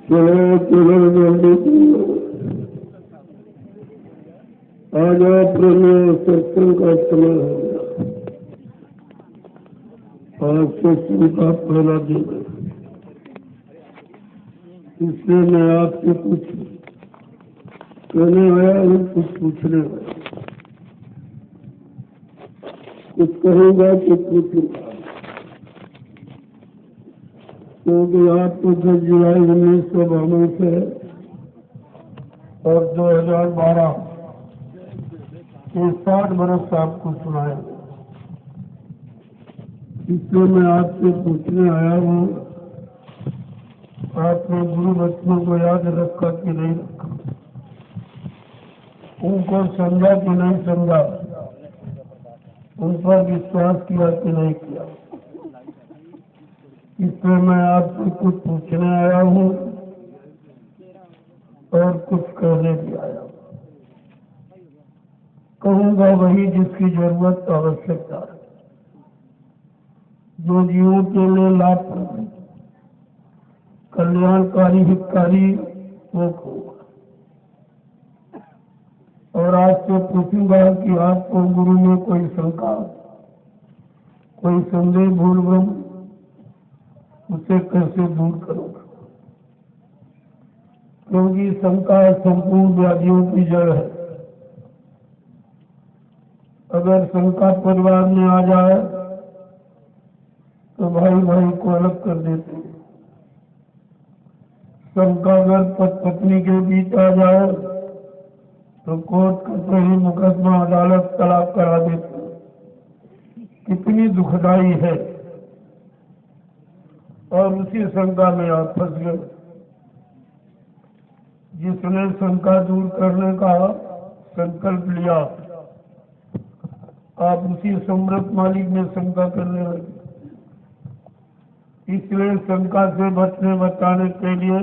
चलो चलो जल्दी आज प्रभु सत्संग का समय हो गया। आज सत्संग का पहला दिन है, इसलिए मैं आपसे कुछ कहने आया हूँ, कुछ पूछने आया। कुछ कहूँगा कुछ पूछूंगा, क्योंकि आपको 10 जुलाई 1952 से और 2012 के 60 बरस आपको सुनाया, इसलिए मैं आपसे पूछने आया हूँ, आपने गुरु बच्चों को याद रखा कि नहीं रखा, उनको समझा कि नहीं समझा, उन पर विश्वास किया कि नहीं किया। इसलिए मैं आपसे कुछ पूछने आया हूँ और कुछ कहने भी आया हूँ। कहूँगा वही जिसकी जरूरत आवश्यकता है, जो जीवों के लिए लाभप्रद कल्याणकारी हितकारी वो होगा। और आपसे पूछूंगा कि आपको गुरु में कोई शंका, कोई संदेह, भूल भ्रम, उसे कैसे दूर करोगे? क्योंकि शंका संपूर्ण व्याधियों की जड़ है। अगर शंका परिवार में आ जाए तो भाई भाई को अलग कर देते हैं। शंका अगर पत्नी के बीच आ जाए तो कोर्ट कचहरी मुकदमा अदालत तलाक करा देते हैं। कितनी दुखदाई है। और उसी शंका में आप फंस गए। जिसने शंका दूर करने का संकल्प लिया, आप उसी समृत मालिक में शंका करने लगे। इसलिए शंका से बचाने के लिए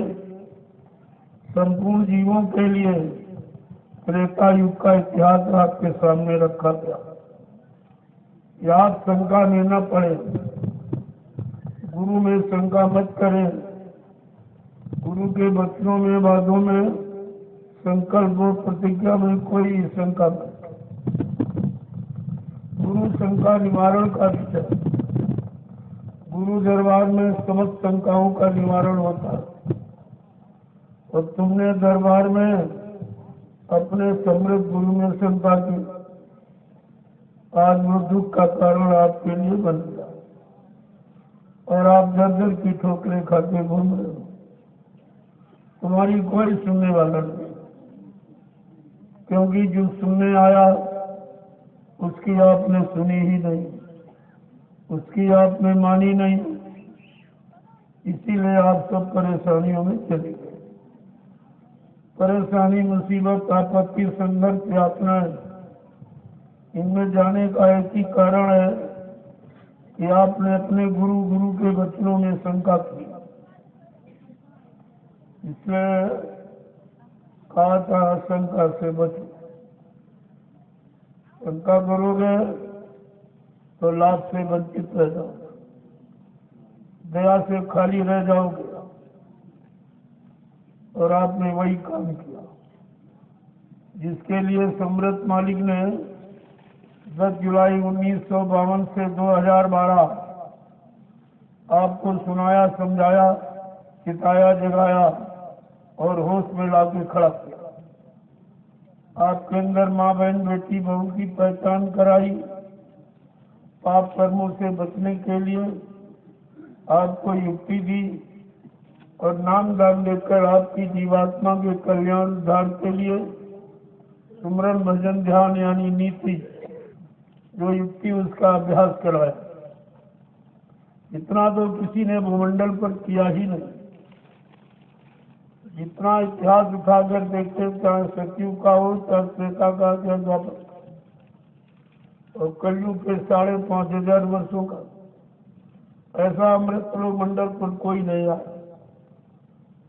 संपूर्ण जीवों के लिए त्रेता युग का इतिहास आपके सामने रखा गया। या आप शंका में न पड़े, गुरु में शंका मत करें। गुरु के वचनों में, वादों में, संकल्प और प्रतिज्ञा में कोई शंका मत। गुरु शंका निवारण का विषय। गुरु दरबार में समस्त शंकाओं का निवारण होता है। और तुमने दरबार में अपने समृद्ध गुरु में शंका की, आज वो दुख का कारण आपके लिए बन गया और आप दर की ठोकरें खाते घूम रहे हो। तुम्हारी कोई सुनने वाला नहीं, क्योंकि जो सुनने आया उसकी आपने सुनी ही नहीं, उसकी आपने मानी नहीं। इसीलिए आप सब परेशानियों में चले गए। परेशानी, मुसीबत, आपत्ति, संघर्ष, यातनाएं, इनमें जाने का एक ही कारण है कि आपने अपने गुरु के वचनों में शंका की। इसलिए कहा था शंका से बचो। शंका करोगे तो लाभ से वंचित रह जाओगे, दया से खाली रह जाओगे। और आपने वही काम किया जिसके लिए समृत मालिक ने 10 जुलाई 1952 से 2012 आपको सुनाया, समझाया, सिखाया, जगाया और होश में लाके खड़ा किया। आपके अंदर माँ, बहन, बेटी, बहू की पहचान कराई। पाप कर्मों से बचने के लिए आपको युक्ति दी और नाम दान देकर आपकी जीवात्मा के कल्याण उद्धार के लिए सुमरन, भजन, ध्यान यानी नीति, जो युक्ति, उसका अभ्यास कराया। इतना तो किसी ने भूमंडल पर किया ही नहीं। जितना इतिहास उठाकर देखते, चाहे सतयुग का हो, चाहे त्रेता का, चाहे द्वापर और कलयुग के 5,500 वर्षों का, ऐसा अमृत मंडल पर कोई नहीं आया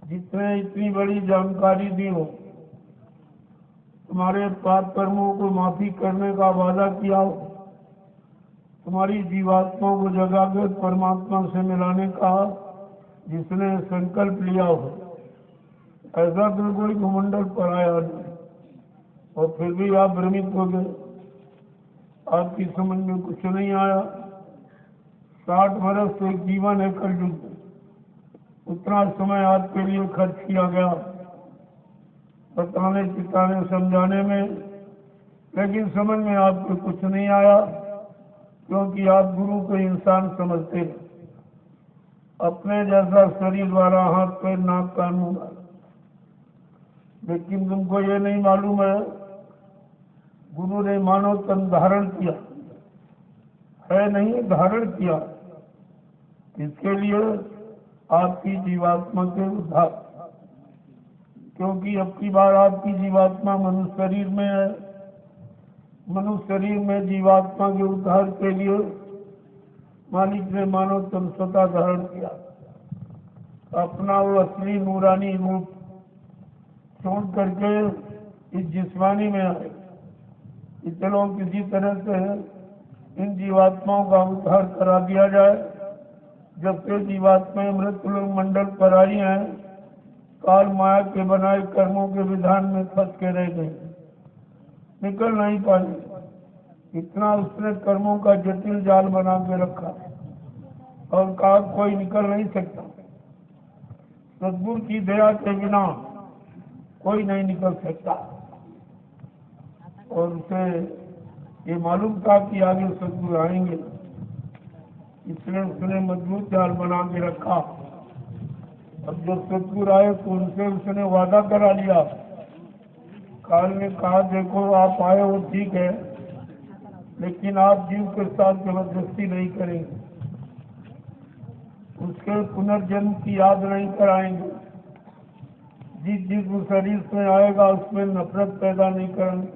जिसने इतनी बड़ी जानकारी दी हो, तुम्हारे पाप कर्मों को माफी करने का वादा किया हो, तुम्हारी जीवात्मा को जगाकर परमात्मा से मिलाने का जिसने संकल्प लिया हो, ऐसा फिर कोई घुमंडल पर आया नहीं, और फिर भी आप भ्रमित हो गए, आपकी समझ में कुछ नहीं आया। 60 वर्ष तो एक जीवन है कलयुग, उतना समय आपके लिए खर्च किया गया बताने चिताने समझाने में, लेकिन समझ में आपको कुछ नहीं आया, क्योंकि आप गुरु को इंसान समझते हैं, अपने जैसा शरीर वाला हाथ पैर नाक कान मुंह। लेकिन तुमको ये नहीं मालूम है, गुरु ने मानव तन धारण किया है, नहीं धारण किया, इसके लिए आपकी जीवात्मा के उद्धार, क्योंकि अब की बार आपकी जीवात्मा मनुष्य शरीर में है। मनुष्य शरीर में जीवात्मा के उद्धार के लिए मालिक ने मानव तन स्वतः धारण किया, अपना वो असली नूरानी रूप छोड़ करके इस जिस्मानी में आए कि चलो किसी तरह से इन जीवात्माओं का उद्धार करा दिया जाए। जब से जीवात्माएं मृत्युलोक मंडल पर आई हैं, काल माया के बनाए कर्मों के विधान में फंस के रह गए, निकल नहीं पाए। इतना उसने कर्मों का जटिल जाल बना के रखा और कहा कोई निकल नहीं सकता। सद्गुरु की दया के बिना कोई नहीं निकल सकता, और उसे ये मालूम था कि आगे सद्गुरु आएंगे, इसलिए उसने मजबूत जाल बना के रखा। अब जब सद्गुरु आए तो उनसे उसने वादा करा लिया। काल ने कहा देखो आप आए हो ठीक है, लेकिन आप जीव के साथ जबरदस्ती नहीं करेंगे, उसके पुनर्जन्म की याद नहीं कराएंगे, जिस शरीर में आएगा उसमें नफरत पैदा नहीं करेंगे।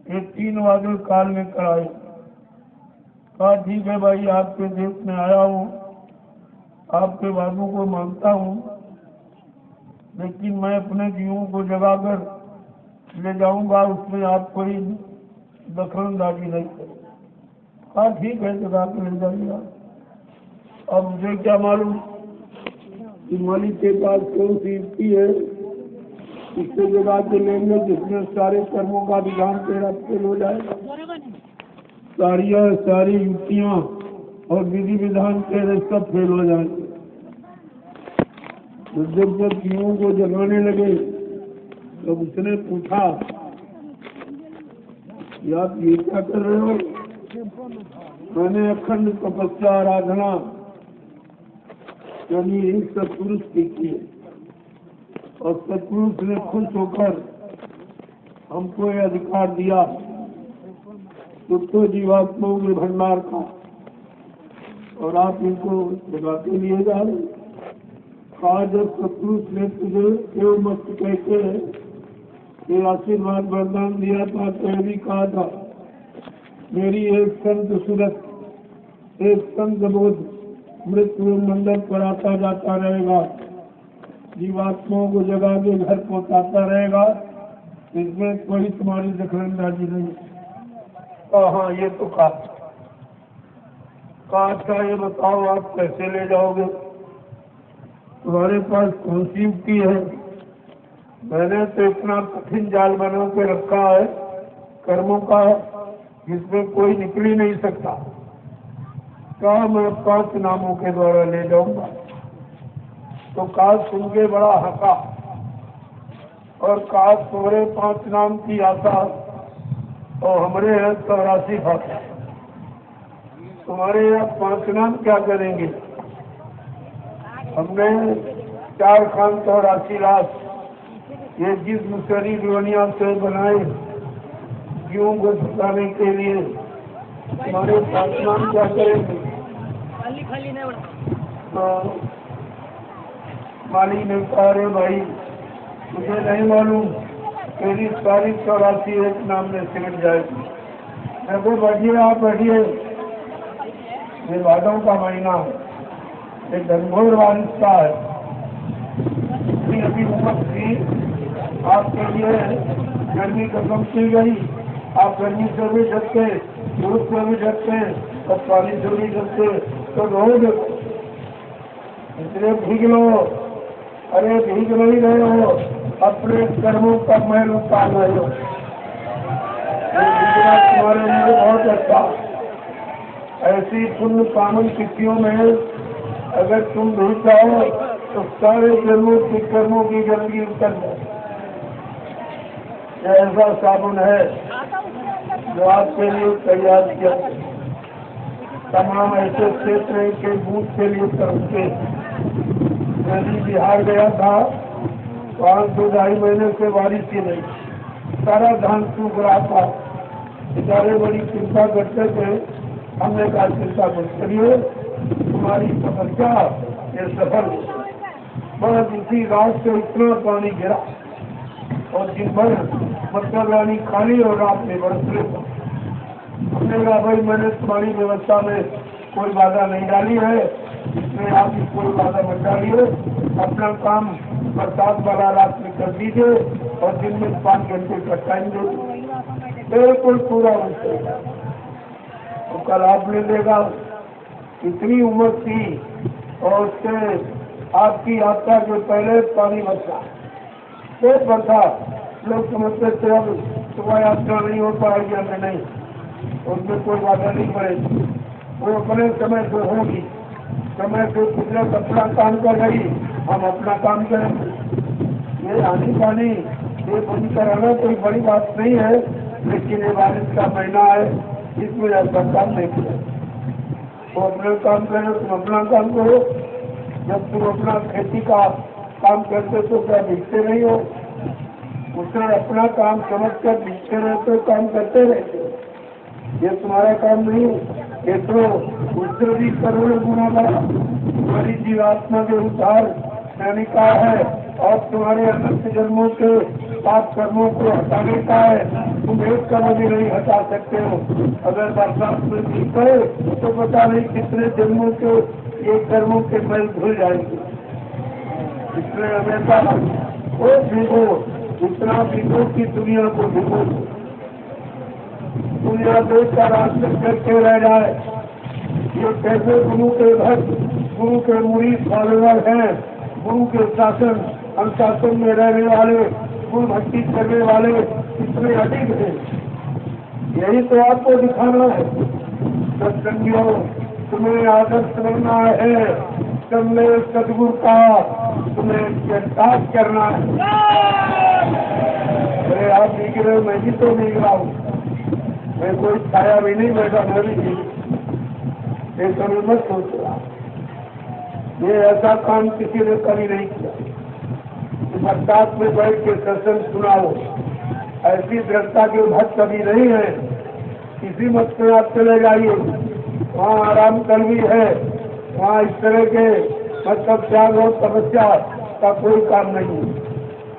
ये 3 वादे काल ने कराए। कहा ठीक है भाई, आपके देश में आया हूँ, आपके वादों को मानता हूँ, लेकिन मैं अपने जीवों को जगाकर ले जाऊंगा, उसमें आप कोई दखलंदाजी नहीं करें। हाँ ठीक है, जगा के ले जाइएगा। अब मुझे क्या मालूम कि मालिक के पास कौन सी युक्ति है, इससे जगा के लेंगे जिसमें सारे कर्मों का विधान तेरा फेल हो जाएगा। सारी युक्तियां और विधि विधान तेरे सब फेल हो जाएंगे। तो जब जीवों को जगाने लगे तब उसने पूछा कि आप ये क्या कर रहे हो? मैंने अखंड तपस्या आराधना यानी एक सत्पुरुष की है, और सत्पुरुष ने खुश होकर हमको ये अधिकार दिया तो जीवात्माओं के भंडार का, और आप इनको जगाते लिए जा रहे। आज जब सत्पुरुष ने तुझे एवं मस्त कहते ये आशीर्वाद वरदान दिया था, तो भी कहा था मेरी एक संत सूरत, एक संत बोध मृत्यु मंडल पर आता जाता रहेगा, जीवात्माओं को जगा के घर पहुंचाता रहेगा, इसमें कोई तुम्हारी दखलंदाजी नहीं। हाँ ये तो कहा अच्छा ये बताओ आप कैसे ले जाओगे, तुम्हारे पास कौन सी युक्ति है? मैंने तो इतना कठिन जाल बना के रखा है कर्मों का, जिसमें कोई निकल ही नहीं सकता। कहा मैं 5 नामों के द्वारा ले जाऊंगा। तो काज सुन के बड़ा हंसा और काज तुम्हारे 5 नाम की आशा और हमारे यहाँ 84 भाषा, तुम्हारे यहाँ 5 नाम क्या करेंगे? हमने 4 खान 84 लाख ये जिस्म शरीर दुनिया से बनाए जीवों को छुपाने के लिए, तुम्हारे 5 नाम क्या करेंगे? तो मालिक ने कहा रे भाई मुझे नहीं मालूम, तेरी सारी 84 एक नाम में सिमट जाएगी। मैं तो बैठिए, आप बैठिए, ये भादों का महीना है, ये घनघोर बारिश का है, इतनी अभी उम्र थी आपके लिए गर्मी खत्म की गई, आप गर्मी से भी डरते, धूप से भी डरते और पानी से भी डरते, तो रोज इसलिए भीग लो, अरे भीग नहीं रहे हो, अपने कर्मों का मैल उतार रहे हो। ये भीगना तुम्हारे लिए बहुत अच्छा। ऐसी पुण्य पावन तिथियों में अगर तुम भीग जाओ तो सारे कर्मों की गंदगी उतर जाए। ऐसा साबुन है जो आपके लिए तैयार किया, तमाम ऐसे क्षेत्र के बूथ के लिए करते। यदि बिहार गया था, 5-2-2.5 महीने से बारिश ही नहीं, सारा धान सूख रहा था। बेचारे बड़ी चिंता करते थे। हमने कहा चिंता मत करिए, तुम्हारी समस्या ये सफल हो। बस इसी रात से इतना पानी गिरा और दिन भर मतलब रानी खाली और रात में बरसले। हमने कहा भाई मैंने तुम्हारी व्यवस्था में कोई बाधा नहीं डाली है, इसमें आप कोई बाधा मत डालिए। अपना काम बरसात वाला रात में कर दीजिए और दिन में 5 घंटे का टाइम दीजिए, बिल्कुल पूरा हो जाएगा। तो कल आपने देखा इतनी उम्र थी और उससे आपकी यात्रा के पहले पानी बरसा, बहुत बरसा। लोग समझते थे अब सुबह यात्रा नहीं हो पाएगी, हमें नहीं, उसमें कोई बाधा नहीं पड़ेगी, वो अपने समय से होगी। समय से कुदरत अपना काम कर रही, हम अपना काम करेंगे। ये आनी पानी ये बंद कराना कोई बड़ी बात नहीं है, लेकिन ये बारिश का महीना है, इसमें ऐसा काम नहीं किया। तो अपना काम करो, तुम अपना काम करो। जब तुम अपना खेती का काम करते तो क्या भीगते नहीं हो? उसने अपना काम समझ कर भीगते रहते, काम करते रहते। ये तुम्हारा काम नहीं, ये तो उससे भी करोड़ों गुना बड़ा तुम्हारी जीवात्मा के उद्धार करने का है और तुम्हारे अनंत जन्मों के पाप कर्मों को हटाने का है। तुम एक कर्म भी नहीं हटा सकते हो। अगर बरसात में भीग गए तो पता नहीं कितने जन्मों के ये कर्मों के मैल धुल जाएंगे। इसलिए हमेशा वो भीगो, इतना भीगो कि दुनिया को भीगो, दुनिया देश का रास्ते करके रह जाए। ये कैसे गुरु के भक्त, गुरु के मुरीद फॉलोअर हैं, गुरु के शासन अनुशासन में रहने वाले, गुरु भक्ति करने वाले इतने अधिक हैं। यही तो आपको दिखाना है। सत्संगियों, तुम्हें आदर्श बनना है, तुमने सदगुरु का तुम्हें एहसास करना है। अरे आप भीग रहे हो, मैं भी तो भीग रहा हूँ। मैं कोई छाया भी नहीं बैठा, मैं भी भीग। ये कभी मत सोच रहा, ये ऐसा काम किसी ने कभी नहीं किया। बरसात में बैठ के सत्संग सुनाओ, ऐसी दृढ़ता के भक्त कभी नहीं है। किसी मत में आप चले जाइए, वहाँ आराम कर भी है, वहाँ इस तरह के मतलब त्याग और तपस्या का कोई काम नहीं है।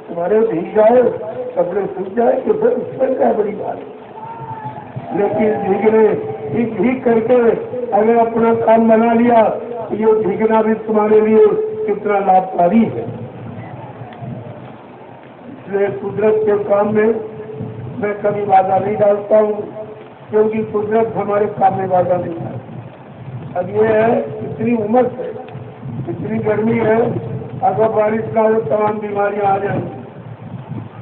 तुम्हारे भीग जाए, कपड़े सूख जाए तो फिर उसमें क्या बड़ी बात है। लेकिन भीगने भीग करके अगर अपना काम बना लिया तो ये भीगना भी तुम्हारे लिए कितना लाभकारी है। इसलिए कुदरत के काम में मैं कभी बाधा नहीं डालता हूँ, क्योंकि कुदरत हमारे काम में बाधा नहीं डालती। अब ये है इतनी उमस है, इतनी गर्मी है, अगर बारिश ना हो तमाम बीमारियां आ जाएंगी।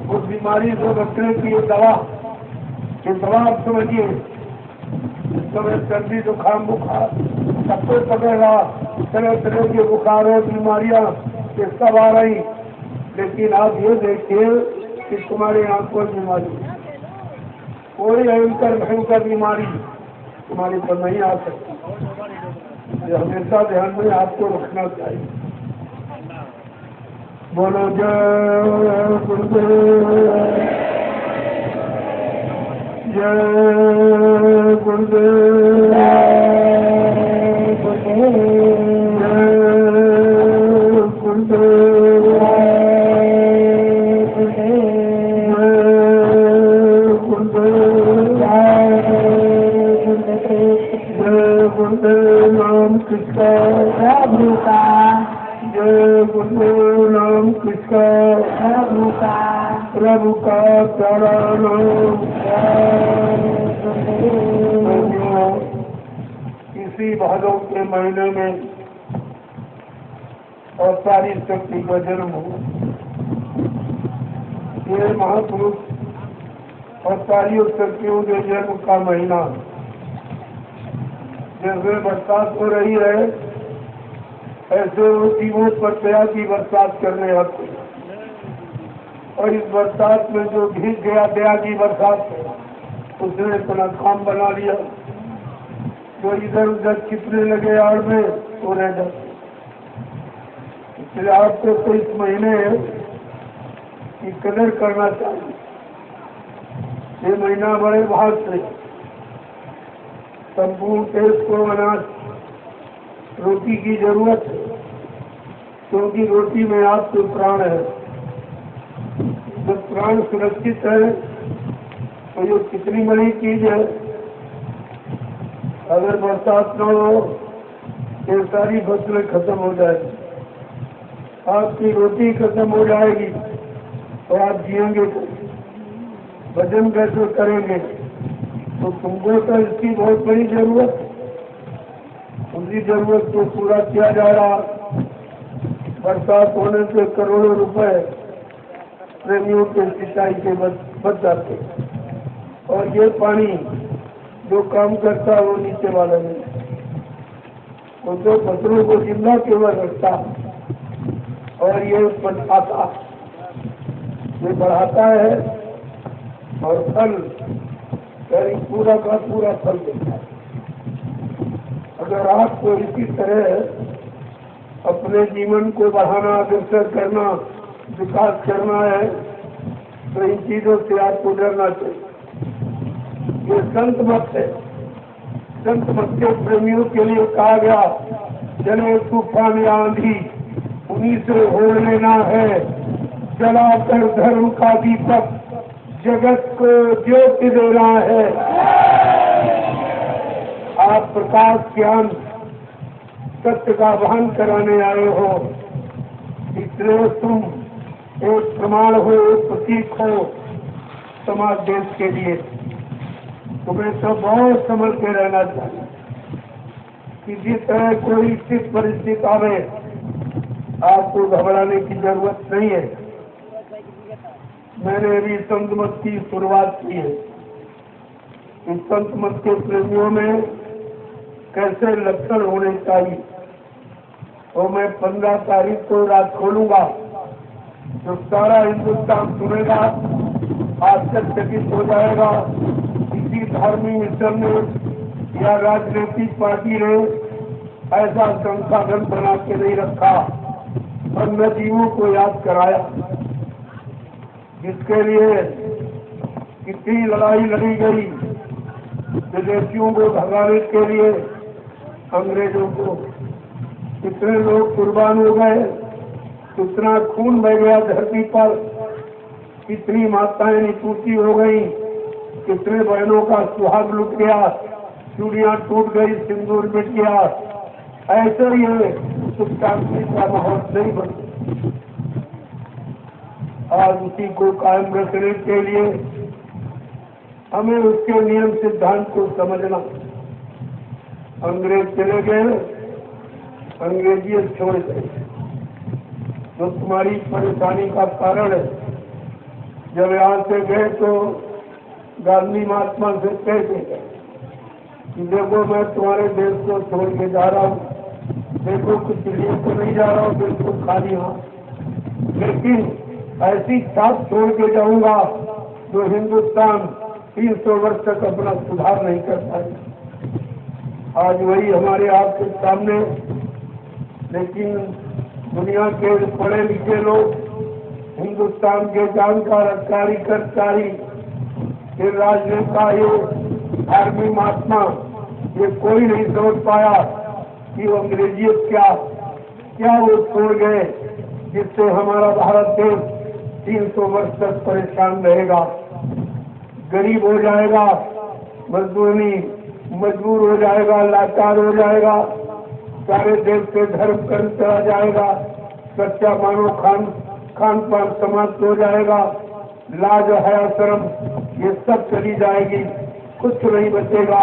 उस बीमारी से बचने की ये दवा आप समझिए। इस समय सर्दी जुकाम बुखार सबको पकड़ेगा, तरह तरह के बुखार और बीमारियां ये सब आ रही, लेकिन आप ये देखिए कि तुम्हारे यहाँ कोई बीमारी, कोई भयंकर बीमारी तुम्हारे पर नहीं आ सकती। ये हमेशा ध्यान में आपको रखना चाहिए। बोलो जय गुरुदेव, जय गुरुदेव, जय गुरुदेव, नाम किसका प्रभु का, जय गुरुदेव नाम किसका प्रभु का, प्रभु का प्यारा नाम। इसी भादों के महीने में और सारी शक्ति का जन्म हुआ। ये महापुरुष और सारी शक्तियों के जन्म का महीना, जैसे बरसात हो रही है ऐसे वो जीवों पर दया की बरसात करने आते हैं। और इस बरसात में जो भीग गया दया की बरसात है, उसने अपना काम बना लिया। जो इधर उधर छिपने लगे आड़ में वो रह जाते। इसलिए आपको तो इस महीने की कदर करना चाहिए। ये महीना बड़े भाग से संपूर्ण देश को अनाज रोटी की जरूरत है, क्योंकि रोटी में आपके प्राण है। जब प्राण सुरक्षित है तो ये कितनी बड़ी चीज है। अगर बरसात न हो ये सारी फसलें खत्म हो जाएगी, आपकी रोटी खत्म हो जाएगी तो आप जिएंगे कैसे, भजन कैसे करेंगे। तो तुमको तो इसकी बहुत बड़ी जरूरत है। उनकी जरूरत को पूरा किया जा रहा। बरसात होने से करोड़ों रुपए प्रेमियों के सिंचाई के बच जाते। और ये पानी जो काम करता है वो नीचे वाला नहीं, वो तो फसलों को जिंदा केवल रखता और ये बढ़ाता, ये बढ़ाता है और फल यानी पूरा का पूरा फल देता है। अगर आपको इसी तरह अपने जीवन को बढ़ाना, अग्रसर करना, विकास करना है तो इन चीजों से आपको डरना चाहिए। ये संत मत है। संत मत के प्रेमियों के लिए कहा गया, चले तूफान या आंधी उन्हीं से ओढ़ लेना है, जलाकर धर्म का दीपक जगत को ज्योति देना है। आप प्रकाश ज्ञान सत्य का वहन कराने आए हो, इसलिए तुम एक प्रमाण हो, एक प्रतीक हो समाज देश के लिए। तुम्हें तो बहुत संभल के रहना चाहिए। किसी तरह कोई स्थिति परिस्थिति आवे आपको घबराने की जरूरत नहीं है। मैंने अभी संत मत की शुरुआत की है। इस संत मत के प्रेमियों में कैसे लक्षण होने चाहिए और मैं 15 तारीख को रात खोलूंगा। जो सारा हिंदुस्तान सुनेगा आश्चर्यचकित हो जाएगा। किसी धार्मिक मिशन ने या राजनीतिक पार्टी ने ऐसा संसाधन बना के नहीं रखा और न जीवों को याद कराया, जिसके लिए कितनी लड़ाई लड़ी गई। विदेशियों को भगाने के लिए अंग्रेजों को कितने लोग कुर्बान हो गए, कितना खून बह गया धरती पर, कितनी माताएं निपूती हो गई, कितने बहनों का सुहाग लुट गया, चूड़ियां टूट गई, सिंदूर मिट गया। ऐसे ही सुख शांति का माहौल नहीं बन। आज उसी को कायम रखने के लिए हमें उसके नियम सिद्धांत को समझना। अंग्रेज चले गए, अंग्रेजियत छोड़ गए, जो तुम्हारी परेशानी का कारण है। जब यहाँ से गए तो गांधी महात्मा से कह के गए कि देखो मैं तुम्हारे देश को छोड़ के जा रहा हूँ, देखो कुछ लिए तो नहीं जा रहा हूँ, बिल्कुल खाली हाँ, लेकिन ऐसी छाप छोड़ के जाऊंगा जो हिंदुस्तान 300 वर्ष तक अपना सुधार नहीं कर पाए। आज वही हमारे आपके सामने, लेकिन दुनिया के पढ़े लिखे लोग, हिंदुस्तान के जानकार अधिकारी कर्मचारी, ये राजनेता, ये धार्मिक महात्मा, ये कोई नहीं समझ पाया कि वो अंग्रेजियत क्या वो छोड़ गए जिससे हमारा भारत देश 300 वर्ष तक परेशान रहेगा, गरीब हो जाएगा, मजबूर हो जाएगा, लाचार हो जाएगा, सारे देश से धर्म कर्म चला जाएगा, कच्चा मानो खान पान समाप्त हो जाएगा, लाज हया शर्म ये सब चली जाएगी, कुछ नहीं बचेगा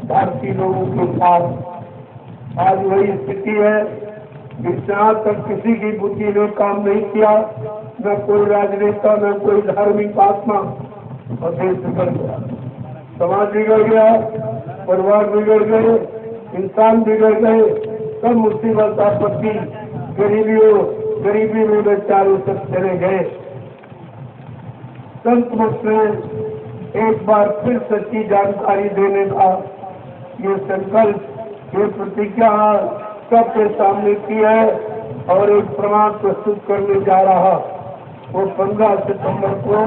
भारतीय लोगों के पास। आज वही स्थिति है। यहाँ तक किसी की बुद्धि ने काम नहीं किया, न कोई राजनेता, न कोई धार्मिक आत्मा, और देश बिगड़ गया, समाज बिगड़ गया, परिवार बिगड़ गए, इंसान बिगड़ गए, सब मुसीबत आपत्ति गरीबी में बेचारे सब चले गए। संत मुझ ने एक बार फिर सच्ची जानकारी देने का ये संकल्प, ये प्रतिज्ञा सबके सामने की है और एक प्रमाण प्रस्तुत करने जा रहा। वो 15 सितंबर को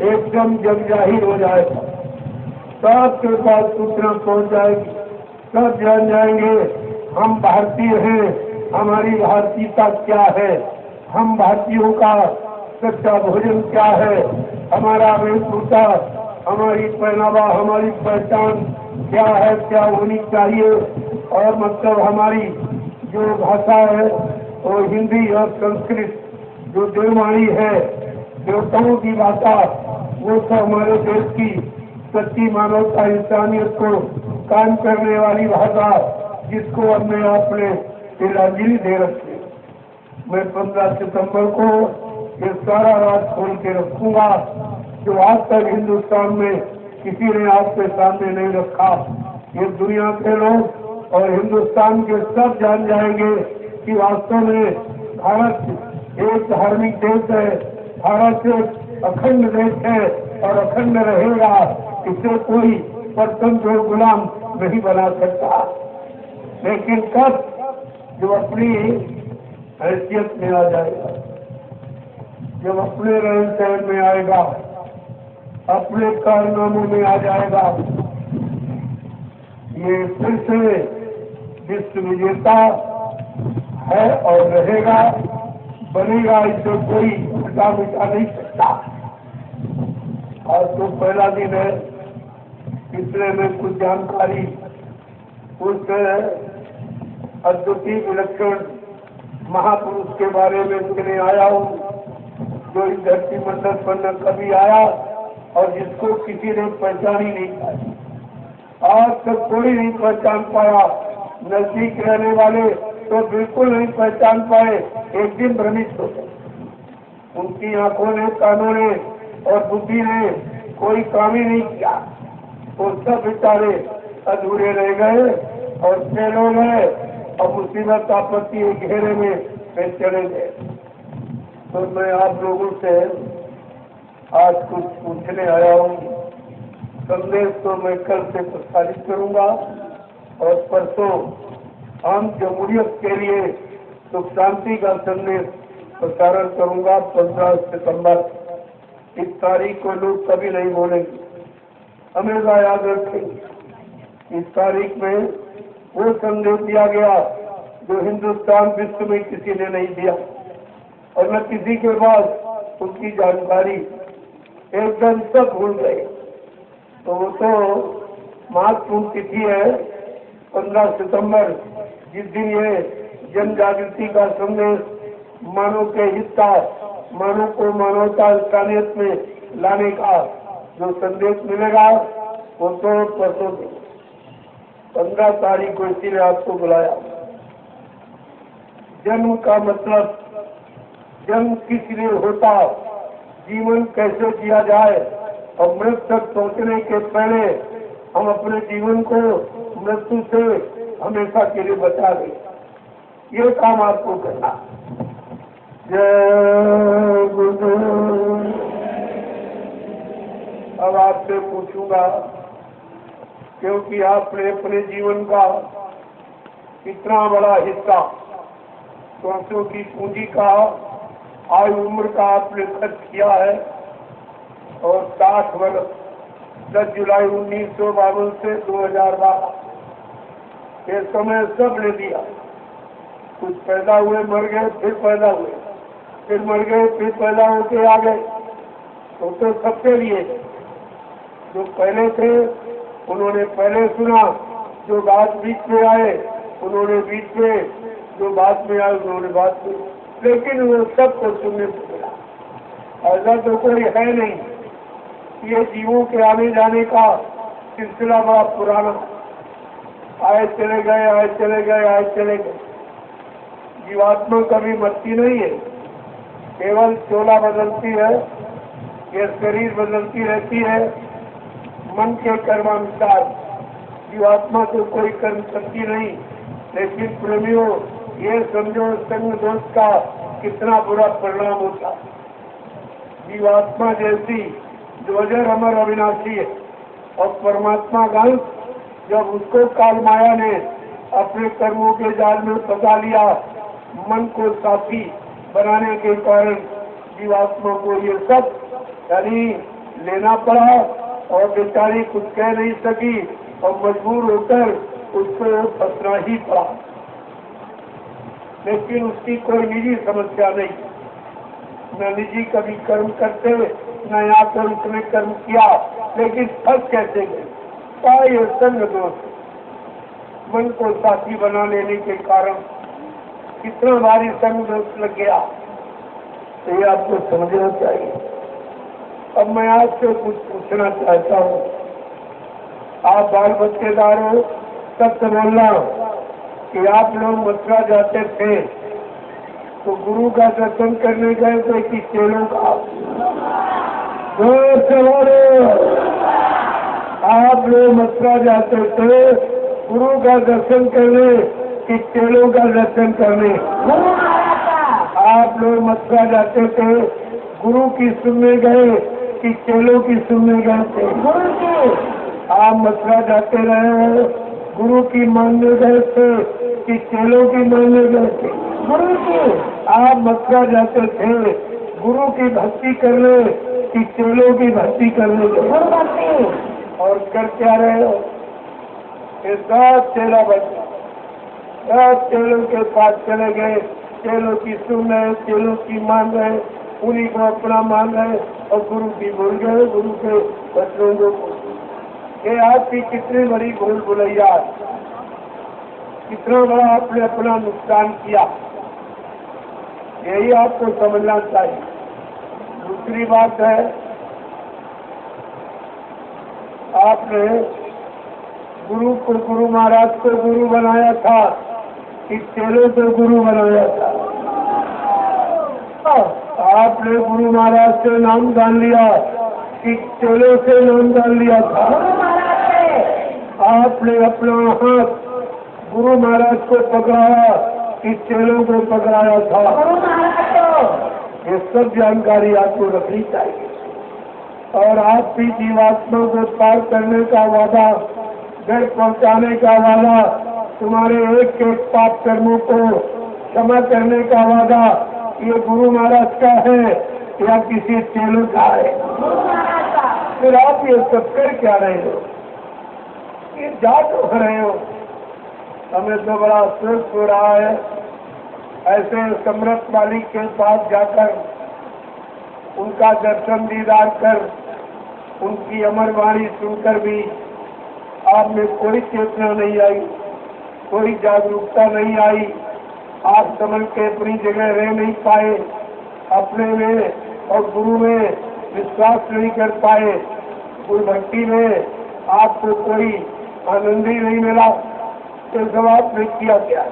एकदम जग जाहिर हो जाएगा, सबके पास सूचना पहुंच जाएगी, सब जान जाएंगे हम भारतीय हैं, हमारी भारतीयता क्या है, हम भारतीयों का सच्चा भोजन क्या है, हमारा वेशभूषा, हमारी पहनावा, हमारी पहचान क्या है, क्या होनी चाहिए, और मतलब हमारी जो भाषा है वो हिंदी और संस्कृत, जो देववाणी है, देवताओं की भाषा, वो सब हमारे देश की सच्ची मानवता, इंसानियत को कायम करने वाली भाषा, जिसको हमने अपने तिलांजलि दे रखी। मैं 15 सितंबर को ये सारा रात खोल के रखूंगा, जो आज तक हिंदुस्तान में किसी ने आपके सामने नहीं रखा। ये दुनिया के लोग और हिंदुस्तान के सब जान जाएंगे कि वास्तव में भारत एक धार्मिक देश है, भारत एक अखंड देश है और अखंड रहेगा। इसे कोई परतंत्र गुलाम नहीं बना सकता। लेकिन कब, जो अपनी हैसियत में आ जाएगा, जब अपने रहन सहन में आएगा, अपने कारनामों में आ जाएगा, ये फिर से विश्व विजेता है और रहेगा, बनेगा। इसे कोई हटा मिटा नहीं सकता। आज तो पहला दिन है, इसलिए मैं कुछ जानकारी उस अद्वितीय विलक्षण महापुरुष के बारे में सुनने आया हूँ, जो इस धरती मंडल पर न कभी आया और जिसको किसी ने पहचान ही नहीं पाया। आज तक कोई नहीं पहचान पाया। नजदीक रहने वाले तो बिल्कुल नहीं पहचान पाए, एक दिन भ्रमित हो गए। उनकी आंखों ने, कानों ने और बुद्धि ने कोई काम ही नहीं किया, तो सब बेचारे अधूरे रह गए और फेल हो गए और मुसीबत आपत्ति के घेरे में वे चले गए। तो मैं आप लोगों से आज कुछ पूछने आया हूँ। संदेश तो मैं कल से प्रसारित करूंगा और परसों आम जमहूरियत के लिए सुख शांति का संदेश प्रसारण करूंगा। 15 सितंबर इस तारीख को लोग कभी नहीं भूलेंगे, हमेशा याद रखेंगे। इस तारीख में वो संदेश दिया गया जो हिंदुस्तान विश्व में किसी ने नहीं दिया और न किसी के पास उसकी जानकारी, एकदम सब भूल गए। तो वो तो महत्वपूर्ण तिथि है 15 सितंबर, जिस दिन ये जन जागृति का संदेश मानव के हित का, मानव को मानवता इंसानियत में लाने का जो संदेश मिलेगा, वो तो परसों 15 तारीख को इसीलिए आपको बुलाया। जन्म का मतलब, जन्म किस लिए होता, जीवन कैसे जिया जाए और मृत्यु तक पहुंचने के पहले हम अपने जीवन को मृत्यु से हमेशा के लिए बचा दें, ये काम आपको करना। जय गुरु। अब आपसे पूछूंगा, क्योंकि आपने अपने जीवन का इतना बड़ा हिस्सा वर्षों की पूंजी का, आयु उम्र का आपने खर्च किया है और 60 वर्ष 10 जुलाई 1952 से 2012 ये समय सब ले दिया। कुछ पैदा हुए, मर गए, फिर पैदा हुए, फिर मर गए, फिर पैदा होके आ गए। तो सबके लिए जो पहले थे उन्होंने पहले सुना, जो बाद बीच में आए उन्होंने बीच में, जो बाद में आए उन्होंने बाद में, लेकिन वो सबको सुनने को मिला। ऐसा तो कोई है नहीं। ये जीवों के आने जाने का सिलसिला बड़ा पुराना, आए चले गए, आए चले गए, आए चले गए। जीवात्मा कभी मरती नहीं है, केवल चोला बदलती है, ये शरीर बदलती रहती है। मन के कर्मानुसार जीवात्मा तो कोई कर्म करती नहीं। लेकिन प्रेमियों, ये समझो संग दोष का कितना बुरा परिणाम होता। जीवात्मा जैसी जो अजर अमर अविनाशी है और परमात्मा गण जब उसको काल माया ने अपने कर्मों के जाल में फंसा लिया, मन को साथी बनाने के कारण जीवात्मा को ये सब यानी लेना पड़ा और बेचारी कुछ कह नहीं सकी और मजबूर होकर उसको फंसना ही पड़ा। लेकिन उसकी कोई निजी समस्या नहीं, न निजी कभी कर्म करते न यहाँ पर उसने कर्म किया, लेकिन फंस कैसे गए? ये संग दोष, मन को साथी बना लेने के कारण कितना भारी संग दोष लग गया, तो ये आपको समझना चाहिए। अब मैं आपसे कुछ पूछना चाहता हूँ। आप बाल बच्चेदार हो, सच बोलना कि आप लोग मथुरा जाते थे तो गुरु का दर्शन करने गए थे कि चेलों का? आप लोग मथुरा जाते थे गुरु का दर्शन करने कि चेलों का दर्शन करने? आप लोग मथुरा जाते थे गुरु की सुनने गए कि चेलों की सुनने गए थे? गुरु की। आप मथुरा जाते रहे हो, गुरु की मानने गए थे कि चेलों की मानने गए थे? गुरु की। आप मथुरा जाते थे गुरु की भक्ति करने कि चेलों की भक्ति करने गए? गुरु भक्ति। और कर क्या रहे हो? ये सब चेला बच्चा सब चेलों के पास चले गए, चेलों की सुन रहे, चेलों की मान रहे, उन्हीं को अपना मान रहे और गुरु की भूल गए, गुरु के बच्चों को। ये आपकी कितनी बड़ी भूल भुलैया, कितना बड़ा आपने अपना नुकसान किया, यही आपको समझना चाहिए। दूसरी बात है, आपने गुरु को, गुरु महाराज को गुरु बनाया था कि चेलों को गुरु बनाया था? आपने गुरु महाराज से नाम जान लिया कि चेलों से नाम जान लिया था? आपने अपना हाथ गुरु महाराज को पकड़ाया कि चेलों को पकड़ाया था? ये सब जानकारी आपको रखनी चाहिए। और आपकी जीवात्मा को पार करने का वादा, घर पहुंचाने का वादा, तुम्हारे एक एक पाप कर्मों को क्षमा करने का वादा, ये गुरु महाराज का है या किसी चेलों का है? फिर आप ये सब कर क्या रहे हो? ये जा तो रहे हो? हमें तो बड़ा अफसोस हो रहा है, ऐसे समर्थ मालिक के पास जाकर उनका दर्शन दीदार कर, उनकी अमर वाणी सुनकर भी आप में कोई चेतना नहीं आई, कोई जागरूकता नहीं आई। आप समझ के अपनी जगह रह नहीं पाए, अपने में और गुरु में विश्वास नहीं कर पाए, गुरु भक्ति में आपको कोई आनंद ही नहीं मिला, तो जब आपने किया क्या?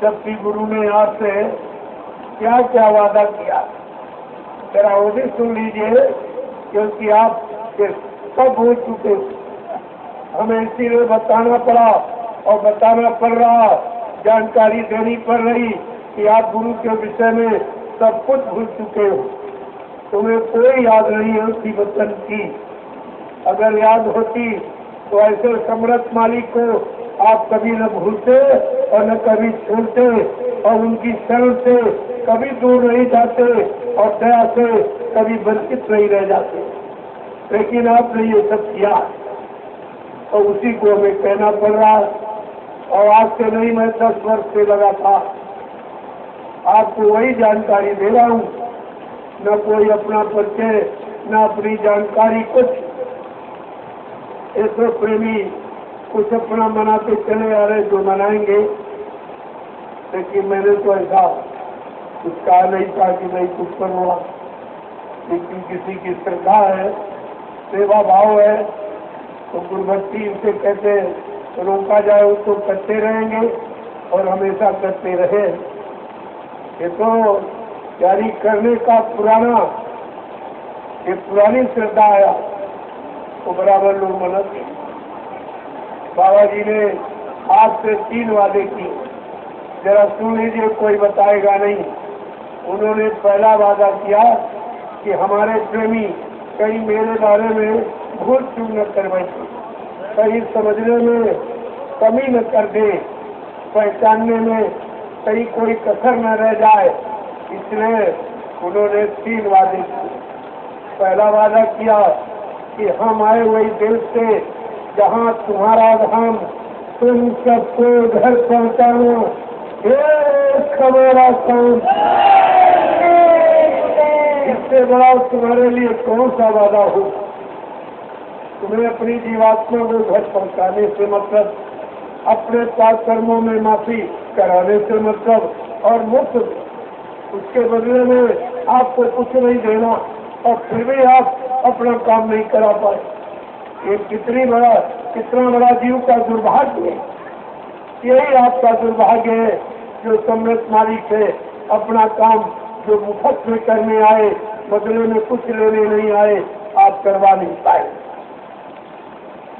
जबकि गुरु ने आपसे क्या क्या वादा किया, जरा वो भी सुन लीजिए, क्योंकि आप सब भूल चुके। हमें इसीलिए बताना पड़ा और बताना पड़ रहा, जानकारी देनी पड़ रही कि आप गुरु के विषय में सब कुछ भूल चुके हो, तुम्हें कोई याद नहीं है उसकी वचन की। अगर याद होती तो ऐसे समर्थ मालिक को आप कभी न भूलते और न कभी छोड़ते और उनकी शरण से कभी दूर नहीं जाते और दया से कभी वंचित नहीं रह जाते। लेकिन आपने ये सब किया और उसी को हमें कहना पड़ रहा। और आज से नहीं, मैं 10 वर्ष से लगा था, आपको वही जानकारी दे रहा हूँ, न कोई अपना परिचय न अपनी जानकारी कुछ। ऐसे प्रेमी कुछ अपना मनाते चले आ रहे जो मनाएंगे, लेकिन मैंने तो ऐसा कुछ कहा नहीं था कि नहीं कुछ करूँगा। लेकिन किसी की श्रद्धा है, सेवा भाव है, तो गुरुभक्ति उसे कहते रोका जाए उसको करते रहेंगे, और हमेशा करते रहे। ये तो जारी करने का पुरानी श्रद्धा आया तो बराबर लोग मनाते। बाबा जी ने आज से 3 वादे किए, जरा सुन लीजिए, कोई बताएगा नहीं। उन्होंने पहला वादा किया कि हमारे प्रेमी कहीं मेरे बारे में भूल चूक न कर बैठे, कहीं समझने में कमी न कर दे, पहचानने में कहीं कोई कसर न रह जाए। इसलिए उन्होंने 3 वादे किए। पहला वादा किया कि हम आए वही देश से जहाँ तुम्हारा धाम, तुम सबको घर पहुँचाना एक हमारा काम। इससे बड़ा तुम्हारे लिए कौन सा वादा हो। तुम्हें अपनी जीवात्मा को घर पहुँचाने से मतलब, अपने पाप कर्मों में माफी कराने से मतलब, और मुफ्त उसके बदले में आपको कुछ नहीं देना और फिर भी आप अपना काम नहीं करा पाए। ये कितना बड़ा जीव का दुर्भाग्य है। यही आपका दुर्भाग्य है जो सम्यक मालिक है, अपना काम जो मुफ्त में करने आए, बदले में कुछ लेने नहीं आए, आप करवा नहीं पाए।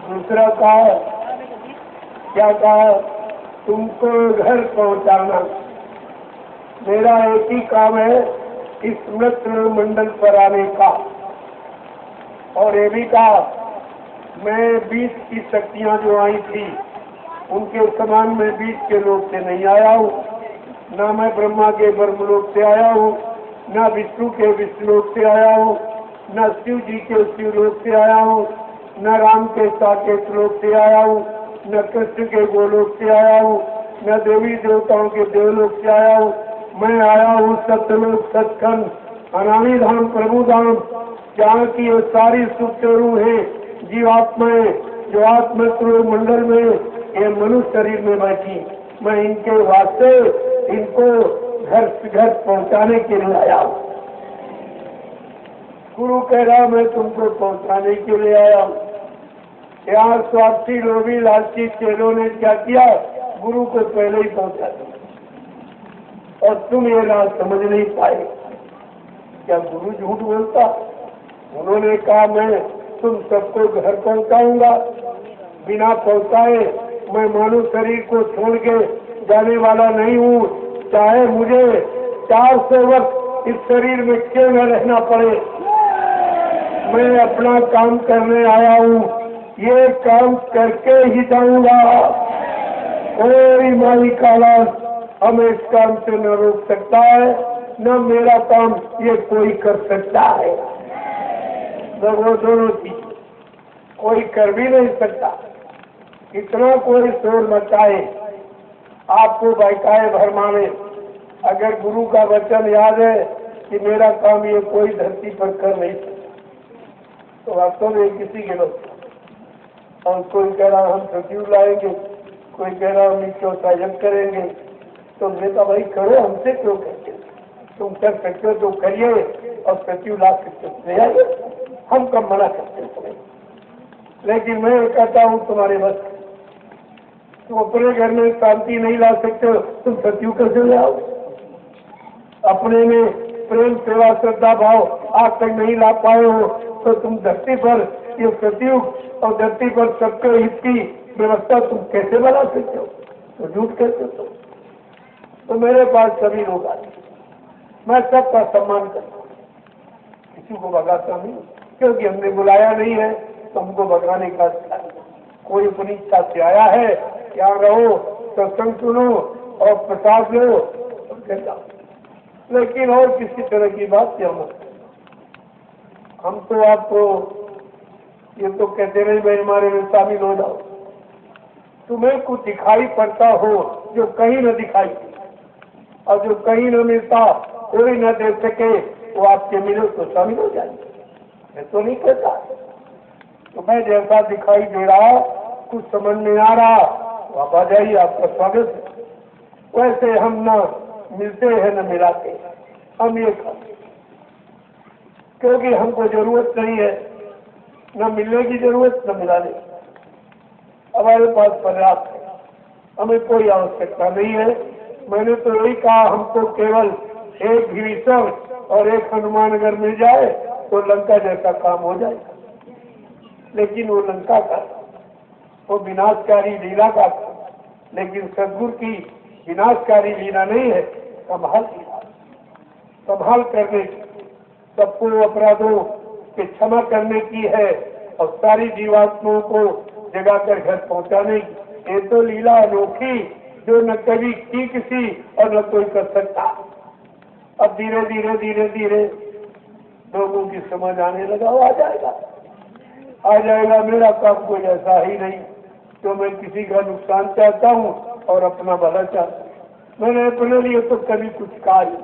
दूसरा कहा, क्या कहा, तुमको घर पहुंचाना। मेरा एक ही काम है, इस मृत्यु मंडल पर आने का। और ये भी कहा, मैं 20 की शक्तियां जो आई थी उनके समान मैं 20 के लोक से नहीं आया हूँ। न मैं ब्रह्मा के ब्रह्मलोक से आया हूँ, न विष्णु के विष्णुलोक से आया हूँ, न शिव जी के शिवलोक से आया हूँ, न राम के साकेत लोक से आया हूँ, न कृष्ण के गोलोक से आया हूँ, न देवी देवताओं के देवलोक से आया हूँ। मैं आया हूँ सत्यलोक, सचखंड, अनामी धाम, प्रभु धाम, जहाँ की ये सारी सुखरू है जीवात्माएं जो आत्मस्वरूप मंडल में ये मनुष्य शरीर में बैठी। मैं इनके वास्ते इनको घर से घर पहुँचाने के लिए आया हूँ। गुरु कह रहा मैं तुमको पहुँचाने के लिए आया हूँ। यहाँ स्वार्थी लोभी लालची चेलों ने क्या किया, गुरु को पहले ही पहुँचा दिया और तुम ये रात समझ नहीं पाए। क्या गुरु झूठ बोलता? उन्होंने कहा मैं तुम सबको घर पहुँचाऊंगा, बिना पहुँचाए मैं मानव शरीर को छोड़ के जाने वाला नहीं हूँ, चाहे मुझे 400 वर्ष इस शरीर में क्यों न रहना पड़े। मैं अपना काम करने आया हूँ, ये काम करके ही जाऊंगा। कोई मालिक आवाज हमें इस काम से न रोक सकता है, न मेरा काम ये कोई कर सकता है। वो दोनों चीज कोई कर भी नहीं सकता। इतना कोई शोर मचाए, आपको बहकाए भरमावे, अगर गुरु का वचन याद है कि मेरा काम ये कोई धरती पर कर नहीं सकता, तो वास्तव में किसी के लोग। और कोई कह रहा हम सचिव लाएंगे, कोई कह रहा हम इसको साजन करेंगे। तो बेटा भाई करो, हमसे क्यों कहते? तुम कर सकते हो तो करिए, और सचिव ला सकते हो ले आइए, हम कब मना करते हैं तुम्हें। लेकिन मैं कहता हूँ तुम्हारे बस, तुम अपने घर में शांति नहीं ला सकते हो, तुम सचिव कैसे ले आओ? अपने में प्रेम सेवा श्रद्धा भाव आज तक नहीं ला पाए हो, तो तुम धरती पर ये सतयुग और धरती पर सबके हित की व्यवस्था तुम कैसे बना सकते हो? तो झूठ कहते हो। तो मेरे पास सभी लोग आते, मैं सबका सम्मान करता हूँ, किसी को भगाता नहीं, क्योंकि हमने बुलाया नहीं है तो हमको भगाने का कोई अपनी इच्छा से आया है। यहाँ रहो, सत्संग सुनो और प्रसाद लो और कहता। लेकिन और किसी तरह की बात क्या मत। हम तो आपको ये तो कहते नहीं भाई हमारे में शामिल हो जाओ। तुम्हें कुछ दिखाई पड़ता हो जो कहीं न दिखाई, और जो कहीं न मिलता कोई न दे सके, वो आपके मिले तो शामिल हो जाएंगे। मैं तो नहीं कहता तुम्हें जैसा दिखाई दे रहा, कुछ समझ नहीं आ रहा, आप आ जाइए, आपका स्वागत है। वैसे हम न मिलते हैं न मिलाते, हम ये खाते, क्योंकि हमको जरूरत नहीं है, न मिलने की जरूरत न मिलाने की। हमारे पास पर्याप्त है। हमें कोई आवश्यकता नहीं है। मैंने तो यही कहा, हमको केवल एक भीषण और एक हनुमान अगर मिल जाए तो लंका जैसा काम हो जाए। लेकिन वो लंका का, वो विनाशकारी लीला का था। लेकिन सदगुरु की विनाशकारी लीला नहीं है, संभाल लीला, संभाल करने की, सबको अपराधों के क्षमा करने की है और सारी जीवात्माओं को जगाकर घर पहुंचाने की। ये तो लीला अनोखी जो न कभी की किसी और न कोई कर सकता। अब धीरे धीरे धीरे धीरे लोगों की समझ आने लगा, आ जाएगा, आ जाएगा। मेरा काम कोई ऐसा ही नहीं तो मैं किसी का नुकसान चाहता हूँ और अपना भला चाहता हूँ। मैंने अपने लिए तो कभी कुछ कहा नहीं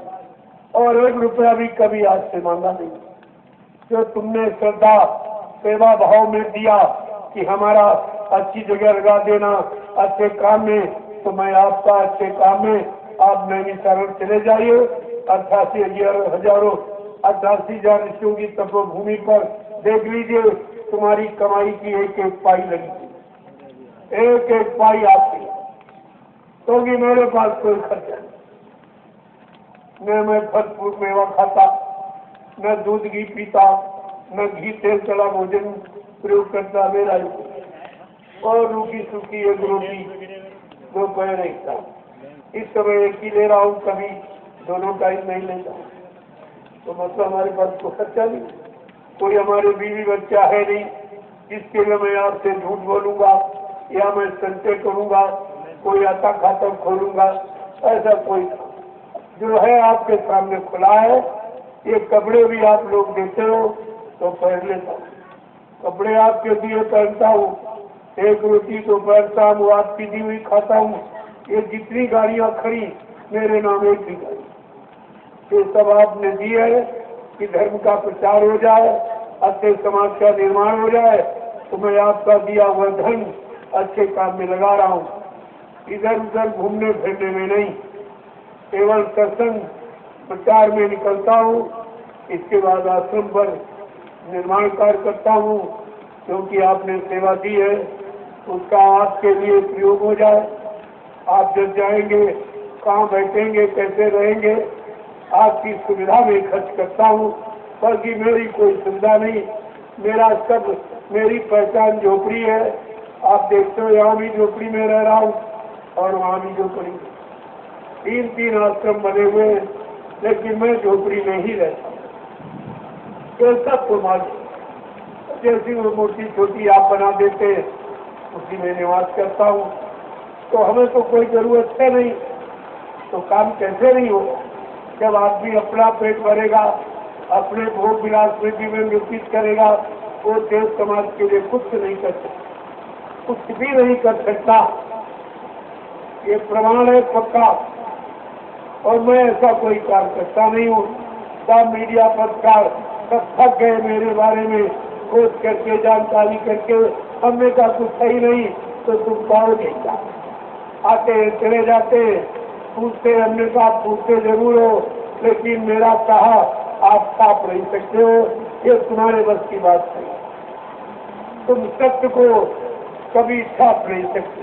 और 1 रुपया भी कभी आज से मांगा नहीं। जो तुमने श्रद्धा सेवा भाव में दिया कि हमारा अच्छी जगह लगा देना अच्छे काम में, तो मैं आपका अच्छे काम में, आप नैनीताल चले जाइए, 88,000 ऋषियों की तपोभूमि पर देख लीजिए, तुम्हारी कमाई की एक एक पाई लगी, एक एक पाई आपकी, क्योंकि मेरे पास कोई खर्चा नहीं। न मैं फल फूल मेवा खाता, न दूध घी पीता, न घी तेल चला भोजन प्रयोग करता। मेरा और रूखी सूखी एक रोटी 2 पैर नहीं था। इस समय एक ही ले रहा हूँ, कभी दोनों टाइम नहीं लेता। तो मतलब हमारे पास कोई खर्चा नहीं, कोई हमारे बीवी बच्चा है नहीं जिसके लिए मैं आपसे झूठ बोलूंगा या मैं संचय करूंगा, कोई आता खाता खोलूंगा, ऐसा कोई जो है आपके सामने खुला है। ये कपड़े भी आप लोग देते हो तो पहन लेता हूँ, कपड़े आपके दिए पहनता हूँ, एक रोटी तो पहनता हूँ, आपकी दी हुई खाता हूँ। ये जितनी गाड़ियाँ खड़ी मेरे नाम एक भी गाड़ी, ये सब आपने दी है कि धर्म का प्रचार हो जाए, अच्छे समाज का निर्माण हो जाए। तो मैं आपका दिया हुआ धन अच्छे काम में लगा रहा हूँ, इधर उधर घूमने फिरने में नहीं, केवल सत्संग प्रचार में निकलता हूँ। इसके बाद आश्रम पर निर्माण कार्य करता हूँ, क्योंकि आपने सेवा दी है उसका आपके लिए प्रयोग हो जाए। आप जब जाएंगे, कहाँ बैठेंगे, कैसे रहेंगे, आपकी सुविधा में खर्च करता हूँ। बल्कि मेरी कोई सुविधा नहीं, मेरा सब, मेरी पहचान झोपड़ी है। आप देखते हो यहाँ भी झोपड़ी में रह रहा हूँ और वहाँ भी झोपड़ी, 3 आश्रम बने हुए, लेकिन मैं झोपड़ी में ही रहता हूँ। तो सबको मालूम, जैसी वो मोटी छोटी आप बना देते उसी में निवास करता हूँ। तो हमें तो कोई जरूरत है नहीं, तो काम कैसे नहीं होगा? जब आदमी अपना पेट भरेगा, अपने भोग विलास में जीवन व्यतीत करेगा, वो देश समाज के लिए कुछ नहीं कर सकता, कुछ भी नहीं कर सकता। ये प्रमाण है पक्का। और मैं ऐसा कोई कार्य करता नहीं हूँ। सब मीडिया पत्रकार सब थक गए मेरे बारे में खोज करके, जानकारी करके। हमने कहा कुछ सही नहीं तो तुम पाओगे क्या? आते चले जाते, पूछते, हमने कहा पूछते जरूर हो, लेकिन मेरा कहा आप छाप नहीं सकते हो, ये तुम्हारे बस की बात नहीं। तुम सत्य को कभी छाप नहीं सकते,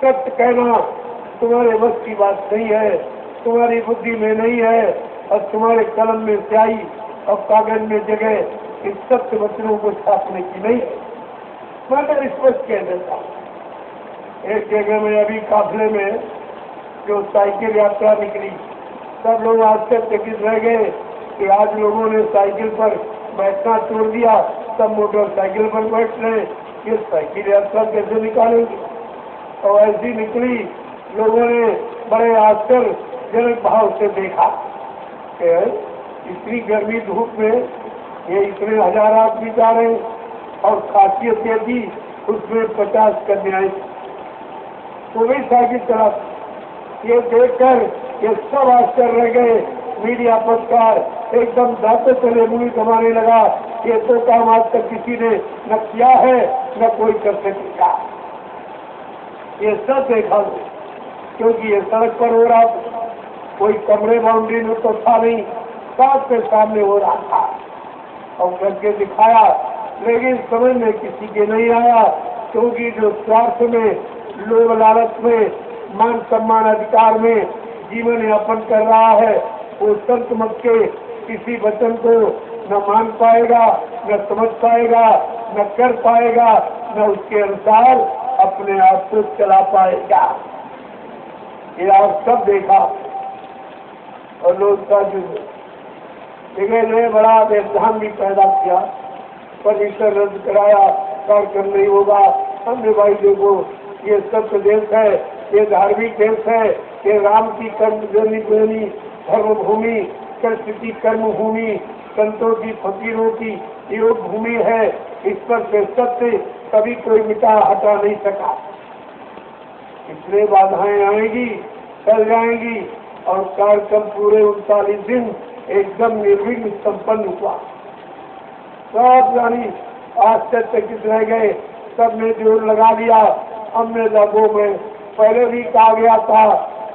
सत्य कहना तुम्हारे बस की बात नहीं है, तुम्हारी बुद्धि में नहीं है, और तुम्हारे कलम में स्याही और कागज में जगह इस सत्य वचनों को छापने की नहीं है। मैं स्पष्ट कह देता हूँ। एक जगह में अभी काफिले में जो साइकिल यात्रा निकली, सब लोग आश्चर्यचकित रह गए कि आज लोगों ने साइकिल पर बैठना छोड़ दिया, सब मोटरसाइकिल पर बैठ रहे, ये साइकिल यात्रा कैसे निकालेंगे? और ऐसी निकली, लोगों ने बड़े आश्चर्यजनक भाव से देखा कि इतनी गर्मी धूप में ये इतने 1000 आदमी जा रहे हैं, और खासियत ये थी उसमें 50 कन्याएं, तो भी साइकिल चला। ये देखकर ये सब आश्चर्य रह गए। मीडिया पत्रकार एकदम दांतों तले मुंह कमाने लगा, ये तो काम आज तक किसी ने न किया है न कोई कर सकेगा। ये सब देखा, क्योंकि ये सड़क पर हो रहा, कोई कमरे बाउंड्री में तो था नहीं, साथ के सामने हो रहा था, और करके दिखाया। लेकिन समझ में किसी के नहीं आया, क्योंकि जो स्वार्थ में, लोभ लालच में मान सम्मान अधिकार में जीवन यापन कर रहा है, वो संत मत के किसी वचन को न मान पाएगा, न समझ पाएगा, न कर पाएगा, न उसके अनुसार अपने आप को चला पाएगा। ये आप सब देखा। और लोग का जो ने बड़ा व्यवधान भी पैदा किया, परमेश्वर रद्द कराया, कार्यक्रम नहीं होगा। हमने भाई देखो, ये सत्य देश है, ये धार्मिक देश है, ये राम की कर्मभूमि, धर्म भूमि, कृष्ण की कर्म भूमि, संतों की, फकीरों की योग भूमि है। इस पर से सत्य कभी कोई मिटा हटा नहीं सका। इसलिए बाधाएं आएंगी, चल जाएंगी, और कार्यक्रम पूरे 39 दिन एकदम निर्विघ्न संपन्न हुआ। सब जानी आश्चर्यचकित रह गए, सबने जोर लगा दिया। हमने लगो में पहले भी कहा गया था,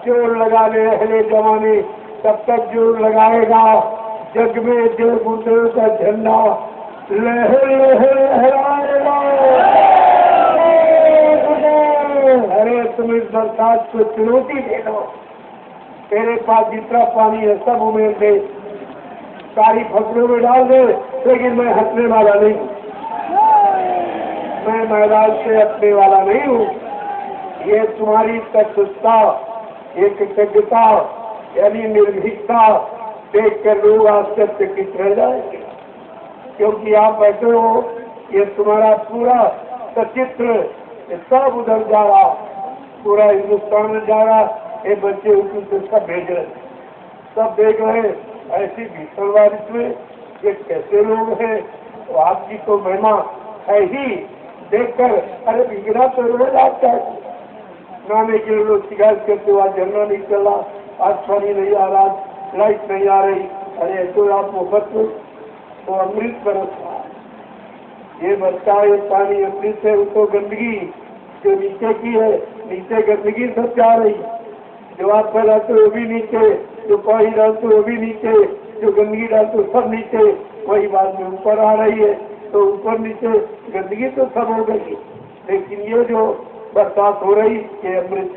जोर लगा ले अहले जमाने, तब तक जोर लगाएगा जग में देव गुरुदेव का झंडा लहर लहर लहराएगा। अरे तुम इस बरसात को चुनौती दे दो, तेरे पास जितना पानी है सब उमेर दे, सारी फसलों में डाल दे, लेकिन मैं हटने वाला नहीं हूँ, मैं मैदान से हटने वाला नहीं हूँ। ये तुम्हारी तटस्थता, ये कृतज्ञता यानी निर्भीकता देख कर लोग आश्चर्यचकित रह जाएंगे, क्योंकि आप ऐसे हो। ये तुम्हारा पूरा सचित्र सब उधर जा रहा, पूरा हिंदुस्तान में जा रहा। ये बच्चे उनको सब भेज रहे, सब देख रहे ऐसी भीषण बारिश में ये कैसे लोग हैं। तो आपकी तो महिमा है ही, देखकर अरे भीगना तो रोज आता है। नहाने के लिए लोग शिकायत करते हो, आज झरना नहीं चला, आज पानी नहीं आ रहा, लाइट नहीं आ रही। अरे तो आप मुफ्त में तो अमृत बरस रहा है। ये बच्चा ये पानी अमृत है, उसको गंदगी जो नीचे की है, नीचे गंदगी सब जा रही। जो आप फैलाते वो भी नीचे, जो पानी डालते वो भी नीचे, जो गंदगी डालते सब नीचे, वही बात में ऊपर आ रही है। तो ऊपर नीचे गंदगी तो सब हो गई, लेकिन ये जो बरसात हो रही ये अमृत,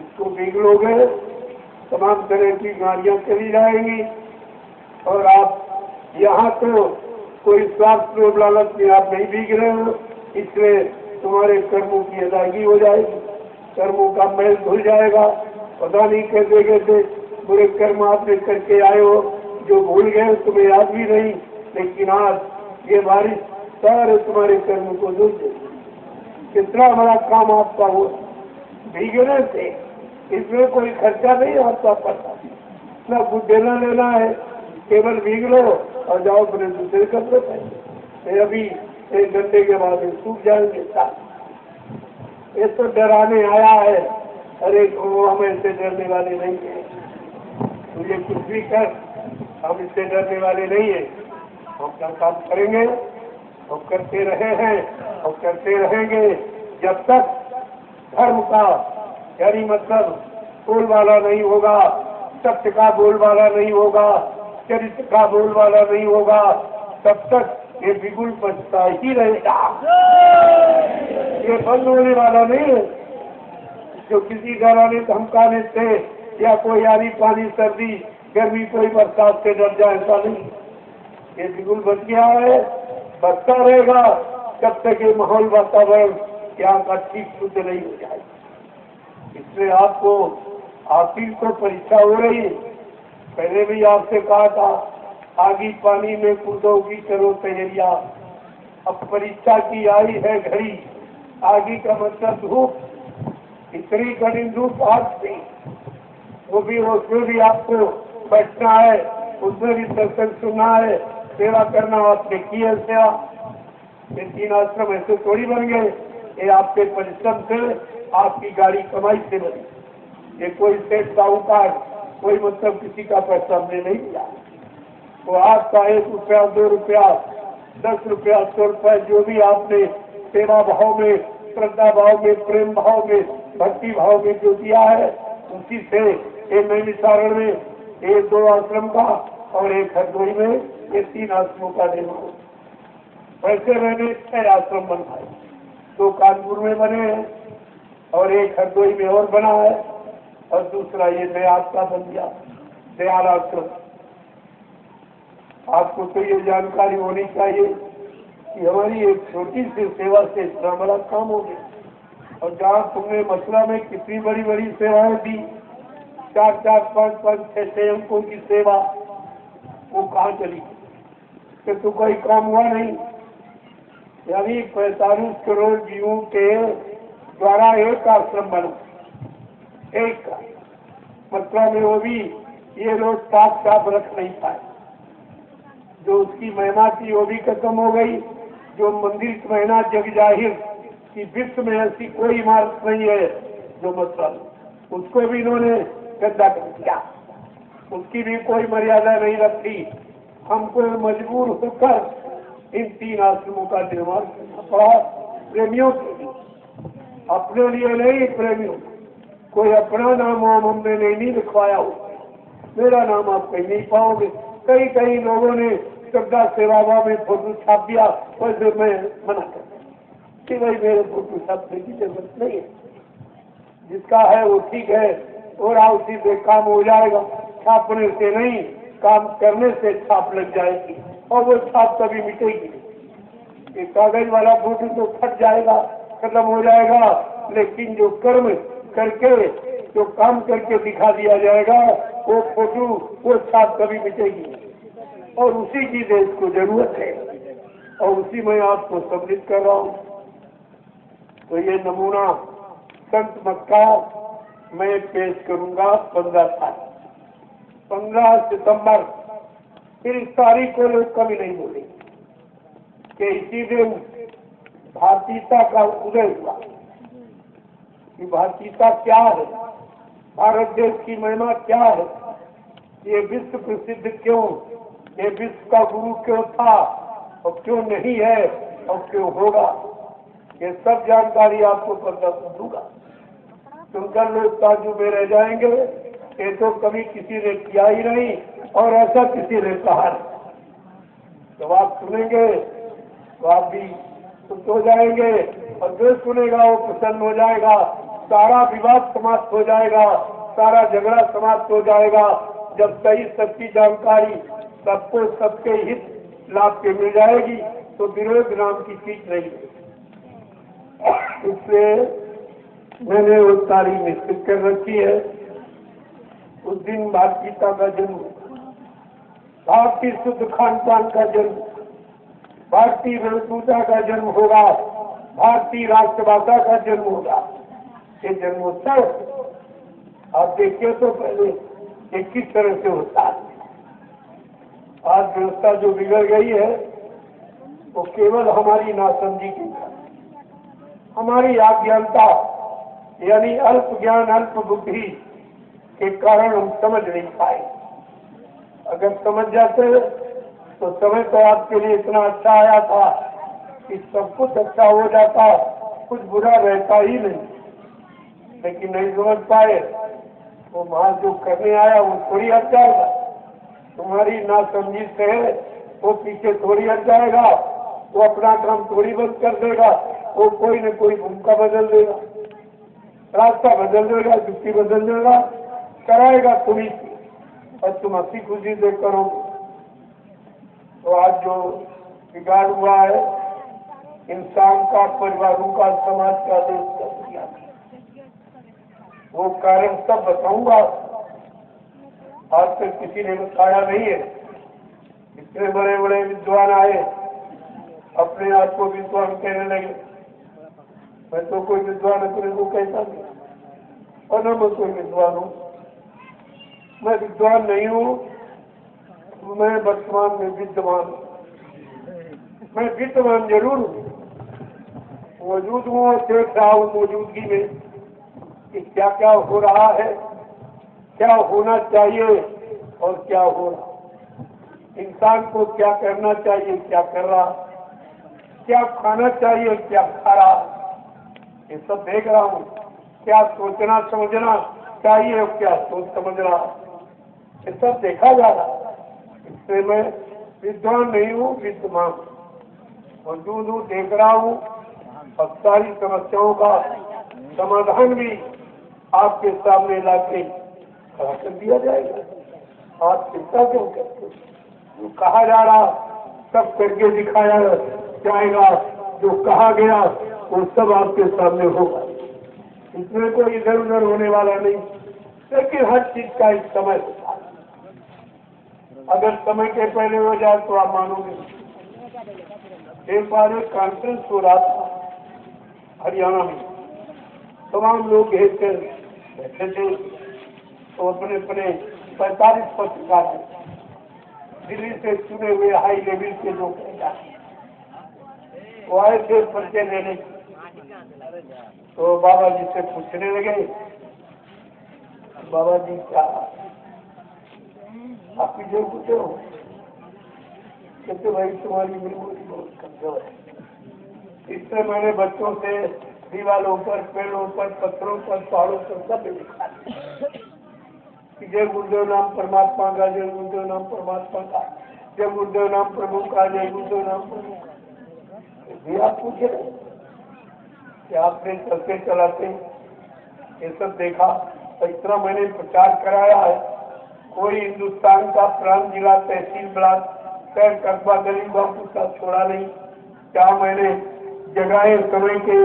इसको भीग लोगे तमाम तरह की बीमारियां चली जाएंगी। और आप यहाँ तो कोई स्वार्थ लोभ लालच में आप नहीं भीग रहे हो, इसलिए तुम्हारे कर्मों की अदायगी हो जाएगी, कर्मों का मैल धुल जाएगा। पता नहीं कैसे कैसे बुरे कर्म आपने करके आए हो, जो भूल गए तुम्हें याद भी नहीं, लेकिन आज ये बारिश सारे तुम्हारे कर्म को धुल देगी। कितना बड़ा काम आपका हो भीगने से, इसमें कोई खर्चा नहीं आपका पड़ता, न कुछ देना लेना है, केवल भीग लो और जाओ अपने दूसरे कपड़े पहने। अभी एक घंटे के बाद सूख जाएंगे। ये तो डराने आया है, अरे हम ऐसे डरने वाले नहीं है, तुझे कुछ भी कर, हम इससे डरने वाले नहीं है। हम क्या काम करेंगे और करते रहे हैं और करते रहेंगे जब तक धर्म का यानी मतलब बोलबाला नहीं होगा, सत्य का बोलबाला नहीं होगा, चरित्र का बोलबाला नहीं होगा, तब तक ये बिल्कुल बचता ही रहेगा। ये बंद होने वाला नहीं है। जो किसी डराने धमकाने से या कोई आनी पानी सर्दी गर्मी कोई बरसात से डर जाए, ऐसा नहीं। ये बिल्कुल बच गया है, बचता रहेगा जब तक ये माहौल वातावरण यहाँ का ठीक शुद्ध नहीं हो जाए। इसलिए आपको आपकी तो परीक्षा हो रही है। पहले भी आपसे कहा था आगी पानी में कूदोगी करो तैयारियां। अब परीक्षा की आई है घड़ी, आगी का मतलब धूप, इतनी कड़ी धूप आज थी, वो भी उसमें भी आपको बैठना है, उसमें भी दर्शन सुनना है, सेवा करना। आपने की है सेवा। ये 3 आश्रम ऐसे थोड़ी बन गए, ये आपके परिश्रम से, आपकी गाड़ी कमाई से बनी। ये कोई सेठ साहूकार कोई मतलब किसी का पैसा हमने नहीं दिया। तो आपका 1 रुपया 2 रुपया 10 रुपया 100 रुपया जो भी आपने सेवा भाव में, श्रद्धा भाव में, प्रेम भाव में, भक्ति भाव में जो दिया है, उसी से एक नैमिषारण्य में 1-2 आश्रम का और एक हरदोई में ये 3 आश्रमों का देना हो। वैसे मैंने 6 आश्रम बनवाए, 2 कानपुर में बने हैं, और एक हरदोई में और बना है, और दूसरा ये नया का बन गया दयाल आश्रम। आपको तो ये जानकारी होनी चाहिए कि हमारी एक छोटी सी सेवा से इतना बड़ा काम हो गया। और जहाँ तुमने मथुरा में कितनी बड़ी बड़ी सेवाएं दी, 4-4, 5-5, 6-6 अंकों की सेवा, वो कहाँ चली कि तो कोई काम हुआ नहीं। यानी 45 करोड़ जीवों के द्वारा एक आश्रम बना, एक का मथुरा में, वो भी ये लोग साफ साफ रख नहीं पाए। जो उसकी महिमा थी वो भी खत्म हो गई। जो मंदिर की महिमा जग जाहिर कि विश्व में ऐसी कोई इमारत नहीं है जो मथुरा में, उसको भी इन्होंने गद्दा कर दिया, उसकी भी कोई मर्यादा नहीं रखी। हमको मजबूर होकर इन 3 आश्रमों का निर्माण करना पड़ा, प्रेमियों के लिए, अपने लिए नहीं, प्रेमियों। कोई अपना नाम हमने नहीं लिखवाया हो, मेरा नाम आप कहीं नहीं पाओगे। कई कई लोगों ने श्रद्धा सेवा में फोटो छाप दिया, वैसे मैं मना कर कि भाई मेरे फोटो छापने की जरूरत नहीं है, जिसका है वो ठीक है, और उसी से काम हो जाएगा। छापने से नहीं, काम करने से छाप लग जाएगी, और वो छाप कभी मिटेगी नहीं। ये कागज वाला फोटो तो फट जाएगा, खत्म हो जाएगा, लेकिन जो कर्म करके, जो काम करके दिखा दिया जाएगा, वो फोटो, वो छाप कभी मिटेगी नहीं। और उसी की देश को जरूरत है, और उसी में आपको सम्मिलित कर रहा हूँ। तो ये नमूना संत मत का मैं पेश करूंगा 15 सितंबर। फिर इस तारीख को लोग कभी नहीं बोलेंगे कि इसी दिन भारतीयता का उदय हुआ। कि भारतीयता क्या है, भारत देश की महिमा क्या है, ये विश्व प्रसिद्ध क्यों, ये विश्व का गुरु क्यों था और क्यों नहीं है और क्यों होगा, ये सब जानकारी आपको पता दूंगा। सुनकर लोग ताज्जुब में रह जाएंगे, ये तो कभी किसी ने किया ही नहीं और ऐसा किसी ने कहा नहीं। जब आप सुनेंगे तो आप भी खुश हो जाएंगे, और जो सुनेगा वो प्रसन्न हो जाएगा। सारा विवाद समाप्त हो जाएगा, सारा झगड़ा समाप्त हो जाएगा। जब सही सच्ची जानकारी सबको सबके हित लाभ के मिल जाएगी तो विरोध नाम की चीज नहीं है। इसलिए मैंने वो तारीख निश्चित कर रखी है। उस दिन भारतीयता का जन्म, भारतीय शुद्ध खान पान का जन्म, भारतीय रणपूजा का जन्म होगा, भारतीय राष्ट्रभाषा का जन्म होगा। ये जन्मोत्सव आप देखिए तो पहले ये किस तरह से होता है। आज व्यवस्था जो बिगड़ गई है वो केवल हमारी नासमझी के कारण, हमारी अज्ञानता यानी अल्प ज्ञान अल्प बुद्धि के कारण हम समझ नहीं पाए। अगर समझ जाते तो समय तो आपके लिए इतना अच्छा आया था कि सब कुछ अच्छा हो जाता, कुछ बुरा रहता ही नहीं। लेकिन नहीं समझ पाए, वो वहां जो करने आया वो थोड़ी हट जाएगा। तुम्हारी नासमझी से वो पीछे थोड़ी हट जाएगा, वो अपना काम थोड़ी बंद कर देगा, वो कोई न कोई भूमिका बदल देगा, रास्ता बदल देगा, जुक्ति बदल देगा, कराएगा थोड़ी सी, और तुम हंसी खुशी से करोगे। तो आज जो बिगाड़ हुआ है इंसान का, परिवारों का, समाज का, देश का, दुनिया का, वो कारण सब बताऊंगा। आज तक किसी ने बताया नहीं है। इतने बड़े बड़े विद्वान आए, अपने आप को विद्वान कहने लगे। मैं तो कोई विद्वान अपने को कहता नहीं, और न मैं कोई विद्वान हूँ। मैं विद्वान नहीं हूँ, मैं वर्तमान में विद्वान हूँ। मैं विद्वान जरूर हूँ, मौजूद हूँ और देख रहा हूँ मौजूदगी में कि क्या क्या हो रहा है, क्या होना चाहिए और क्या हो रहा, इंसान को क्या करना चाहिए, क्या कर रहा, क्या खाना चाहिए, क्या खा रहा, ये सब देख रहा हूँ। क्या सोचना समझना चाहिए और क्या सोच समझ रहा, ये सब देखा जा रहा। इससे मैं विद्वान नहीं हूँ, विद्वान मौजूद हूँ, देख रहा हूँ, और सारी समस्याओं का समाधान भी आपके सामने लाके खड़ा कर दिया जाएगा। आप चिंता क्यों करते? जो कहा जा रहा सब करके दिखाया जाएगा, जो कहा गया वो सब आपके सामने होगा। इसमें कोई इधर उधर होने वाला नहीं, लेकिन हर चीज का एक समय होता है। अगर समय के पहले हो जाए तो आप मानोगे। एक बार एक कॉन्फ्रेंस हो रहा था हरियाणा में, तमाम लोग एक बैठे थे, तो अपने अपने 45 पत्रकार दिल्ली से चुने हुए हाई लेवल के लोग वो आए थे परिचय लेने। तो बाबा जी से पूछने लगे, बाबा जी क्या आप जो पूछे हो? कहते भाई तुम्हारी मेमोरी बहुत कमजोर है। इससे मैंने बच्चों से दीवालों पर, पेड़ों पर, पत्थरों पर, पहाड़ों पर सब लिखा जय गुरुदेव नाम परमात्मा का, जय गुरुदेव नाम परमात्मा का, जय गुरुदेव नाम प्रभु का, जय गुरुदेव नाम प्रभु का। भी आप पूछे कि आपने चलते चलाते ये सब देखा, तो इतना मैंने प्रचार कराया है। कोई हिंदुस्तान का प्रांत, जिला, तहसील, ब्लॉक, शहर, कस्बा, गली गाँव पूछा छोड़ा नहीं। क्या मैंने जगह समय के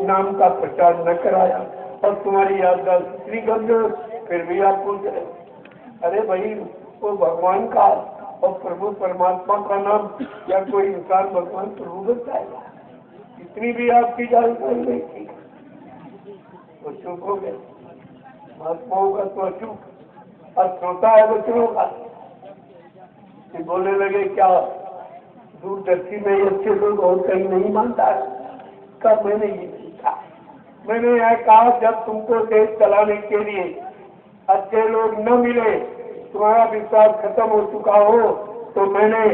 नाम का प्रचार न कराया? और तुम्हारी याददाश्त इतनी कमजोर, फिर भी आप पूछ रहे। अरे भाई, वो भगवान का और प्रभु परमात्मा का नाम या कोई इंसान भगवान प्रभु बन जाएगा? इतनी भी आपकी जानकारी नहीं थी तो चुप हो गए। महात्माओं का तो अचूक और श्रोता है बच्चों का। बोलने लगे क्या दूरदर्शी में अच्छे लोग और कहीं नहीं मानता है? कब मैंने ये सीखा? मैंने यह कहा जब तुमको देश चलाने के लिए अच्छे लोग न मिले, तुम्हारा विश्वास खत्म हो चुका हो, तो मैंने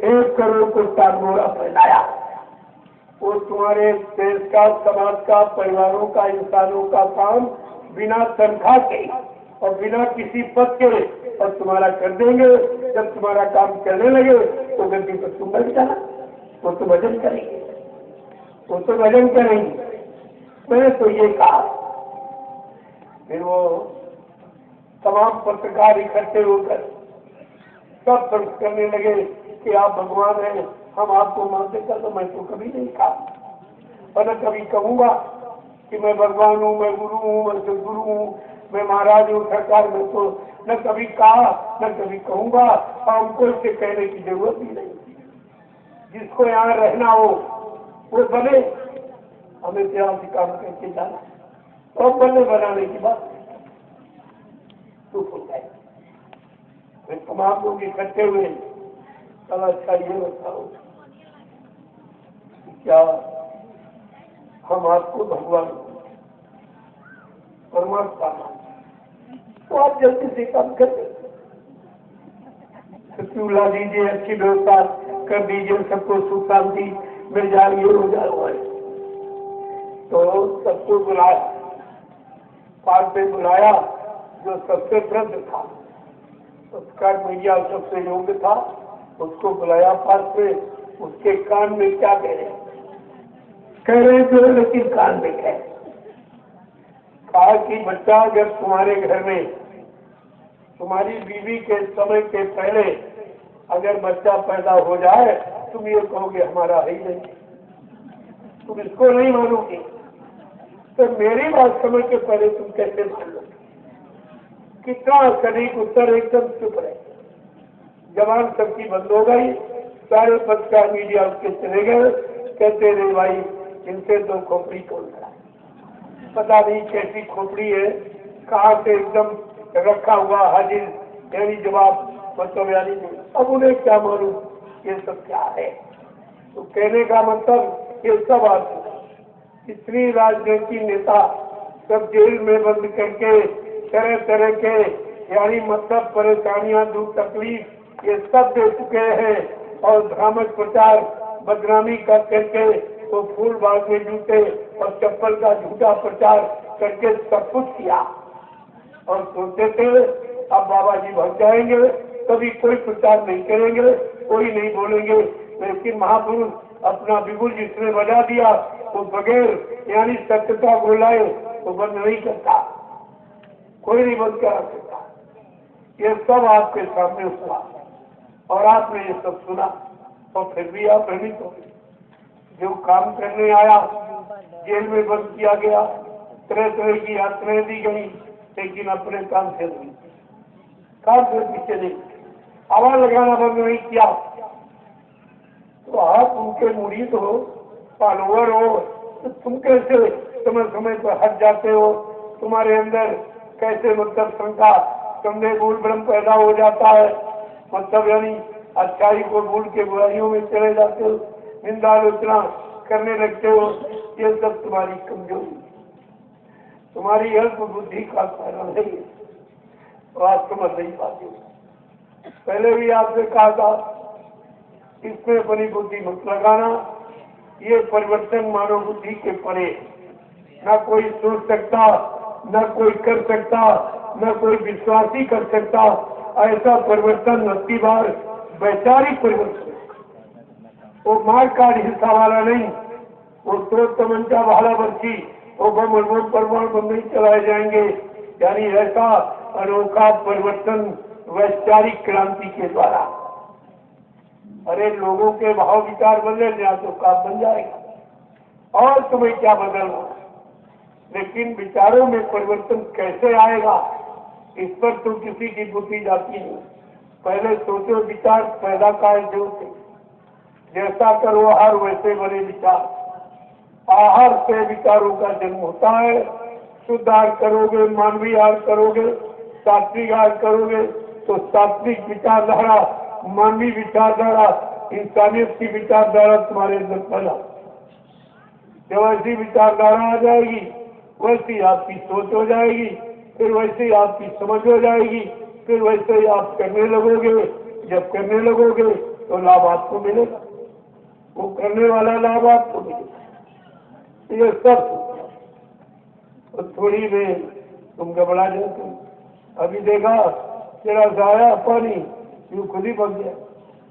1 करोड़ को तारमोरा फैलाया। वो तुम्हारे देश का, समाज का, परिवारों का, इंसानों का काम बिना तनख्वाह के और बिना किसी पद के और तुम्हारा कर देंगे। जब तुम्हारा काम चलने लगे तो गद्दी पर तुम बैठ जाना, वो तो भजन करेंगे, वो तो भजन करेंगे। मैंने तो ये कहा। फिर वो तमाम पत्रकार इकट्ठे होकर सब तर्क करने लगे कि आप भगवान हैं, हम आपको मानते कर। तो मैं तो कभी नहीं कहा और न कभी कहूंगा कि मैं भगवान हूँ, मैं गुरु हूँ, मैं सदगुरु हूँ, मैं महाराज हूँ सरकार में। तो न कभी कहा न कभी कहूंगा, और हमको इसे कहने की जरूरत भी नहीं। जिसको यहाँ रहना हो वो बने, हमें यहाँ से काम करके जाना और बनने बनाने की बात चुप हो जाए। फिर तमाम लोग इकट्ठे हुए। चल अच्छा ये बताओ क्या हम आपको भगवान परमात्मा तो आप जल्दी से काम कर ला दीजिए, अच्छी व्यवस्था कर दीजिए, सबको सुख शांति मिल जाएगी, हो जाए। तो सबको बुलाया, पार्ट पे बुलाया जो सबसे वृद्ध था, उसका मीडिया सबसे योग्य था, उसको बुलाया पास पे। उसके कान में क्या कह रहे थे, लेकिन कान में कहा कि बच्चा अगर तुम्हारे घर में तुम्हारी बीवी के समय के पहले अगर बच्चा पैदा हो जाए, तुम ये कहोगे हमारा है ही नहीं, तुम इसको नहीं मानोगे। तो मेरी बात समझ के पहले तुम कैसे मान लो? कितना सटीक उत्तर, एकदम चुप रहे। जवान सबकी बंद हो गई, सारे पत्रकार मीडिया उसके चले गए। कहते रहे भाई इनसे तो खोपड़ी तोड़ रहा, पता नहीं कैसी खोपड़ी है, कहाँ से एकदम रखा हुआ हाजिर, यानी जवाब मतलब यानी नहीं। अब उन्हें क्या मालूम ये सब क्या है? तो कहने का मतलब ये सब आदमी इतनी राजनीति नेता सब जेल में बंद करके तरह तरह के यानी मतलब परेशानियां, दुख तकलीफ ये सब दे चुके हैं। और भ्रामक प्रचार, बदनामी कर करके तो फूल बाग में जूते और चप्पल का झूठा प्रचार करके सब कुछ किया। और सोचते थे अब बाबा जी भाग जाएंगे, कभी कोई प्रचार नहीं करेंगे, कोई नहीं बोलेंगे। लेकिन महापुरुष अपना बिगुल जिसने बजा दिया वो बगैर यानी सत्यता बोलाए तो बंद नहीं करता, कोई नहीं बंद करा सकता। ये सब आपके सामने हुआ और आपने ये सब सुना, तो फिर भी आप भ्रमित हो गए। जो काम करने आया जेल में बंद किया गया, तरह तरह की यात्राएं दी गई, लेकिन अपने काम से नहीं, काम से पीछे नहीं, आवाज लगाना बंद नहीं किया। तो आप उनके मुरीद हो, फॉलोअर हो, तो तुम कैसे समय समय पर हट जाते हो? तुम्हारे अंदर कैसे मतलब शंका, संदेह, भूल भ्रम पैदा हो जाता है? मतलब यानी अच्छाई को भूल के बुराइयों में चले जाते हो, निंदा आलोचना करने लगते हो। ये सब तुम्हारी कमजोरी, तुम्हारी अल्प बुद्धि का कारण है। तो आप समझ नहीं पाते। पहले भी आपने कहा था इसमें अपनी बुद्धि मत लगाना, ये परिवर्तन मानव बुद्धि के परे, न कोई सोच सकता, न कोई कर सकता, न कोई विश्वास ही कर सकता। ऐसा परिवर्तन 80 बार वैचारिक परिवर्तन, वो मार काट हिस्सा वाला नहीं, वो तो तमंचा वाला बच्ची, वो बम अणुबम परमाणु बम नहीं चलाए जाएंगे। यानी ऐसा अनोखा परिवर्तन वैचारिक क्रांति के द्वारा। अरे लोगों के भाव विचार बदले जाए तो काम बन जाएगा, और तुम्हें क्या बदलना। लेकिन विचारों में परिवर्तन कैसे आएगा, इस पर तो किसी की बुद्धि जाती नहीं। पहले सोचो विचार पैदा कैसे होते, जैसा करो आहार वैसे बने विचार। आहार से विचारों का जन्म होता है। शुद्ध आहार करोगे, मानवीय आहार करोगे, सात्विक आहार करोगे, तो सात्विक विचारधारा, मानवीय विचारधारा, इंसानियत की विचारधारा तुम्हारे अंदर पैदा। जब ऐसी विचारधारा आ जाएगी, वैसी आपकी सोच हो जाएगी, फिर वैसे आपकी समझ हो जाएगी, फिर वैसे ही आप करने लगोगे। जब करने लगोगे तो लाभ आपको मिलेगा, वो करने वाला लाभ आपको मिलेगा। ये सब तो थोड़ी में तुम घबरा जाते हो। अभी देखा जरा सा आया पानी, यू खुद ही बन गया।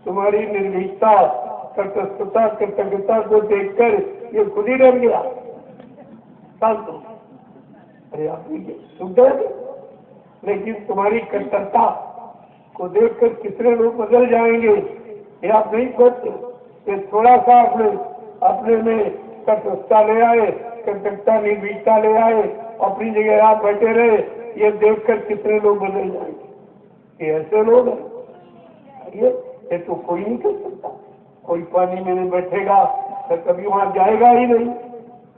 तुम्हारी निर्भीकता, तटस्थता, कृतज्ञता को देखकर ये खुद ही डर गया। अरे आप सुख गए, लेकिन तुम्हारी कट्टरता को देखकर कितने लोग बदल जाएंगे ये आप नहीं सोचते। ये थोड़ा सा अपने में तटस्थता ले आए, कृतज्ञता, निर्भीकता ले आए, अपनी जगह आप बैठे रहे, ये देखकर कितने लोग बदल जाएंगे। ये ऐसे लोग हैं, ये तो कोई नहीं कर सकता। कोई पानी में नहीं बैठेगा तो कभी वहां जाएगा ही नहीं,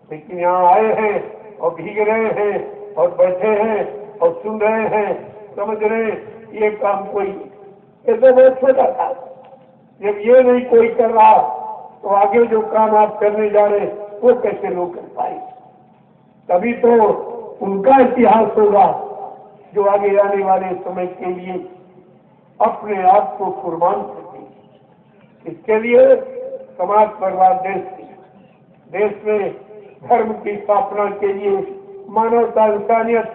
लेकिन यहाँ आए हैं और भीग रहे हैं और बैठे हैं और सुन रहे हैं, समझ रहे हैं। ये काम कोई, ये तो बहुत छोटा था। जब ये नहीं कोई कर रहा तो आगे जो काम आप करने जा रहे वो कैसे लोग कर पाए? तभी तो उनका इतिहास होगा जो आगे आने वाले समय के लिए अपने आप को कुर्बान करते। इसके लिए समाज, परिवार, देश में धर्म की स्थापना के लिए मानवता, इंसानियत,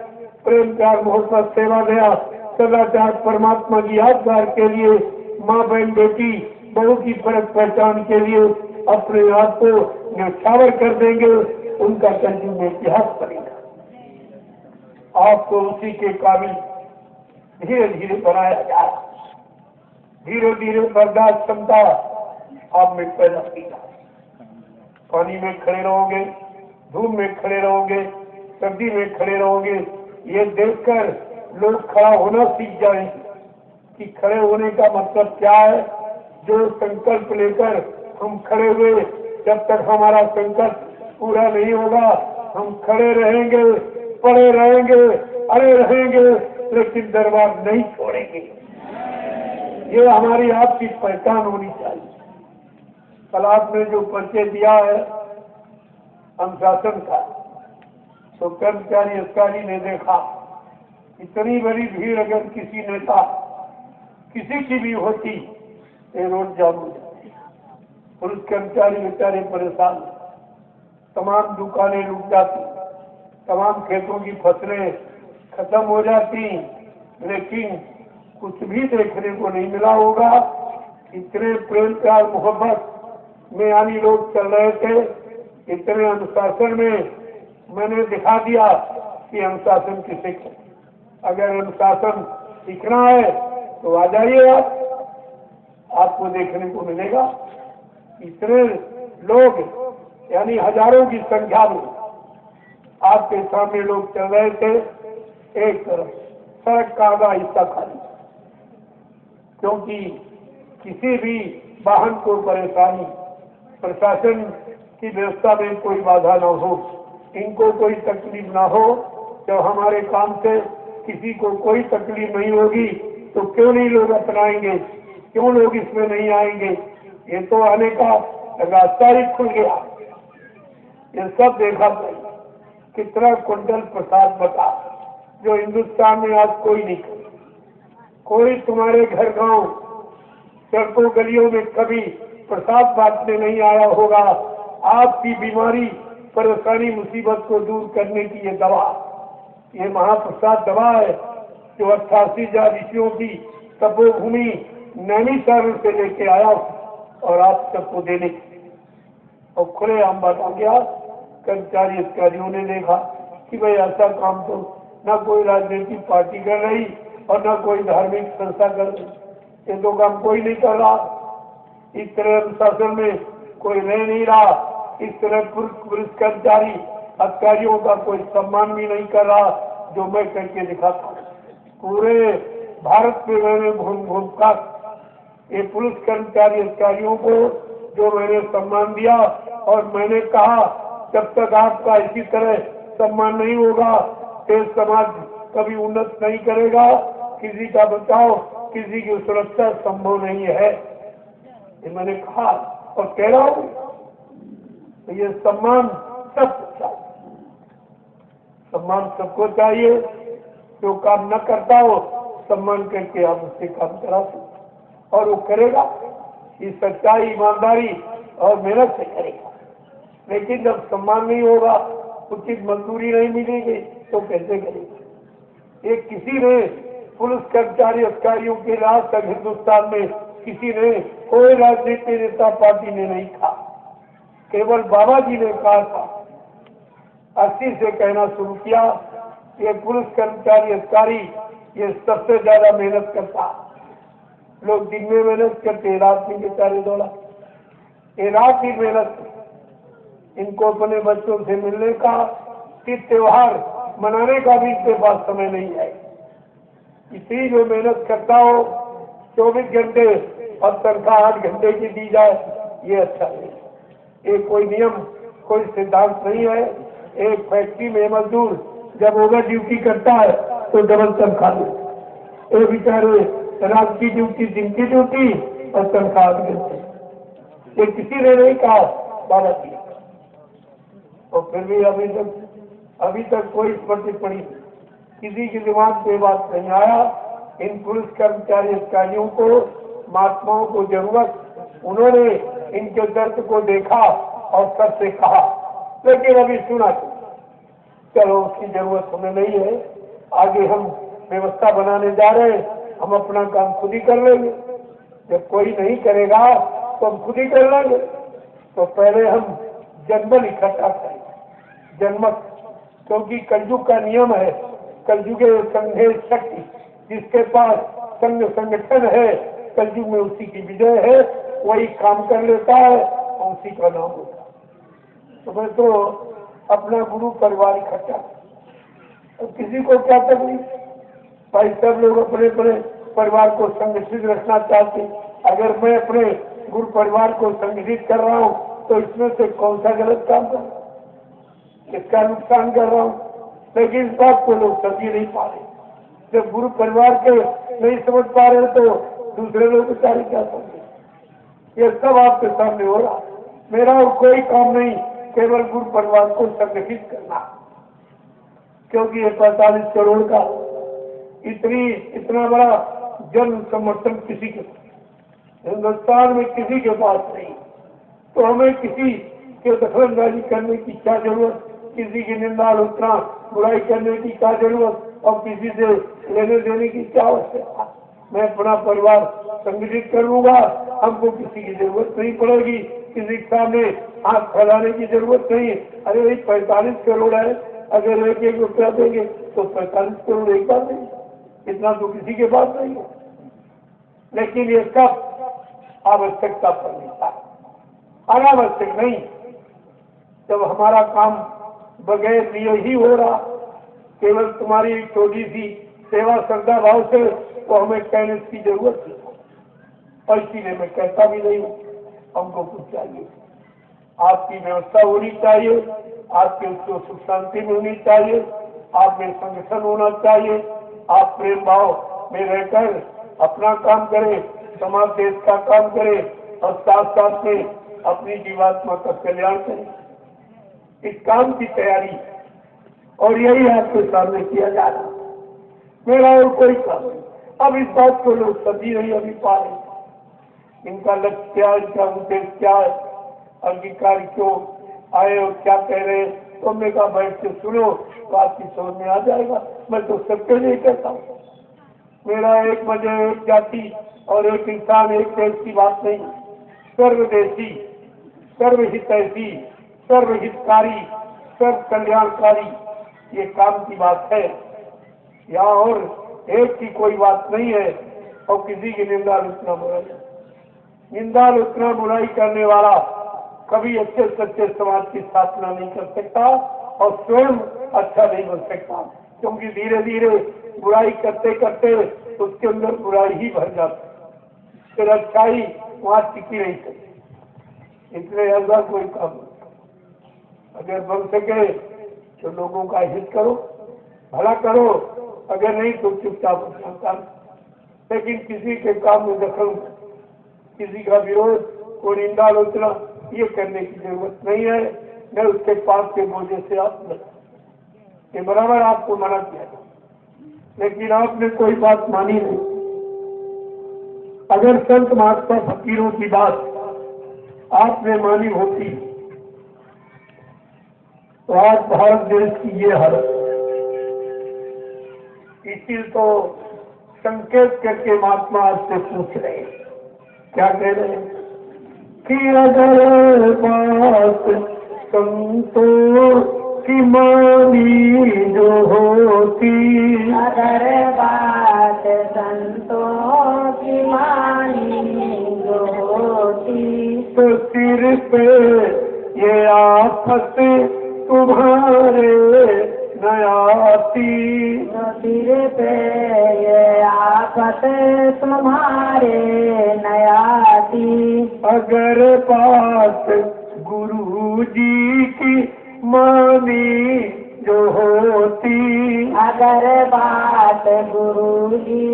प्रेम, प्यार, मोहब्बत, सेवा, दया, सदाचार, परमात्मा की यादगार के लिए, माँ, बहन, बेटी, बहू की फर्क पहचान के लिए अपने आप को न्यौछावर कर देंगे, उनका कंटिन्यू इतिहास बनेगा। आपको उसी के काबिल धीरे धीरे बनाया जा रहा, धीरे धीरे बर्दाश्त क्षमता आप में पैदा की जा। पानी में खड़े रहोगे, धूप में खड़े रहोगे, सर्दी में खड़े रहोगे, ये देखकर लोग खड़ा होना सीख जाएंगे कि खड़े होने का मतलब क्या है। जो संकल्प लेकर हम खड़े हुए, जब तक हमारा संकल्प पूरा नहीं होगा हम खड़े रहेंगे, पड़े रहेंगे, अड़े रहेंगे, लेकिन दरबार नहीं छोड़ेंगे। ये हमारी आपकी पहचान होनी चाहिए। कल आपने जो परिचय दिया है अनुशासन का, तो कर्मचारी अधिकारी ने देखा इतनी बड़ी भीड़ अगर किसी नेता किसी की भी होती तो रोड जाम हो जाती। पुलिस कर्मचारी बेचारे परेशान, तमाम दुकानें लूट जाती, तमाम खेतों की फसलें खत्म हो जाती, लेकिन कुछ भी देखने को नहीं मिला होगा। इतने प्रेम, प्यार, मोहब्बत में यानी लोग चल रहे थे, इतने अनुशासन में मैंने दिखा दिया कि अनुशासन किसे कहते। अगर अनुशासन सीखना है तो आ जाइए आप, आपको देखने को मिलेगा। इतने लोग यानी हजारों की संख्या में आपके सामने लोग चल रहे थे, एक तरफ सड़क का आधा हिस्सा खाली, क्योंकि किसी भी वाहन को परेशानी, प्रशासन की व्यवस्था में कोई बाधा न हो, इनको कोई तकलीफ ना हो। जब हमारे काम से किसी को कोई तकलीफ नहीं होगी तो क्यों नहीं लोग अपनाएंगे, क्यों लोग इसमें नहीं आएंगे। ये तो आने का रास्ता ही खुल गया। ये सब देखा था, कितना कुंटल प्रसाद बता जो हिंदुस्तान में आज कोई नहीं करे। कोई तुम्हारे घर गांव सड़कों गलियों में कभी प्रसाद बांटने नहीं आया होगा। आपकी बीमारी, परेशानी, मुसीबत को दूर करने की ये दवा, ये महाप्रसाद दवा है जो 88,000 ऋषियों की तपोभूमि नैनीताल से लेके आया और आप सबको देने की। और खुले आम बात आ गया। कर्मचारी अधिकारियों ने देखा कि भाई ऐसा काम तो न कोई राजनीतिक पार्टी कर रही और न कोई धार्मिक संस्था कर रही, ये दो काम कोई नहीं कर रहा। इस तरह अनुशासन में कोई रह नहीं रहा। इस तरह पुलिस कर्मचारी अधिकारियों का कोई सम्मान भी नहीं कर रहा जो मैं करके दिखाता हूँ। पूरे भारत में मैंने घूम घूम कर ये पुलिस कर्मचारी अधिकारियों को जो मैंने सम्मान दिया, और मैंने कहा जब तक आपका इसी तरह सम्मान नहीं होगा देश समाज कभी उन्नत नहीं करेगा। किसी का बचाव, किसी की सुरक्षा संभव नहीं है, ये मैंने कहा और कह रहा हूँ। तो ये सम्मान सबको चाहिए, सम्मान सबको चाहिए। जो काम न करता हो सम्मान करके आप उससे काम करा सकते, और वो करेगा ये सच्चाई, ईमानदारी और मेहनत से करेगा। लेकिन जब सम्मान नहीं होगा, उचित मजदूरी नहीं मिलेगी तो कैसे करेगा। एक किसी ने पुलिस कर्मचारी अधिकारियों के राज तक हिंदुस्तान में किसी ने, कोई राजनीतिक नेता पार्टी ने नहीं कहा, केवल बाबा जी ने कहा था। 80 से कहना शुरू किया, ये पुलिस कर्मचारी अधिकारी ये सबसे ज्यादा मेहनत करता। लोग दिन में मेहनत करते, रात में बेचारे दौड़ा, ये रात ही मेहनत। इनको अपने बच्चों से मिलने का, तीज त्योहार मनाने का भी इनके पास समय नहीं है। इसी जो मेहनत करता हो 24 घंटे और तनख्वाह 8 घंटे की दी जाए, ये अच्छा नहीं। ये कोई नियम, कोई सिद्धांत नहीं है। एक फैक्ट्री में मजदूर जब ओवर ड्यूटी करता है तो डबल तनख्वाह देते। ये बेचारे रात की ड्यूटी, दिन की ड्यूटी और तनख्वाह देते। ये किसी ने नहीं कहा, बाबा जी। और फिर भी अभी तक कोई स्मृति पड़ी, किसी की दिमाग पे बात नहीं आया। इन पुलिस कर्मचारी अधिकारियों को, महात्माओं को जरूरत, उन्होंने इनके दर्द को देखा और सबसे कहा, लेकिन अभी सुना चलो उसकी जरूरत हमें नहीं है। आगे हम व्यवस्था बनाने जा रहे हैं, हम अपना काम खुद ही कर लेंगे। जब कोई नहीं करेगा तो हम खुद ही कर लेंगे। तो पहले हम जनबल इकट्ठा करेंगे, जनमत, क्योंकि कलयुग का नियम है, कलयुग संघे शक्ति, जिसके पास संघ संगठन है कलयुग में उसी की विजय है, वही काम कर लेता है और उसी का नाम होता है। तो मैं तो अपना गुरु परिवार इकट्ठा, तो किसी को क्या तकलीफ भाई, सब लोग अपने अपने परिवार को संगठित रखना चाहते। अगर मैं अपने गुरु परिवार को संगठित कर रहा हूँ तो इसमें से कौन सा गलत काम कर रहा हूँ, किसका नुकसान कर रहा हूँ। लेकिन इस बात को लोग समझ नहीं पा रहे। जब गुरु परिवार के नहीं समझ पा रहे तो दूसरे लोग बेचारे क्या समझे। ये सब आपके सामने हो रहा। मेरा और कोई काम नहीं, केवल गुरु परिवार को संगठित करना, क्योंकि ये 45 करोड़ का इतना बड़ा जन समर्थन किसी के हिंदुस्तान में किसी के पास नहीं। तो हमें किसी के दखलंदाजी करने की क्या जरूरत, किसी की निंदा आलोचना बुराई करने की क्या जरूरत, और किसी से लेने देने की क्या आवश्यकता। मैं अपना परिवार संगठित कर लूंगा हमको किसी की जरूरत नहीं पड़ेगी, किसी के सामने हाथ फैलाने की जरूरत नहीं। अरे भाई 45 करोड़ है, अगर 1-1 रुपया देंगे तो 45 करोड़ एक बार देंगे, इतना तो किसी के पास नहीं है। लेकिन ये सब आवश्यकता पर मिलता है, अनावश्यक नहीं। जब हमारा काम बगैर लिए ही हो रहा, केवल तुम्हारी छोटी सी सेवा श्रद्धा भाव से, तो हमें कहने की जरूरत नहीं, और इसीलिए मैं कहता भी नहीं हूँ। हमको कुछ चाहिए, आपकी व्यवस्था होनी चाहिए, आपके उसको सुख शांति में होनी चाहिए, आप में संगठन होना चाहिए, आप प्रेम भाव में रहकर अपना काम करें, समाज देश का काम करें और साथ साथ में अपनी जीवात्मा का कल्याण करें। इस काम की तैयारी और यही आपके सामने किया जा रहा है। मेरा और कोई काम नहीं। अब इस बात को लोग समझी नहीं अभी पा रहे, इनका लक्ष्य क्या है, इनका उद्देश्य क्या है, अंगीकार क्यों आए और क्या कह रहे हैं। तो मैं कहा बैठ के सुनो तो आपकी समझ में आ जाएगा। मैं तो सबके लिए कहता हूँ, मेरा एक मजहब, एक जाति और एक इंसान, एक देश की बात नहीं, सर्वदेशी, सर्वहितैषी, सर्वहितकारी, सर्व कल्याणकारी ये काम की बात है। यहाँ और एक की कोई बात नहीं है। और किसी की निंदा आलोचना बुराई, निंदा आलोचना बुराई करने वाला कभी अच्छे सच्चे समाज की स्थापना नहीं कर सकता और स्वयं अच्छा नहीं बन सकता, क्योंकि धीरे धीरे बुराई करते करते उसके अंदर बुराई ही भर जाती, फिर अच्छाई वहाँ टिकी नहीं सकती। इसलिए ऐसा कोई काम अगर बन सके तो लोगों का हित करो, भला करो, अगर नहीं तो चुपचाप अपना काम। लेकिन किसी के काम में दखल, किसी का विरोध, कोई निंदा आलोचना ये करने की जरूरत नहीं है। न उसके पास के बोझे से आप ये बराबर आपको मना किया, लेकिन आपने कोई बात मानी नहीं। अगर संत महात्मा फकीरों की बात आपने मानी होती तो आज भारत देश की ये हालत। इसी तो संकेत करके महात्मा आज से पूछ रहे हैं, क्या कह रहे हैं कि अगर बात संतों की मानी जो होती, अगर बात संतों की मानी जो होती, तो सिर पे ये आफत तुम्हारे न आती, तो सिर पे ये आफत तुम्हारे न आती। अगर बात गुरु जी की मानी जो होती, अगर बात गुरु जी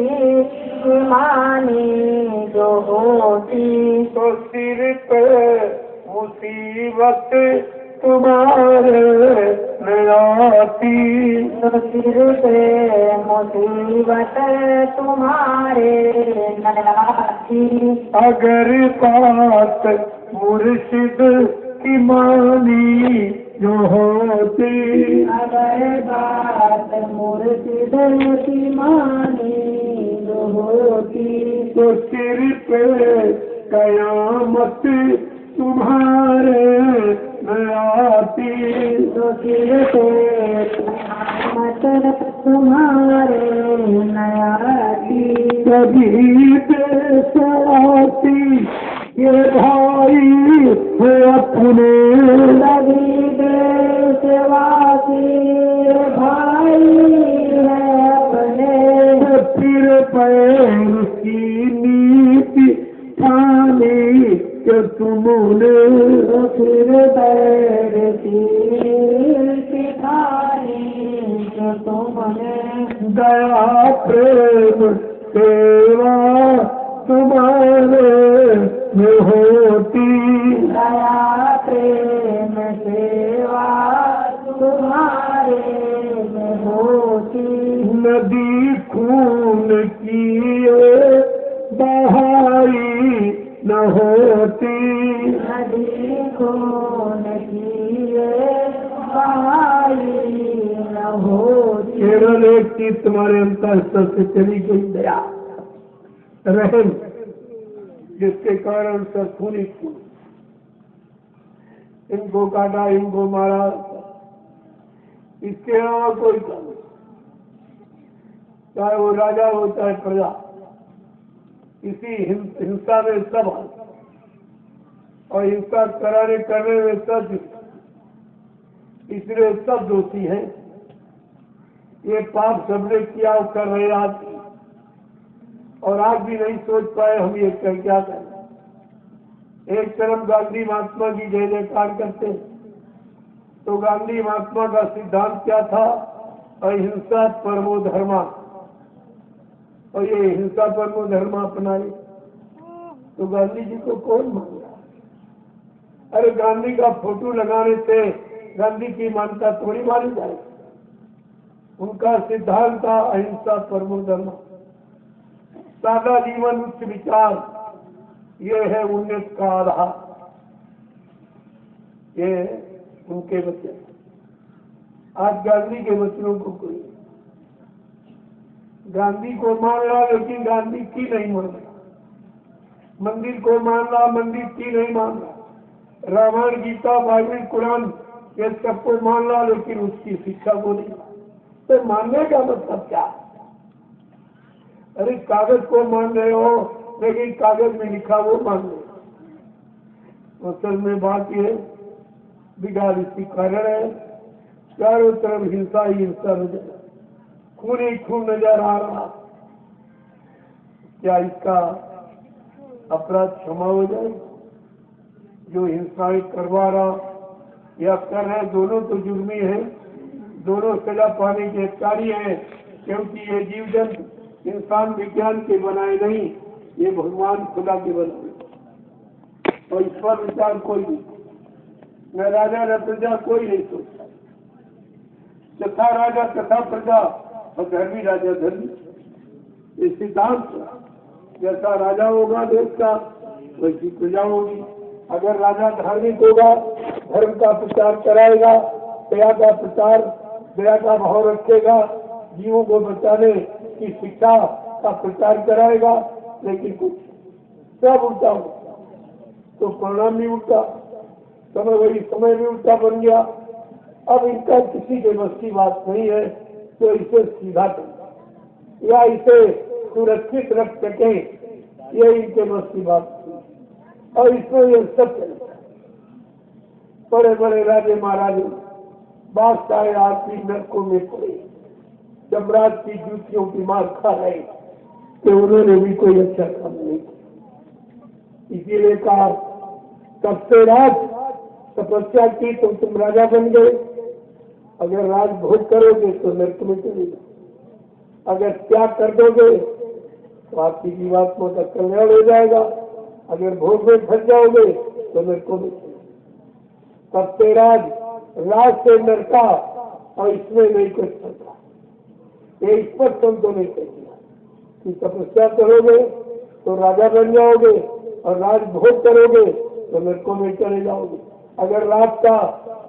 की मानी जो होती, तो सिर पे मुसीबत तुम्हारे न आती, तो सिर पे मुसीबत तुम्हारे न आती। अगर बात मुर्शिद की मानी जो होती, अगर बात मुर्शिद की मानी जो होती, तो सिर पे कयामत तुम्हारे न आती, तो सिर पे कयामत तुम्हारे न आती। कभी पेश आती ये भाई है अपने, कभी देशवासी भाई है अपने, फिर पैर की नीति ठानी के तुमने, फिर पैर की ठानी के तुमने, दया प्रेम सेवा तुम्हारे में होती, दया प्रेम सेवा तुम्हारे में होती। नदी खून की बहाई न होती, नदी खून की बहाई न होती। केवल एक चीज तुम्हारे अंतर से चली गई, दया, रहम, जिसके कारण सब खूनी खून, इनको काटा, इनको मारा, इसके अलावा कोई काम नहीं। चाहे वो राजा हो चाहे प्रजा, इसी हिंसा में सब है और हिंसा कराने करने में सब, इसलिए सब दोषी हैं। ये पाप सबने किया और कर रहे आज, और आज भी नहीं सोच पाए हम ये क्या करें। एक तरफ गांधी महात्मा की जय जयकार करते, तो गांधी महात्मा का सिद्धांत क्या था? अहिंसा परमो धर्मा, और ये हिंसा परमो धर्मा अपनाए तो गांधी जी को कौन मान रहा? अरे गांधी का फोटो लगाने से गांधी की मान्यता थोड़ी मानी जाए। उनका सिद्धांत था अहिंसा परमो धर्मा, सादा जीवन उच्च विचार, ये है उन्नत का आधार। ये उनके वचन। आज गांधी के वचनों को कोई गांधी को मान रहा, लेकिन गांधी की नहीं मान रहा। मंदिर को मान रहा, मंदिर की नहीं मान रहा। रामायण, गीता, बाइबल, कुरान, ये सबको मान रहा, लेकिन उसकी शिक्षा को नहीं। तो मानने का मतलब क्या? अरे कागज को मान रहे हो, लेकिन कागज में लिखा वो मान रहे। असल में बात ये बिगाड़ इसी कारण है, चारों तरफ हिंसा ही हिंसा नजर, खून ही खून नजर आ रहा। क्या इसका अपराध क्षमा हो जाए? जो हिंसाएं करवा रहा या कर रहे, दोनों तो जुर्मी है, दोनों सजा पाने के अधिकारी हैं, क्योंकि ये जीव जंतु इंसान विज्ञान के बनाए नहीं, ये भगवान खुदा के बनाए। और इस पर विचार कोई नहीं, न राजा न प्रजा कोई नहीं सोचता। तथा राजा तथा प्रजा और धर्मी राजा धर्मी, ये सिद्धांत। जैसा राजा होगा देश का, वैसी प्रजा होगी। अगर राजा धार्मिक होगा, धर्म का प्रचार कराएगा, दया का प्रचार, दया का भाव रखेगा, जीवों को बचाने की शिक्षा का प्रचार कराएगा, लेकिन कुछ सब उल्टा होगा तो परिणाम भी उल्टा, समय वही समय भी उल्टा बन गया। अब इनका किसी के बस की बात नहीं है, तो इसे सीधा करें या इसे सुरक्षित रख सके, ये इनके बस की बात नहीं। और इसमें ये सब चलता है। बड़े बड़े राजे महाराजे बादशाह आदमी नरकों में पड़े, जमराज की जूतियों की मार खा रहे, तो उन्होंने भी कोई अच्छा काम नहीं किया। इसीलिए कहा सबसे राज तपस्या की तो तुम राजा बन गए। अगर राज भोग करोगे तो नरक में चले जाओ, अगर त्याग कर दोगे तो आपकी जीवात्मा का कल्याण हो जाएगा, अगर भोग में फंस जाओगे तो नरकों में चले। सबसे राज से नरका, और इसमें नहीं कुछ सकता। ये स्पष्ट हमको नहीं चाहिए कि तपस्या करोगे तो राजा बन जाओगे और राज भोग करोगे तो नरकों में चले जाओगे। अगर राज का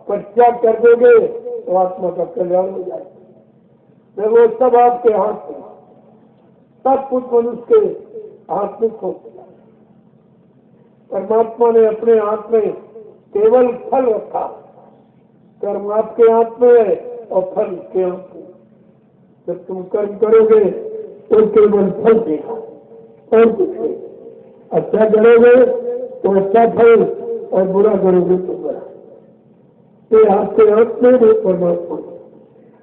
परित्याग कर दोगे तो आत्मा का कल्याण हो जाएगा। तो वो सब आपके हाथ में, सब कुछ मनुष्य के हाथ में खोलता है। परमात्मा ने अपने हाथ में केवल फल रखा, कर्म आपके हाथ में है और फल के हाथ में। जब तुम कर्म करोगे तो केवल फल देगा और कुछ नहीं। अच्छा करोगे तो अच्छा फल और बुरा करोगे तो बुरा। ये आपके हाथ में है परमात्मा।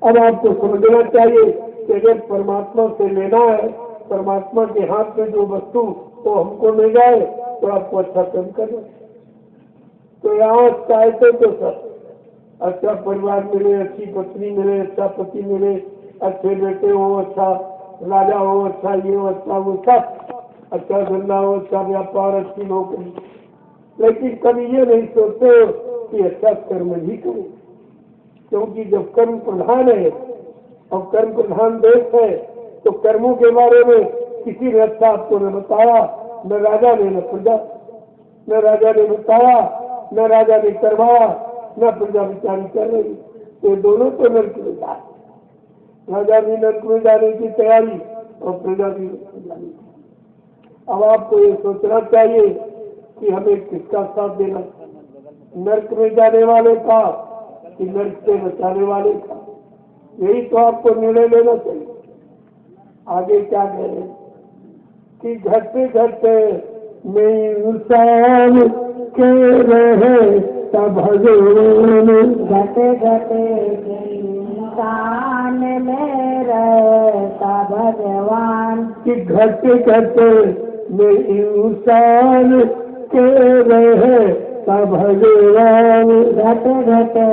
अब आपको समझना चाहिए कि अगर परमात्मा से लेना है, परमात्मा के हाथ में जो वस्तु तो हमको मिल जाए तो आपको अच्छा कर्म करना। तो यहाँ चाहते तो सब अच्छा परिवार मिले, अच्छी पत्नी मिले, अच्छा पति मिले, अच्छे बेटे हो, अच्छा राजा हो, अच्छा ये हो, अच्छा वो, सब अच्छा धंधा हो, अच्छा व्यापार, अच्छी नौकरी। लेकिन कभी ये नहीं सोचते कि अच्छा कर्म ही करें, क्योंकि जब कर्म प्रधान है और कर्म प्रधान देश है तो कर्मों के बारे में किसी ने अच्छा आपको न बताया, न राजा ने, न प्रजा, न राजा ने बताया, न राजा ने करवाया, न प्रजा विचारी कर रही। ये दोनों तो नरक में जा, राजा भी नरक में जाने की तैयारी और प्रजा भी नरक में जाने की। अब आपको ये सोचना चाहिए कि हमें किसका साथ देना, नरक में जाने वाले का कि नरक से बचाने वाले का। यही तो आपको निर्णय लेना चाहिए। आगे क्या कह रहे हैं कि घटते घटते में इंसान के रहे तब भगवान, घटे घटे इंसान में रहता भगवान, कि घटते घटते में इंसान के रहे तब भगवान, घटे घटे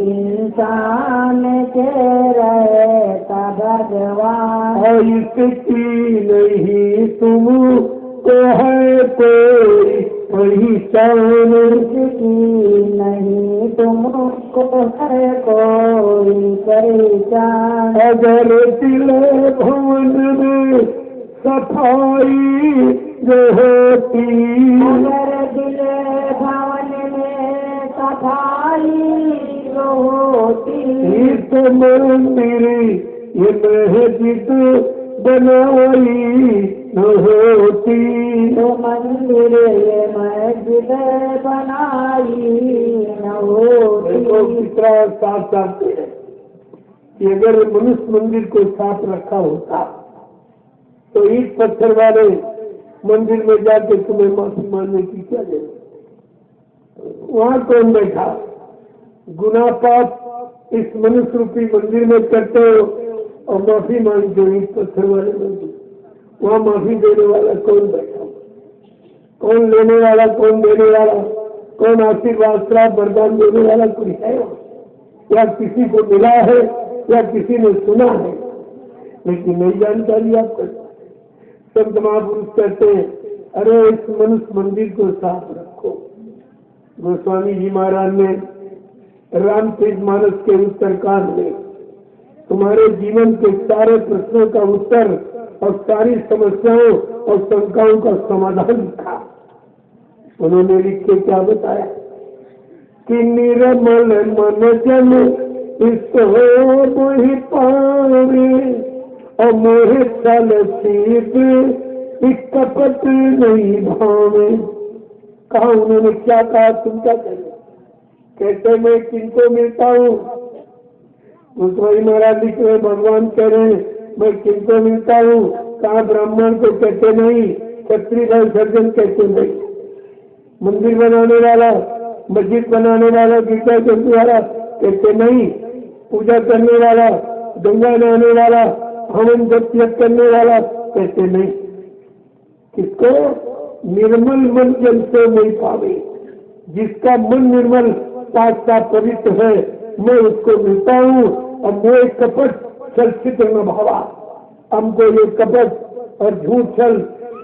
इंसान के रहता भगवान। और इसकी नहीं तुम तो है कोई पहचान, इसकी नहीं तुमको है कोई पहचान। अगर दिल भवन में सफाई जो होती, अगर दिल भवन में सफाई जो होती, इस मंदिर ये मस्जिद बनाई न होती, तो मंदिर ये मस्जिद बनाई न होती। कितना साफ चाहते हैं कि अगर मनुष्य मंदिर को साफ रखा होता तो ईट पत्थर वाले मंदिर में जाके तुम्हें माफी मांगने की क्या जरूरत। वहाँ कौन बैठा, गुनाह पाप इस मनुष्य रूपी मंदिर में करते हो और माफी मांगते हो ईट पत्थर वाले मंदिर। वहाँ माफी देने वाला कौन बैठा, कौन लेने वाला, कौन देने वाला, कौन आशीर्वाद श्राप वरदान देने वाला कोई है, या किसी को मिला है या किसी ने सुना है, लेकिन नई जानकारी आप करते। संत महापुरुष कहते हैं अरे इस मनुष्य मंदिर को साफ रखो। गोस्वामी जी महाराज ने रामचरित मानस के उत्तरकांड में तुम्हारे जीवन के सारे प्रश्नों का उत्तर और सारी समस्याओं और शंकाओं का समाधान लिखा। उन्होंने लिख के क्या बताया कि निर्मल मन जन इसको मोहि पावे और मोहे चल कपट नहीं भावे। कहा उन्होंने क्या कहा, तुम क्या कहें, कहते मैं किनको मिलता हूँ। गोस्वामी महाराज लिख रहे, भगवान कह रहे मैं किनको मिलता हूँ। कहा ब्राह्मण को कहते नहीं, क्षत्रिय सर्जन कहते नहीं, मंदिर बनाने वाला, मस्जिद बनाने वाला, गीता करने वाला कहते नहीं, पूजा करने वाला, गंगा नहाने वाला, हवन जप करने वाला कहते नहीं। किसको, निर्मल मन जन से नहीं पावे, जिसका मन निर्मल साक्षात पवित्र है मैं उसको मिलता हूँ। और वो कपट छल छिद्र न भावा, हमको ये कपट और झूठ छल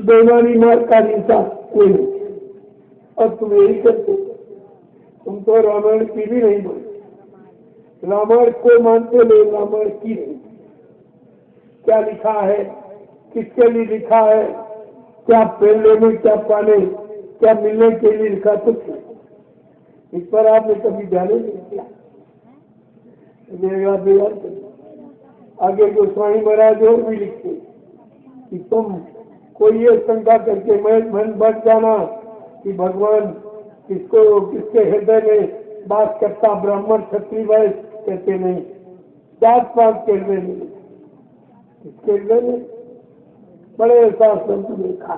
बेईमानी मार का हिंसा कोई नहीं। और तुम यही करते, तुम तो रामायण की भी नहीं मानते, रामायण को मानते नहीं, रामायण की नहीं। क्या लिखा है, किसके लिए लिखा है, क्या पहले में क्या पाने, क्या मिलने के लिए लिखा, कुछ नहीं। इस पर आपने कभी ध्यान नहीं किया। आगे गोस्वामी महाराज और भी लिखते कि तुम कोई ये शंका करके मन बच जाना कि भगवान किसको, किसके हृदय में बात करता, ब्राह्मण क्षत्रिय वैश्य कहते नहीं, जात पात के हृदय में, इसके हृदय में बड़े ऐसा शब्द देखा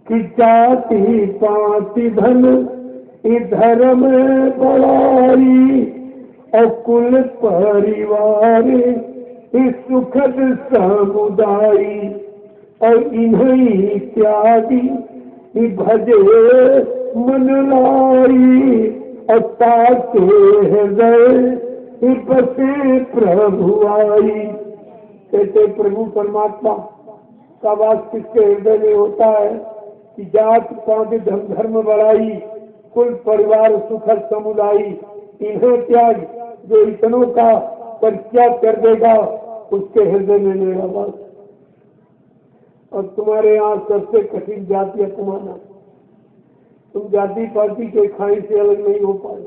कि जाति पाति धन धर्म बड़ाई और कुल परिवार इस सुखद समुदाय और इन्हीं इत्यादि भजे मन लाई और ताके हृदय बसे प्रभु आई। कहते प्रभु परमात्मा का वास किसके हृदय में होता है कि जात पात धर्म बढ़ाई, कुल परिवार सुखद समुदाय, इन्हें त्याग जो इतनों का परित्याग कर देगा उसके हृदय में मेरा वास। और तुम्हारे यहाँ सबसे कठिन जाति अपमाना, तुम जाति पाति के खाई से अलग नहीं हो पाए,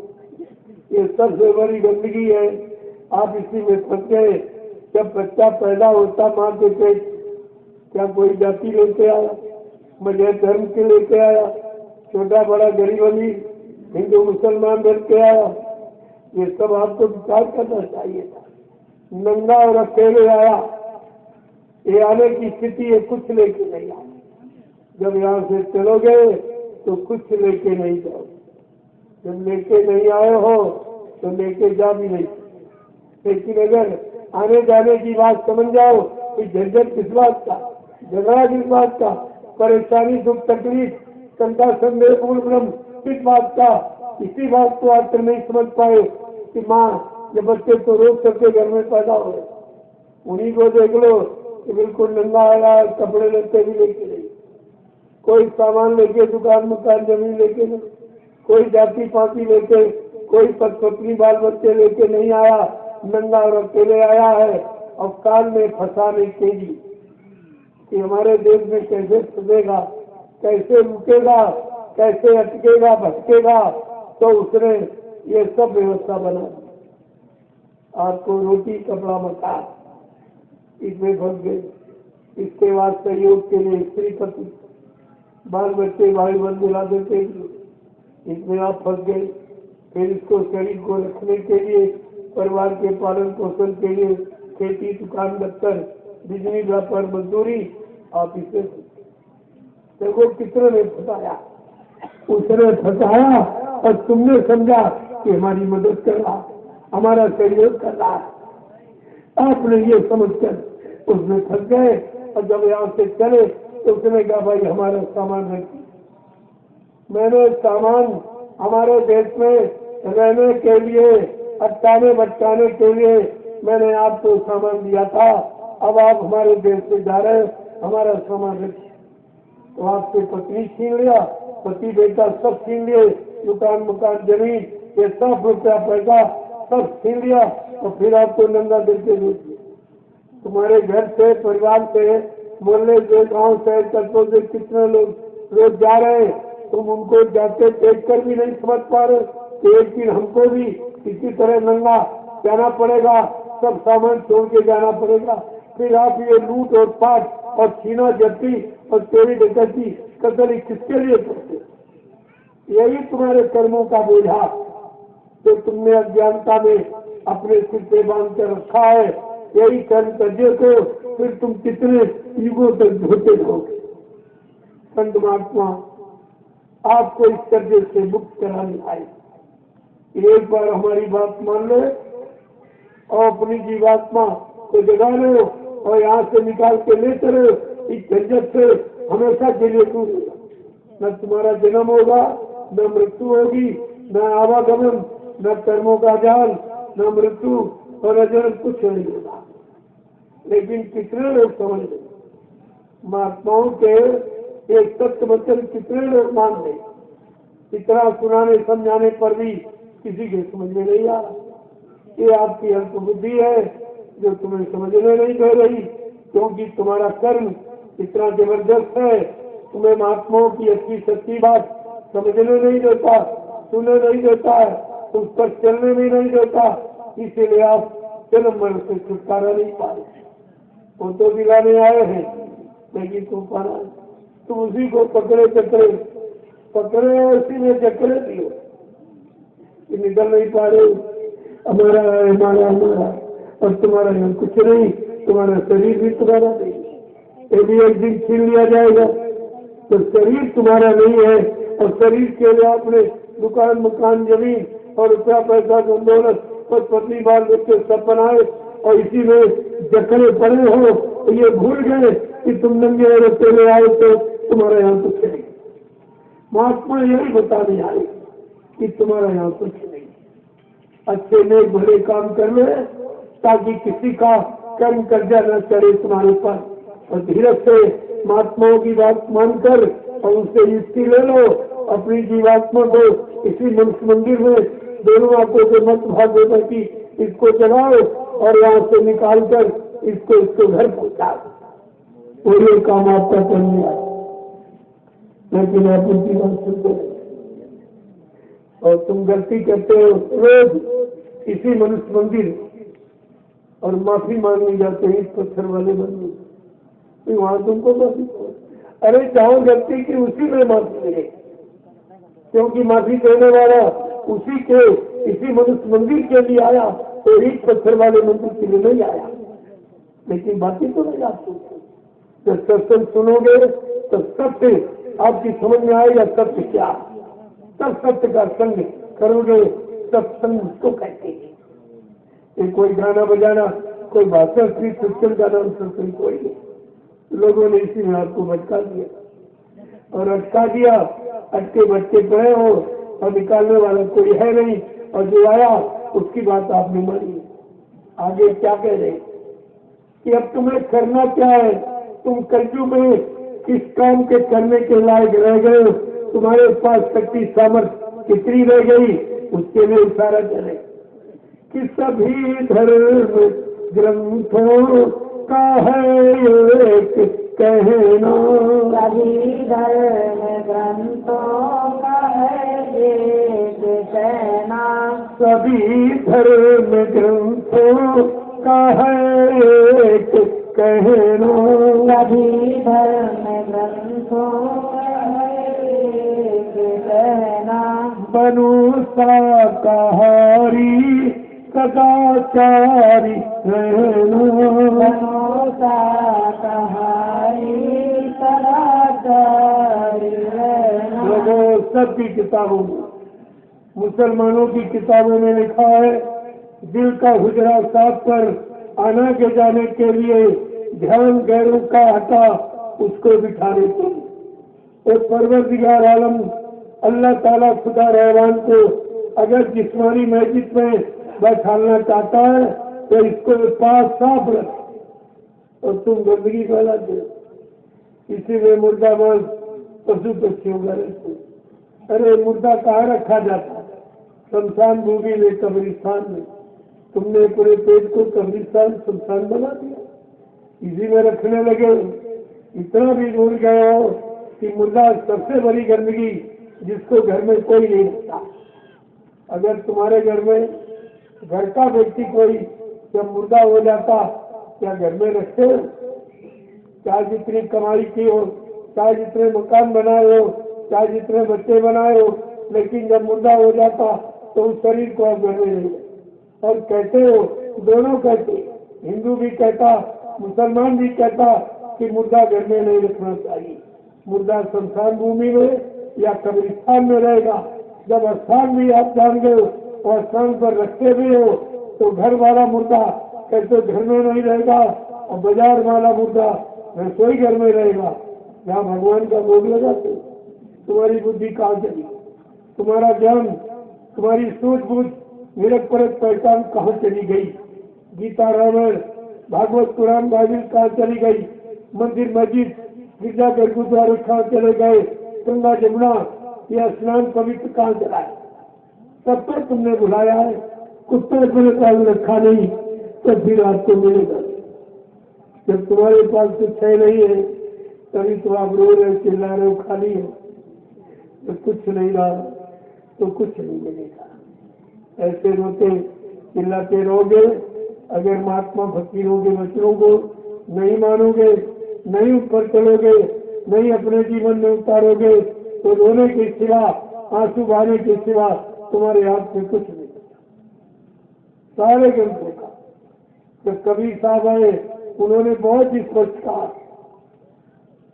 ये सबसे बड़ी गंदगी है। आप इसी में फंस गए। जब बच्चा पैदा होता माँ के पेट, क्या कोई जाति लेके आया, मुझे धर्म के लेके आया, छोटा बड़ा गरीब अमीर हिंदू मुसलमान बन के आया। ये सब आपको विचार करना चाहिए था। नंगा और अकेले आया, ये आने की स्थिति है, कुछ लेके नहीं आया। जब यहाँ से चलोगे तो कुछ लेके नहीं जाओ, जब लेके नहीं आए हो तो लेके जा भी नहीं। लेकिन अगर आने जाने की बात समझ जाओ तो झंझट किस बात का, झगड़ा किस बात का, परेशानी दुख तकलीफ शंका संदेह मूल ब्रह्म किस बात का। इसी बात को आकर नहीं समझ पाए कि माँ ये बच्चे तो रोज सबके घर में पैदा हो रहे, उन्हीं को देख लो कि बिल्कुल नंगा आया, कपड़े लेते भी लेके नहीं, कोई सामान लेके दुकान मकान जमीन लेके नहीं, कोई जाति पाति लेके, कोई पत्नी बाल बच्चे लेके नहीं आया, नंगा और अकेले आया है। और काल में फंसाने के लिए कि हमारे देश में कैसे फंसेगा, कैसे रुकेगा, कैसे अटकेगा भटकेगा, तो उसने ये सब व्यवस्था बना दी। आपको रोटी कपड़ा मकान इसमें फंस गए, इसके बाद सहयोग के लिए स्त्री पति बाल बच्चे भाई बंद मिला देते, इसमें आप फंस गए। फिर इसको शरीर को रखने के लिए, परिवार के पालन पोषण के लिए खेती दुकान दफ्तर बिजली व्यापार मजदूरी, आप इसे देखो कितने ने फंसाया, उसने फंसाया और तुमने समझा कि हमारी मदद कर रहा, हमारा सहयोग कर रहा है। आपने ये समझकर उसमें फंस गए और जब यहाँ से चले तो उसने कहा भाई हमारा सामान रखिए। मैंने सामान हमारे देश में रहने के लिए, अटकाने भटकाने के लिए मैंने आपको सामान दिया था, अब आप हमारे देश से जा रहे हैं, हमारा सामान रखिए। तो आपसे पत्नी छीन लिया, पति बेटा सब छीन लिए, दुकान मकान जमीन ये सब रुपया पैसा सब छीन लिया और फिर आपको नंगा देके दे दिया। तुम्हारे घर से परिवार से मोहल्ले से गाँव से कस्बों से कितने लोग रोज जा रहे हैं, तुम उनको जाते देख कर भी नहीं समझ पा रहे कि एक दिन हमको भी इसी तरह नंगा जाना पड़ेगा, सब सामान छोड़ के जाना पड़ेगा। फिर आप ये लूट और पाट और छीना जप्ती और चोरी डकैती कतल किसके लिए करते? यही तुम्हारे कर्मों का बोझा तो तुमने अज्ञानता में अपने सिर पे बांध कर रखा है। यही कर्म कर्जे को फिर तुम कितने युगों तक धोते रहोगे। संत महात्मा आपको इस कर्जे से मुक्त कराने आए। एक बार हमारी बात मान लो और अपनी जीवात्मा को जगा लो और यहाँ से निकाल के ले चलो। इस झंझट से हमेशा के लिए दूर होगा, न तुम्हारा जन्म होगा, न मृत्यु होगी, न आवागमन, न कर्मों का जाल, न मृत्यु और अजन्म कुछ नहीं होगा। लेकिन कितने लोग समझ गए महात्माओं के एक सत्य वचन, कितने लोग मान गए? इतना सुनाने समझाने पर भी किसी के समझ में नहीं आ रहा। ये आपकी अल्प बुद्धि है जो तुम्हें समझने नहीं दे रही, क्योंकि तुम्हारा कर्म इतना जबरदस्त है, तुम्हें महात्माओं की अच्छी सच्ची बात समझने नहीं देता, सुनने नहीं देता है, उस पर चलने भी नहीं देता। इसीलिए आप जन्म मरण से छुटकारा नहीं पा रहे। वो तो दिलाने आए हैं लेकिन तुम उसी को पकड़े उसी में चक्रे दियो, निकल नहीं पा रहे। हमारा और तुम्हारा यहाँ कुछ नहीं, तुम्हारा शरीर भी तुम्हारा नहीं। यदि एक दिन छीन लिया जाएगा तो शरीर तुम्हारा नहीं है और शरीर के लिए आपने दुकान मकान जमीन और रुपया पैसा दौलत और पत्नी बाल बच्चे सब बनाए और इसी में जकड़े पड़े हो तो ये भूल गए कि तुम नंगे और अकेले आए तो तुम्हारा यहाँ कुछ नहीं। महात्मा यही बताने आए कि तुम्हारा यहाँ कुछ नहीं। अच्छे नेक भले काम कर लो ताकि किसी का कर्म कर्जा न चढ़े तुम्हारे ऊपर, और धीरज से महात्माओं की बात मानकर और उनसे युक्ति ले लो। अपनी जीवात्मा को इसी मनुष्य मंदिर में दोनों आंखों के मत भाग देता कि इसको चलाओ और यहाँ से निकाल कर इसको घर पहुँचाओ। और ये काम आपका करने आए, लेकिन आप उनकी बात सुनते नहीं और तुम गलती करते हो। रोज इसी मनुष्य मंदिर और माफी मांगने जाते हैं इस पत्थर वाले मंदिर, वहां तुमको माफी अरे चाहो व्यक्ति की उसी में माफी मिले, क्योंकि माफी देने वाला उसी के इसी मनुष्य मंदिर के लिए आया, तो एक पत्थर वाले मंदिर के लिए नहीं आया। लेकिन बाकी तो नहीं आपको, जब सत्संग सुनोगे तो सत्य आपकी समझ में आएगा, सत्य क्या, तब सत्य का संग करोगे, सत्संग उसको कहते हैं। ये कोई गाना बजाना, कोई भाषण, श्री सत्संग का नाम सत्संग कोई नहीं। लोगों ने इसी में आपको भटका दिया और अटका दिया, अटके भटके पड़े हो और निकालने वाला कोई है नहीं, और जो आया उसकी बात आपने मानी। आगे क्या कह रहे कि अब तुम्हें करना क्या है, तुम कलयुग में किस काम के करने के लायक रह गए, तुम्हारे पास शक्ति सामर्थ्य कितनी रह गई, उसके लिए इशारा करे कि सभी धर्म ग्रंथों का है एक कहना, सभी धर्म ग्रंथों का है एक कहना, सभी धर्म ग्रंथों का है एक कहना, सभी धर्म ग्रंथों का है एक कहना, बनो शाकाहारी सदाचारी रहना, बनो शाकाहारी सदाचारी रहना। लोगों सबकी किताबों में, मुसलमानों की किताबों में लिखा है, दिल का हुजरा साफ कर, आना के जाने के लिए ध्यान गैरों का हटा उसको बिठाने के लिए। तो परवरदिगार आलम अल्लाह ताला खुदा रहमान को अगर जिस्मानी मस्जिद में बैठाना चाहता है तो इसको पास साफ रख और तुम गंदगी फैलाते हो। इसी में मुर्दा मांस पशु पक्षियों का रहते। अरे मुर्दा कहाँ रखा जाता, शमशान भूमि में, कब्रिस्तान में। तुमने पूरे पेट को कब्रिस्तान शमशान बना दिया, इसी में रखने लगे। इतना भी भूल गए हो कि मुर्दा सबसे बड़ी गंदगी जिसको घर में कोई नहीं रखता। अगर तुम्हारे घर में घर का व्यक्ति कोई जब मुर्दा हो जाता, क्या घर में रखते हो? चाहे जितनी कमाई की हो, चाहे जितने मकान बनाए हो, चाहे जितने बच्चे बनाए हो, लेकिन जब मुर्दा हो जाता तो उस शरीर को आप घर में नहीं रखते। और कहते हो, दोनों कहते, हिंदू भी कहता, मुसलमान भी कहता कि मुर्दा घर में नहीं रखना चाहिए। मुर्दा शमशान भूमि में या कब्रिस्तान में रहेगा। जब स्थान भी आप जान गए और स्थान पर रखते भी हो तो घर वाला मुर्दा कहते घर में नहीं रहेगा और बाजार वाला मुर्दा रसोई घर में रहेगा। यहाँ भगवान का भोग लगाते, तुम्हारी बुद्धि कहाँ चली, तुम्हारा ज्ञान, तुम्हारी सूझबूझ, निरख परख पहचान कहाँ चली गई? गीता, रामायण, भागवत, कुरान, बाइबिल कहाँ चली गई? मंदिर, मस्जिद, गिरजाघर, गुरुद्वारे कहाँ चले गए? गंगा, जमुना या स्नान पवित्र कहाँ चला है? तब तक तुमने बुलाया है, कुत्ते अपने पास रखा नहीं, तो फिर आपको मिलेगा। जब तुम्हारे पास कुछ है नहीं है तभी तो आप रो रहे, चिल्ला रहे हो, खाली है, तो कुछ नहीं रहा तो कुछ नहीं मिलेगा। ऐसे रोते चिल्लाते रहोगे, अगर महात्मा फकीरों के वचनों को नहीं मानोगे, नहीं ऊपर चलोगे, नहीं अपने जीवन में उतारोगे, तो रोने के सिवा, आंसू बहाने के सिवा तुम्हारे हाथ में कुछ नहीं। सारे ग्रंथों का तो कबीर साहब आए, उन्होंने बहुत ही स्पष्ट कहा।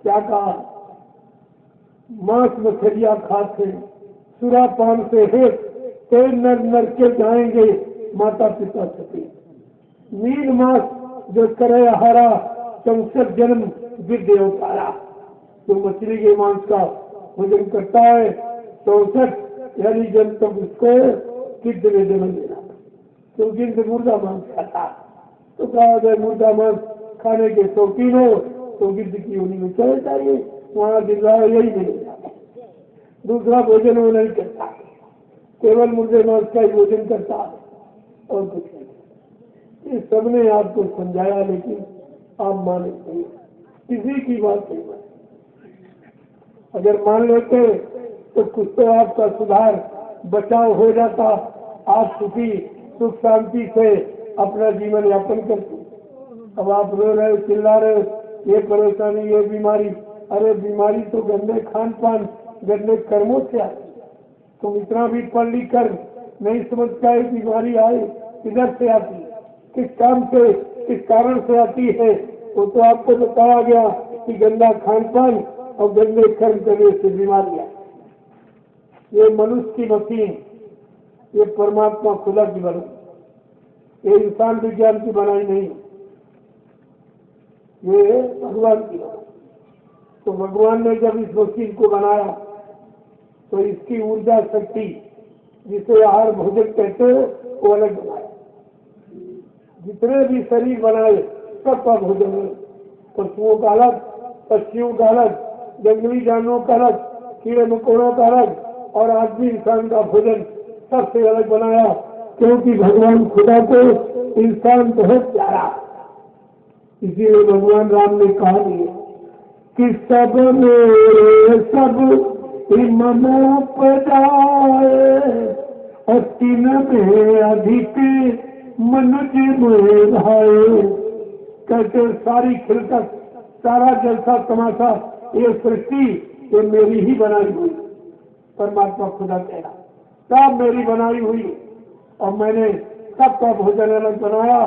क्या कहा? मांस मछलियां खाते, सुरा पान से हेत, तेल नर नर के जाएंगे माता पिता सती। नील मास जो करे हरा, 64 जन्म विद्य उतारा। जो मछली के मांस का भोजन करता है 64 यानी जन्म तक उसको गिद्ध में जन्म देना, तो गिद्ध मुर्गा मांस खाता। तो कहा जाए मुर्गा मांस खाने के शौकीन हो तो गिद्ध की योनि में चले जाइए, वहां गिरना यही मिलेगा। दूसरा भोजन वो नहीं करता, केवल मुर्गे मांस का ही भोजन करता है और कुछ नहीं। इस सबने आपको समझाया, लेकिन आप माने नहीं, किसी की बात नहीं माने। अगर मान लेते तो कुछ तो आपका सुधार, बचाव हो जाता, आप सुखी सुख शांति से अपना जीवन यापन करते। अब आप रो रहे हो, चिल्ला रहे हो, ये परेशानी, ये बीमारी, अरे बीमारी तो गंदे खान पान गंदे कर्मों से आती। तुम इतना भी पढ़ लिख कर नहीं समझ पाए बीमारी आए किधर से आती, किस काम से, किस कारण से आती है। वो तो आपको बताया गया कि गंदा खान पान और गंदे कर्म करने से बीमारियां। ये मनुष्य की मशीन, ये परमात्मा खुदा की बनाई, ये इंसान विज्ञान की बनाई नहीं, ये भगवान की बनाई। तो भगवान ने जब इस मशीन को बनाया तो इसकी ऊर्जा शक्ति जिसे आहार भोजन कहते हो वो अलग बनाया। जितने भी शरीर बनाए सबका भोजन है, पशुओं का अलग, पक्षियों का अलग, जंगली जानवरों का अलग, कीड़े मकोड़ों का अलग, और आदमी इंसान का भोजन सबसे अलग बनाया। क्योंकि भगवान खुदा को इंसान बहुत प्यारा, इसीलिए भगवान राम ने कहा दिया कि सब मेरे सब ममोपजाए और तीन में अधिक मनुज में भाए। कहते सारी खिलकत, सारा जलसा तमाशा, ये सृष्टि ये मेरी ही बनाई हुई। परमात्मा खुदा कह रहा सब मेरी बनाई हुई और मैंने सबका भोजन अलग बनाया।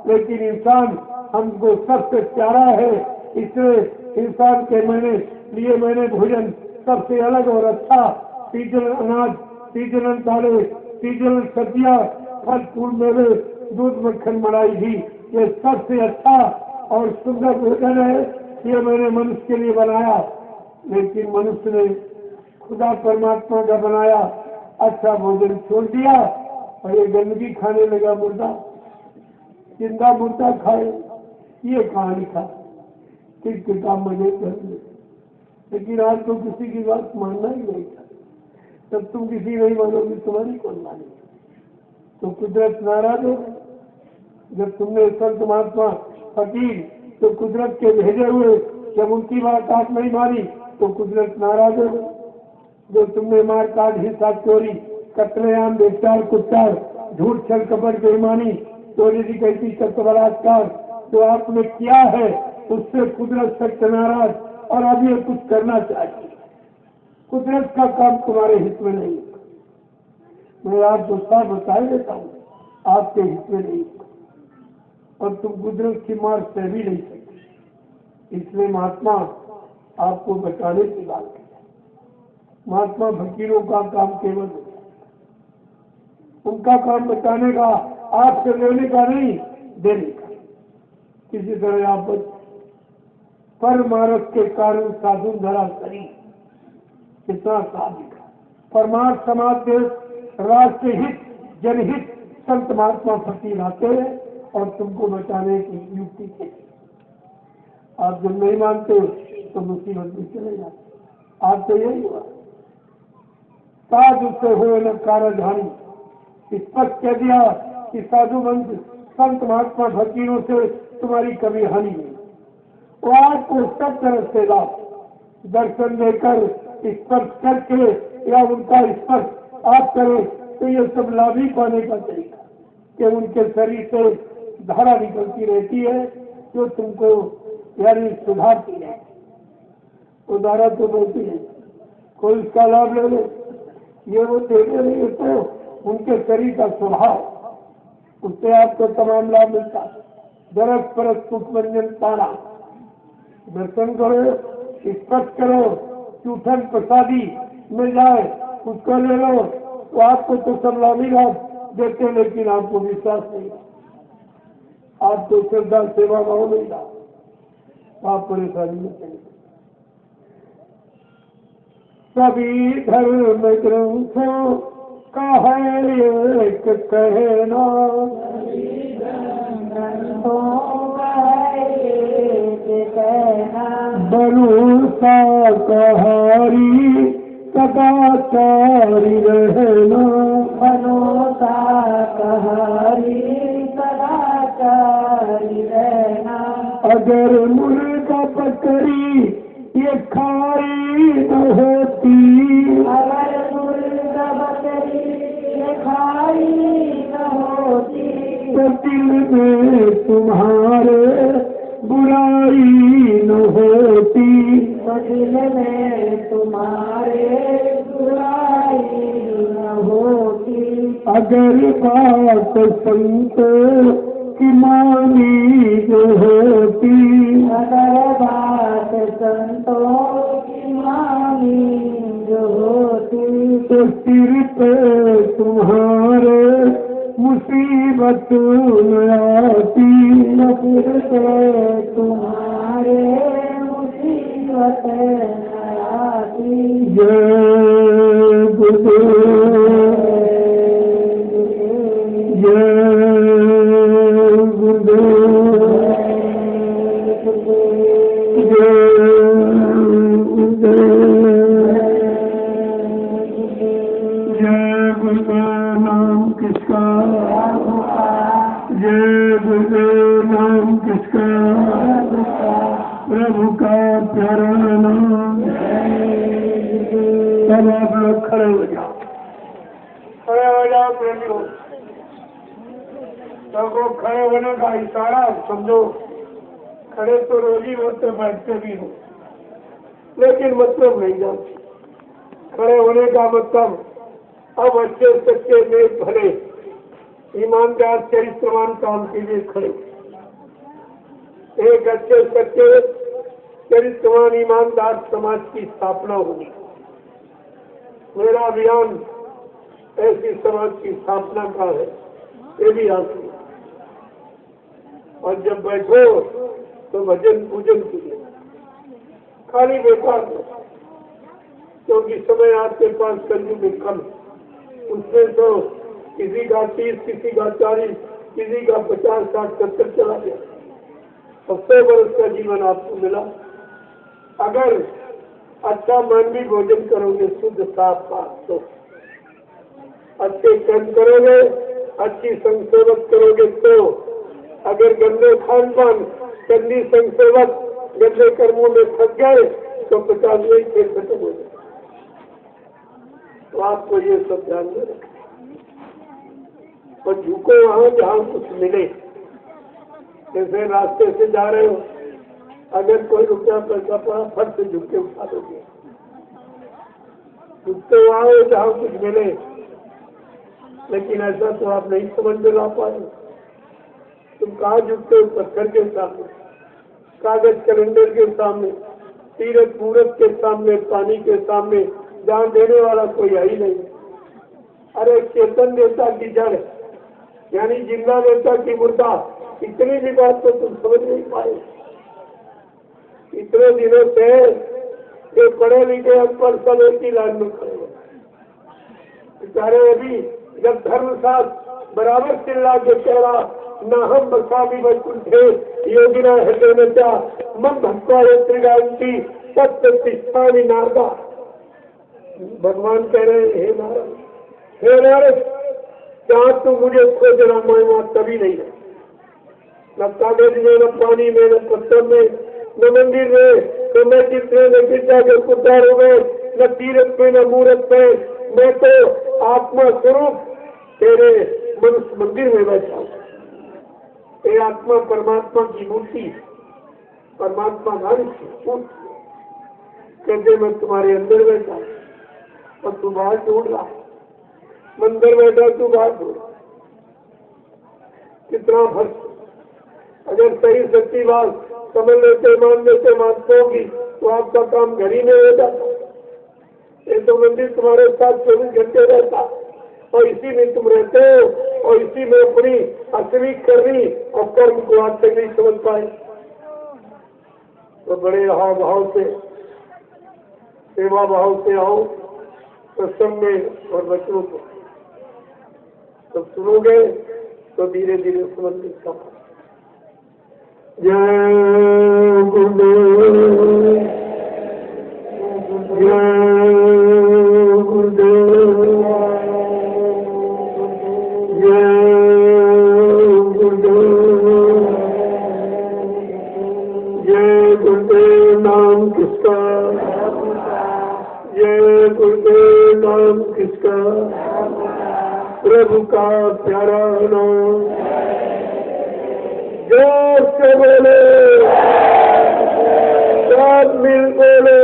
लेकिन इंसान हमको सबसे प्यारा है, इसलिए इंसान के मैंने भोजन सबसे अलग और अच्छा, सीजनल अनाज, सीजनल दालें, सीजनल सब्जियां, फल फूल मेवे, दूध मक्खन मलाई घी, ये सबसे अच्छा और सुंदर भोजन है, ये मैंने मनुष्य के लिए बनाया। लेकिन मनुष्य ने खुदा परमात्मा का बनाया अच्छा भोजन छोड़ दिया और ये गंदगी खाने लगा, मुर्दा जिंदा मुर्दा खाए। ये कहानी था किस किताब मजे करेंगे। लेकिन आज तो किसी की बात मानना ही नहीं था। तब तुम किसी नहीं मानोगे, तुम्हारी कौन मानेगी। तो कुदरत नाराज हो गई। जब तुमने संत महात्मा फकीर तो कुदरत के भेजे हुए, जब उनकी बात आप नहीं मानी तो कुदरत नाराज हो गई। जो तुमने मार काट हिंसा चोरी कत्लेआम बेचार कुचार झूठ छल कपट बेईमानी चोरी डकैती चक्र बलात्कार जो आपने किया है उससे कुदरत सख्त नाराज और अब ये कुछ करना चाहिए। कुदरत का काम तुम्हारे हित में नहीं। मैं आपको साफ बता देता हूँ, आपके हित में नहीं और तुम कुदरत की मार सह भी नहीं सकते। इसलिए महात्मा आपको बचाने की बात है। महात्मा फकीरों का काम केवल उनका काम बचाने का, आपसे लेने का नहीं, देने का। किसी तरह आप परमारस के कारण साधु धरा करी कितना साधिक परमार्थ समाज देश राष्ट्र हित जनहित संत महात्मा फकीर आते हैं और तुमको बचाने की युक्ति के। आप जब नहीं मानते तो मुसीबत में चले जाते। आज तो यही हुआ, साधु से हुए न कारधानी। स्पष्ट कह दिया कि साधु मंत्र संत महात्मा फकीरों से तुम्हारी कभी हानि नहीं। वो आपको सब तरह से लाभ दर्शन देकर स्पर्श करके या उनका स्पर्श आप करें तो ये सब लाभ ही पाने का तरीका कि उनके शरीर से धारा निकलती रहती है जो तुमको यानी सुधारती है। वो धारा तो बोलती है कोई इसका लाभ ले लो, ये वो देते नहीं है तो उनके शरीर का स्वभाव, उससे आपको तमाम लाभ मिलता है। दरस परस सुख व्यंजन तारा दर्शन करो, स्पर्श करो, चूठन प्रसादी मिल जाए उसको ले लो तो आपको तो सब लाभ ही लाभ देते, लेकिन आपको विश्वास नहीं, आपको श्रद्धा सेवा भाव नहीं रहा, आप परेशानी में चले। सभी धर्म ग्रंथों का है एक कहना, भरोसा कहारी सदाचारी रहना, भरोसा कहारी सदाचारी रहना। अगर मुर्गा बकरी ये खाई न होती, अगर मुर्गा बकरी ये खाई न होती, तो दिल में तुम्हारे बुराई न होती, तो दिल अगर बात संतों की मानी जो होती, अगर बात संतों की मानी जो होती, तो सिर पे तुम्हारे मुसीबत न आती, तो फिर से तुम्हारे मुसीबत न आती। जय गुरुदेव, जय गुरुदेव, जय गुरुदेव, जय गुरुदेव नाम किसका, जय गुरुदेव नाम किसका, प्रभु का प्यारा नाम। सब आप लोग खड़े हो जाओ, खड़े हो जाओ प्रेमियों। सबको खड़े होने का इशारा समझो। खड़े तो रोज ही होते, बैठते भी हो, लेकिन मतलब नहीं जानते। खड़े होने का मतलब अब अच्छे सच्चे नेक भले ईमानदार चरित्रवान काम के लिए खड़े। एक अच्छे सच्चे चरित्रवान ईमानदार समाज की स्थापना होगी। मेरा अभियान ऐसी समाज की स्थापना का है, ये भी हासिल। और जब बैठो तो भजन पूजन कीजिए, खाली बेकार हो, क्योंकि समय आपके पास कलयुग में कम। उसमें तो किसी का 30, किसी का 40, किसी का 50, 60, 70 चला गया। 100 वर्ष का जीवन आपको मिला। अगर अच्छा मानवीय भोजन करोगे, शुद्ध साफ साफ, तो अच्छे कर्म करोगे, अच्छी संसेवक करोगे, तो अगर गंदे खान पान, गंदी संसेवक, गंदे कर्मों में फंस गए तो 50वें खेल खत्म हो जाए। तो आपको ये सब ध्यान में रखना। और झुको वहां जहां कुछ मिले। जैसे रास्ते से जा रहे हो, अगर कोई रुपया पैसा पड़ा, फट से झुक के उठा दोगे। झुकते आओ जहां कुछ मिले, लेकिन ऐसा तो आप नहीं समझ में ला पाए। तुम कहाँ झुकते हो? पत्थर के सामने, कागज कैलेंडर के सामने, तीरथ मूर्त के सामने, पानी के सामने, जहाँ देने वाला कोई है ही नहीं। अरे चेतन देवता की जड़, यानी जिंदा देवता की मुर्दा, इतनी भी बात तो तुम समझ नहीं पाए। इतने दिनों से ये पढ़े लिखे अनपढ़ सब एक ही लाइन में खड़े हो। बेचारे अभी जब धर्मशास्त्र बराबर चिल्ला के कह रहा, न हम बसावी वैकुंठे योगिना हृदय मन भक्ता त्रिगांती सत्य नारदा। भगवान कह रहे हैं, हे नारद, हे नारद, क्या तू मुझे खोज रहा? मैं वहां कभी नहीं है, न कागज में, न पानी में, न पत्थर में, न मंदिर में, तो मैं कितने न गिरजा के पुकार हो गए, न तीरथ में, न मूर्त में। मैं तो आत्मा स्वरूप तेरे मनुष्य मंदिर में बैठा हूँ। ये आत्मा परमात्मा की मूर्ति, परमात्मा नारी कहते मैं तुम्हारे अंदर बैठा और तू बाहर ढूंढ रहा। मंदिर बैठा, तू बाहर ढूंढ। कितना फर्क। अगर सही सच्ची बात समझ लेते, मान लेते, मानते होगी, तो आपका काम घर ही में हो जाता। ये तो मंदिर तुम्हारे साथ 24 घंटे रहता, और इसी में तुम रहते हो, और इसी में अपनी असली करनी और कर्म को आज तक नहीं समझ पाए। तो बड़े हाव भाव से, सेवा भाव से आओ सत्संग में और बच्चों को सब सुनोगे तो धीरे धीरे समझ लिखता। जय गुरुदेव, जय गुरुदेव, जय गुरुदेव, जय गुरुदेव नाम किसका, जय गुरुदेव नाम किसका, प्रभु का प्यारा नाम। जोर से बोले, सब मिल बोले,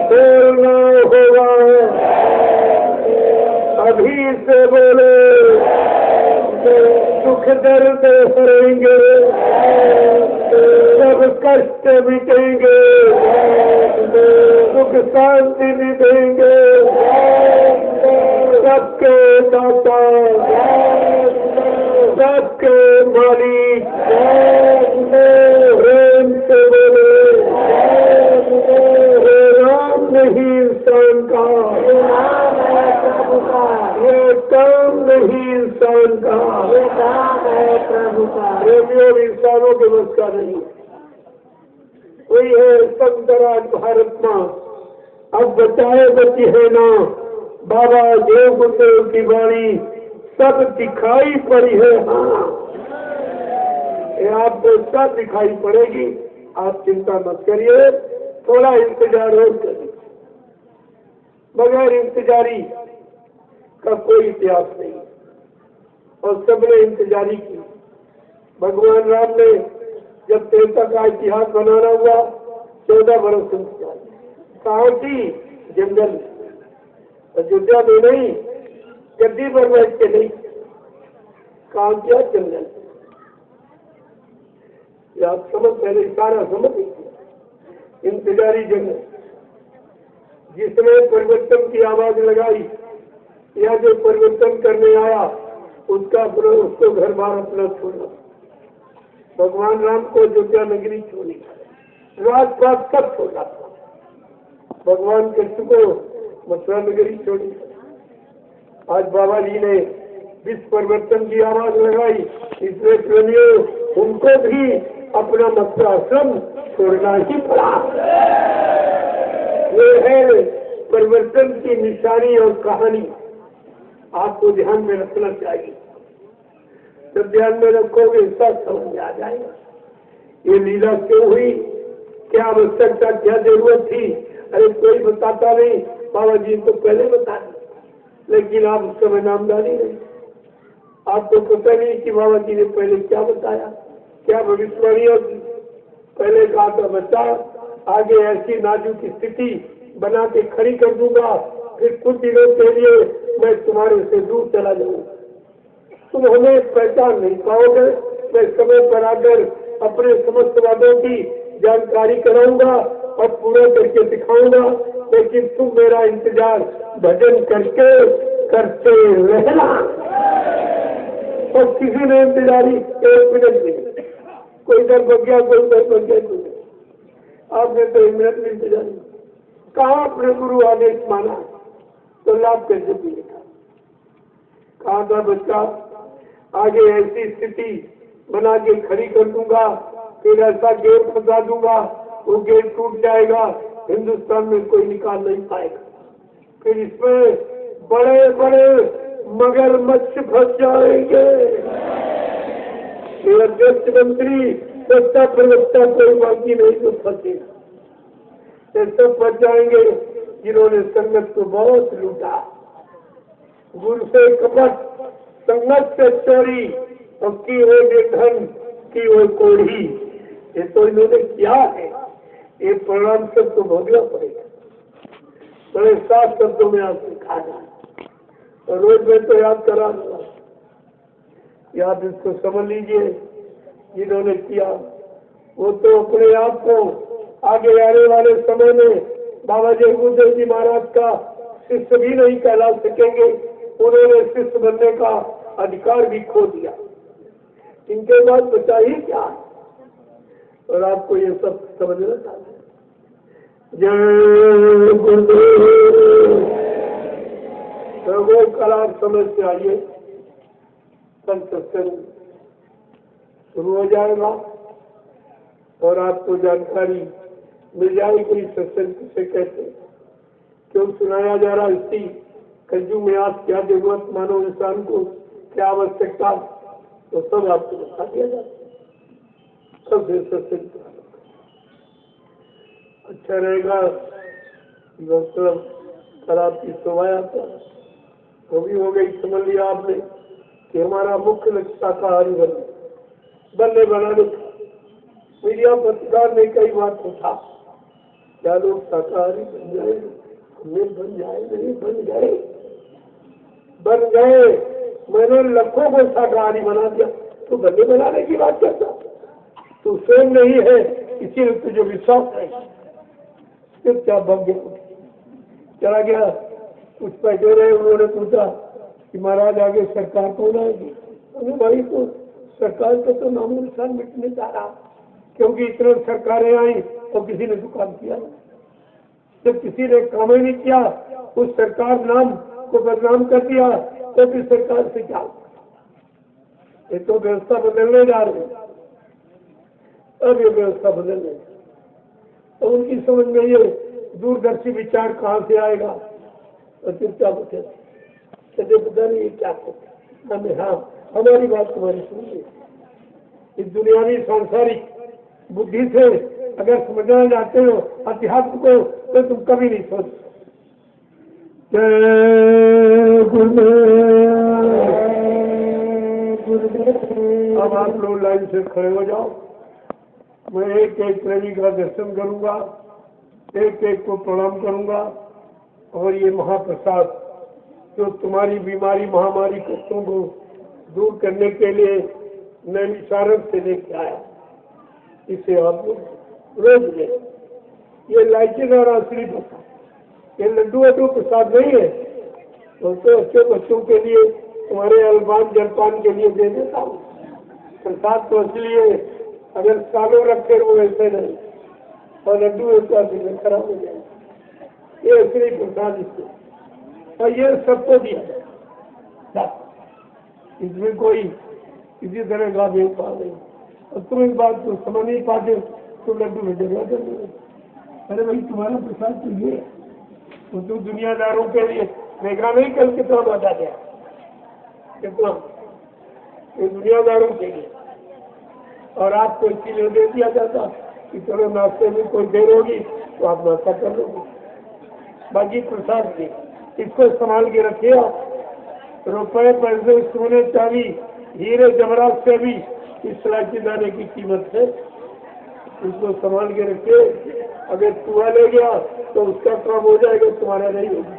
बोलना होगा, अभी दुख दर्द हरेंगे, सब कष्ट मिटेंगे, सुख शांति देंगे, सबके दाता, सबके मालिक, प्रेम से बोले, ये राम नहीं इंसान का, ये काम नहीं इंसान का, ये काम है प्रभु का। प्रेमियों इंसानों के बस का नहीं। कोई है संतराज भारत माँ, अब बचाए बची है ना, बाबा देव गुरुदेव की वाणी सब दिखाई पड़ी है। हाँ, ये आपको सब दिखाई पड़ेगी, आप चिंता मत करिए, थोड़ा इंतजार और करिए। बगैर इंतजारी का कोई इतिहास नहीं, और सबने इंतजारी की। भगवान राम ने जब त्रेता का इतिहास बनाना हुआ 14 बरस इंतजार, कहाँ की? जंगल में, अयोध्या में नहीं, गद्दी पर बैठ के नहीं, काम किया जंगल। ये आप समझ, पहले सारा समझ इंतजारी जंगल। जिसने परिवर्तन की आवाज लगाई या जो परिवर्तन करने आया उसको घर बार अपना छोड़ना। भगवान राम को अयोध्या नगरी छोड़ी, राजपाट सब छोड़ा था। भगवान कृष्ण को मथुरा नगरी छोड़ी। आज बाबा जी ने विश्व परिवर्तन की आवाज लगाई, इसलिए प्रेमियों उनको भी अपना मथुराश्रम छोड़ना ही पड़ा। ये है परिवर्तन की निशानी और कहानी, आपको ध्यान में रखना चाहिए। जब ध्यान में रखोगे सब समझ में आ जाएगा ये लीला क्यों हुई, क्या आवश्यकता, क्या जरूरत थी। अरे कोई बताता नहीं, बाबा जी तो पहले बता दी, लेकिन आप उस समय नामदारी नहीं, आपको पता नहीं कि बाबा जी ने पहले क्या बताया, क्या भविष्यवाणी होती। पहले कहा था बच्चा आगे ऐसी नाजुक स्थिति बना के खड़ी कर दूंगा, फिर कुछ दिनों के लिए मैं तुम्हारे से दूर चला जाऊंगा, तुम हमें पहचान नहीं पाओगे। मैं समय पर आकर अपने समस्त वादों की जानकारी कराऊंगा और पूरा करके दिखाऊंगा, लेकिन तुम मेरा इंतजार भजन करके करते रहना। और किसी ने इंतजारी 1 मिनट नहीं, कोई इधर बग गया, कोई उधर बग गया, आपने तो 1 मिनट में इंतजार नहीं। कहाँ अपने गुरु आदेश माना तो लाभ कैसे मिलेगा। कहा था बच्चा आगे ऐसी स्थिति बना के खड़ी कर दूंगा, फिर ऐसा गेट फंसा दूंगा, वो गेट टूट जाएगा, हिंदुस्तान में कोई निकाल नहीं पाएगा, फिर इसमें बड़े बड़े मगरमच्छ फंस जाएंगे। अध्यक्ष मंत्री सत्ता प्रवक्ता कोई बाकी नहीं तो फंसेगा, ये सब फंस जाएंगे जिन्होंने संगत को बहुत लूटा, गुरु से कपट, संगत से चोरी, और की हो निर्धन, की हो कोढ़ी। ये तो इन्होंने किया है, ये परिणाम सबको भोगना पड़ेगा। बड़े साफ शब्दों में आप सिखा जाए, और रोज में तो याद करा दूंगा, याद इसको समझ लीजिए। जिन्होंने किया वो तो अपने आप को आगे आने वाले समय में बाबा जय गुरुदेव जी महाराज का शिष्य भी नहीं कहला सकेंगे, उन्होंने शिष्य बनने का अधिकार भी खो दिया। इनके बाद बचा ही क्या, और आपको ये सब समझना चाहिए। जय गुरुदेव। तो वो कला समझ से आइए, कल सत्संग शुरू हो जाएगा और आपको जानकारी मिल जाएगी सत्संग किसे कहते, क्यों सुनाया जा रहा, इसकी कलयुग में आप क्या जरूरत मानो इंसान को, क्या आवश्यकता, तो सब आपको बता दिया जाता है। सब सत्संग अच्छा रहेगा। मतलब कल आपकी शोभायात्रा वो भी हो गई, समझ लिया आपने कि हमारा मुख्य लक्ष्य शाकाहारी बनने बनाने का। मीडिया पत्रकार ने कई बार पूछा क्या लोग शाकाहारी बन जाए, हमें बन जाए, नहीं बन गए। मैंने लाखों को शाकाहारी बना दिया, तो बंदे बनाने की बात करता, तो स्वयं नहीं है, इसीलिए तुझे विश्वास नहीं। चुपचाप भाग गया, चला गया। कुछ बैठे रहे, उन्होंने पूछा कि महाराज आगे सरकार कौन आएगी? अरे भाई, तो सरकार का तो नामो निशान मिटने जा रहा, क्योंकि इतने सरकारें आई और किसी ने दुकान किया, जब किसी ने काम ही नहीं किया, उस सरकार नाम को बदनाम कर दिया, तो फिर सरकार से क्या? ये तो व्यवस्था बदलने जा रही है। अब ये व्यवस्था बदलने, तो उनकी समझ में ये दूरदर्शी विचार कहाँ से आएगा? और चुपचाप उठे, कहते पता नहीं ये क्या कहते हमें। हाँ, हमारी बात तुम्हारी सुनिए। इस दुनियावी सांसारिक बुद्धि से अगर समझना चाहते हो अध्यात्म को, तो तुम कभी नहीं सोच। जय गुरुदेव। अब आप लोग लाइन से खड़े हो जाओ। मैं एक एक प्रेमी का दर्शन करूंगा, एक एक को प्रणाम करूंगा, और ये महाप्रसाद जो तुम्हारी बीमारी महामारी कष्टों को दूर करने के लिए नैमिषारण्य से लेके आया, इसे आप रोज ले। ये लाइचिन और असली प्रसाद, ये लड्डू वड्डू प्रसाद नहीं है। तो अच्छे बच्चों के लिए, तुम्हारे अल्पान जलपान के लिए दे देता हूँ। प्रसाद तो असली है, अगर सालों रखे हो वैसे नहीं, और लड्डू एक दिन खराब हो जाए। ये असली प्रसाद इसको, और ये सबको दिया, इसमें कोई किसी तरह का भेदभाव नहीं। और तुम इस बात को समझ नहीं पाते तो लड्डू में जगह कर दो। अरे भाई, तुम्हारा प्रसाद तो ये, तो तुम दुनियादारों के लिए देखा नहीं कल कितना बांटा गया, कितना ये दुनियादारों के लिए, और आपको इसीलिए दे दिया जाता कि चलो नाश्ते में कोई देर होगी तो आप नाश्ता कर लोगे। बाकी प्रसाद की इसको संभाल के रखिए आप। रुपए पैसे सोने चांदी हीरे जवाहरात से भी इस इलायची दाने की कीमत है, इसको संभाल के रखिए। अगर चूहा ले गया तो उसका काम हो जाएगा, तुम्हारा नहीं होगा।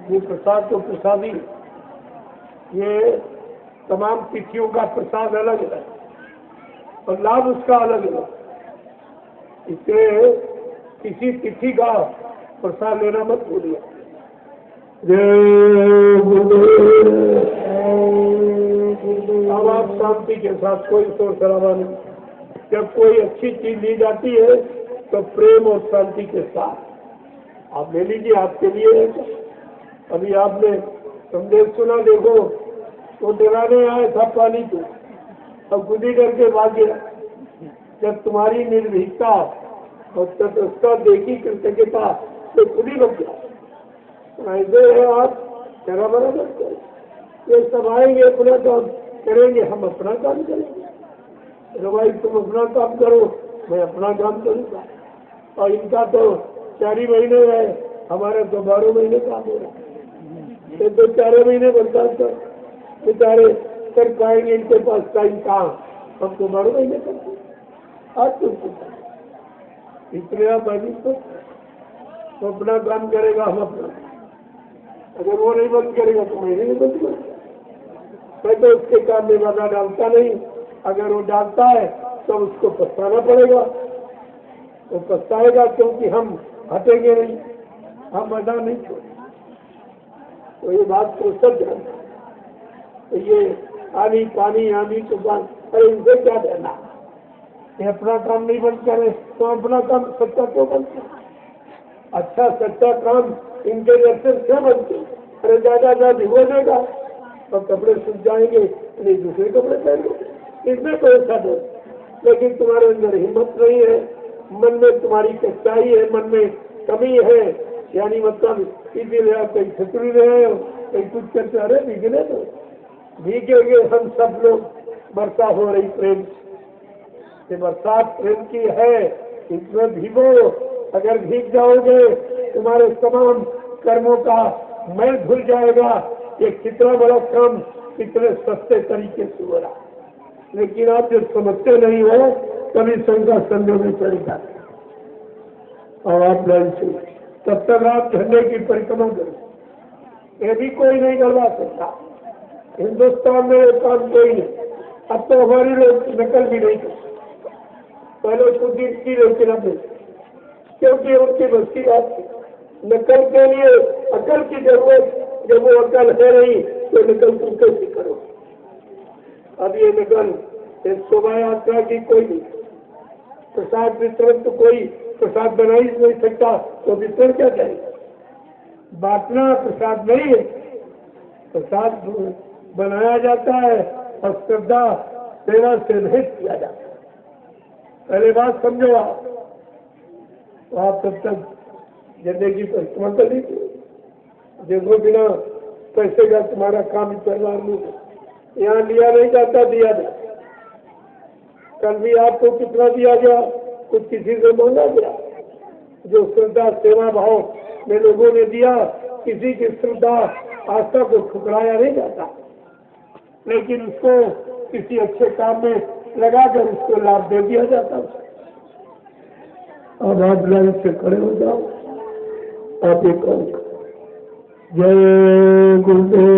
ये प्रसाद तो प्रसादी, ये तमाम तिथियों का प्रसाद अलग है और लाभ उसका अलग है। इसे किसी तिथि का प्रसाद लेना मत भूलिए। अब आप शांति के साथ, कोई शोर शराबा नहीं। जब कोई अच्छी चीज ली जाती है तो प्रेम और शांति के साथ आप ले लीजिए, आपके लिए। अभी आपने संदेश सुना, देखो वो डराने आया था पानी को, अब खुद ही करके भाग गया। जब तुम्हारी निर्भीकता और तटस्थता देखी कृतज्ञता तो खुद ही बच गया। ऐसे है आप जरा बराबर करें, ये सब आएंगे अपना काम करेंगे, हम अपना काम करेंगे। तो भाई तुम अपना काम करो, मैं अपना काम करूँगा। और इनका तो 4 ही महीने है, हमारे तो 12 महीने काम हो रहा है। ये तो 4 महीने बर्दाश्त कर, बेचारे कर पाएंगे, इनके पास टाइम कहाँ, हम तो 12 महीने करते। आज तो इतने आप तो अपना काम करेगा, हम अपना। अगर वो नहीं बंद करेगा तो मैं नहीं बंद करूँगा। मैं तो उसके काम में बाधा डालता नहीं, अगर वो डालता है तो उसको पछताना पड़ेगा। वो पछताएगा क्योंकि हम हटेंगे नहीं, हम बाधा नहीं छोड़ेंगे। तो ये बात को सब जानते। तो ये आनी पानी आनी तूफान, अरे इनसे क्या देना? ये अपना काम नहीं बंद करे तो अपना काम सच्चा क्यों बंद करे? अच्छा सच्चा काम इनके दर्शन क्यों बनते? अरे दादा भिगो देगा और कपड़े सूख जाएंगे, नहीं दूसरे कपड़े पहन लो, इसमें कोई ऐसा डर। लेकिन तुम्हारे अंदर हिम्मत नहीं है, मन में तुम्हारी कच्चाई है, मन में कमी है, यानी मतलब इसीलिए आप कहीं छतरी रहे हो, कहीं कुछ करते। अरे भीगने दो, भीगेंगे हम सब लोग। वर्षा हो रही प्रेम, ये बरसात प्रेम की है, इसमें भीगो। अगर भीग जाओगे तुम्हारे तमाम कर्मों का मैल धुल जाएगा। ये कितना बड़ा काम कितने सस्ते तरीके से हो रहा। लेकिन आप जब समझते नहीं हो तभी शंका संदेह में चढ़ जाते और आप लाइन से तब तक आप झंडे की परिक्रमा करें। ये भी कोई नहीं करवा सकता। हिंदुस्तान में ये काम कोई नहीं, अब तो हमारी लोग नकल भी नहीं करते, पहले कुछ दिन की लेकिन अब क्योंकि उनकी बस्ती बात थी। नकल के लिए अकल की जरूरत, जब वो अकल है नहीं तो नकल तुम कैसे करो। अब ये नकल एक शोभा यात्रा की कोई नहीं, प्रसाद वितरण तो कोई प्रसाद बना ही नहीं सकता, तो वितरण क्या करेगा। बांटना प्रसाद नहीं है, प्रसाद बनाया जाता है और श्रद्धा सेवा से रहित किया जाता है। पहले बात समझो आप तब तक जिंदगी पर इस्तेमाल कर लीजिए, देखो बिना पैसे का तुम्हारा काम परिवार में यहाँ लिया नहीं जाता, दिया जाता। कल भी आपको कितना दिया गया, कुछ किसी से मांगा गया। जो श्रद्धा सेवा भाव में लोगों ने दिया, किसी की श्रद्धा आस्था को ठुकराया नहीं जाता, लेकिन उसको किसी अच्छे काम में लगाकर उसको लाभ दे दिया जाता। अब आप लाइन से खड़े हो जाओ, आप एक जय गुरुदेव।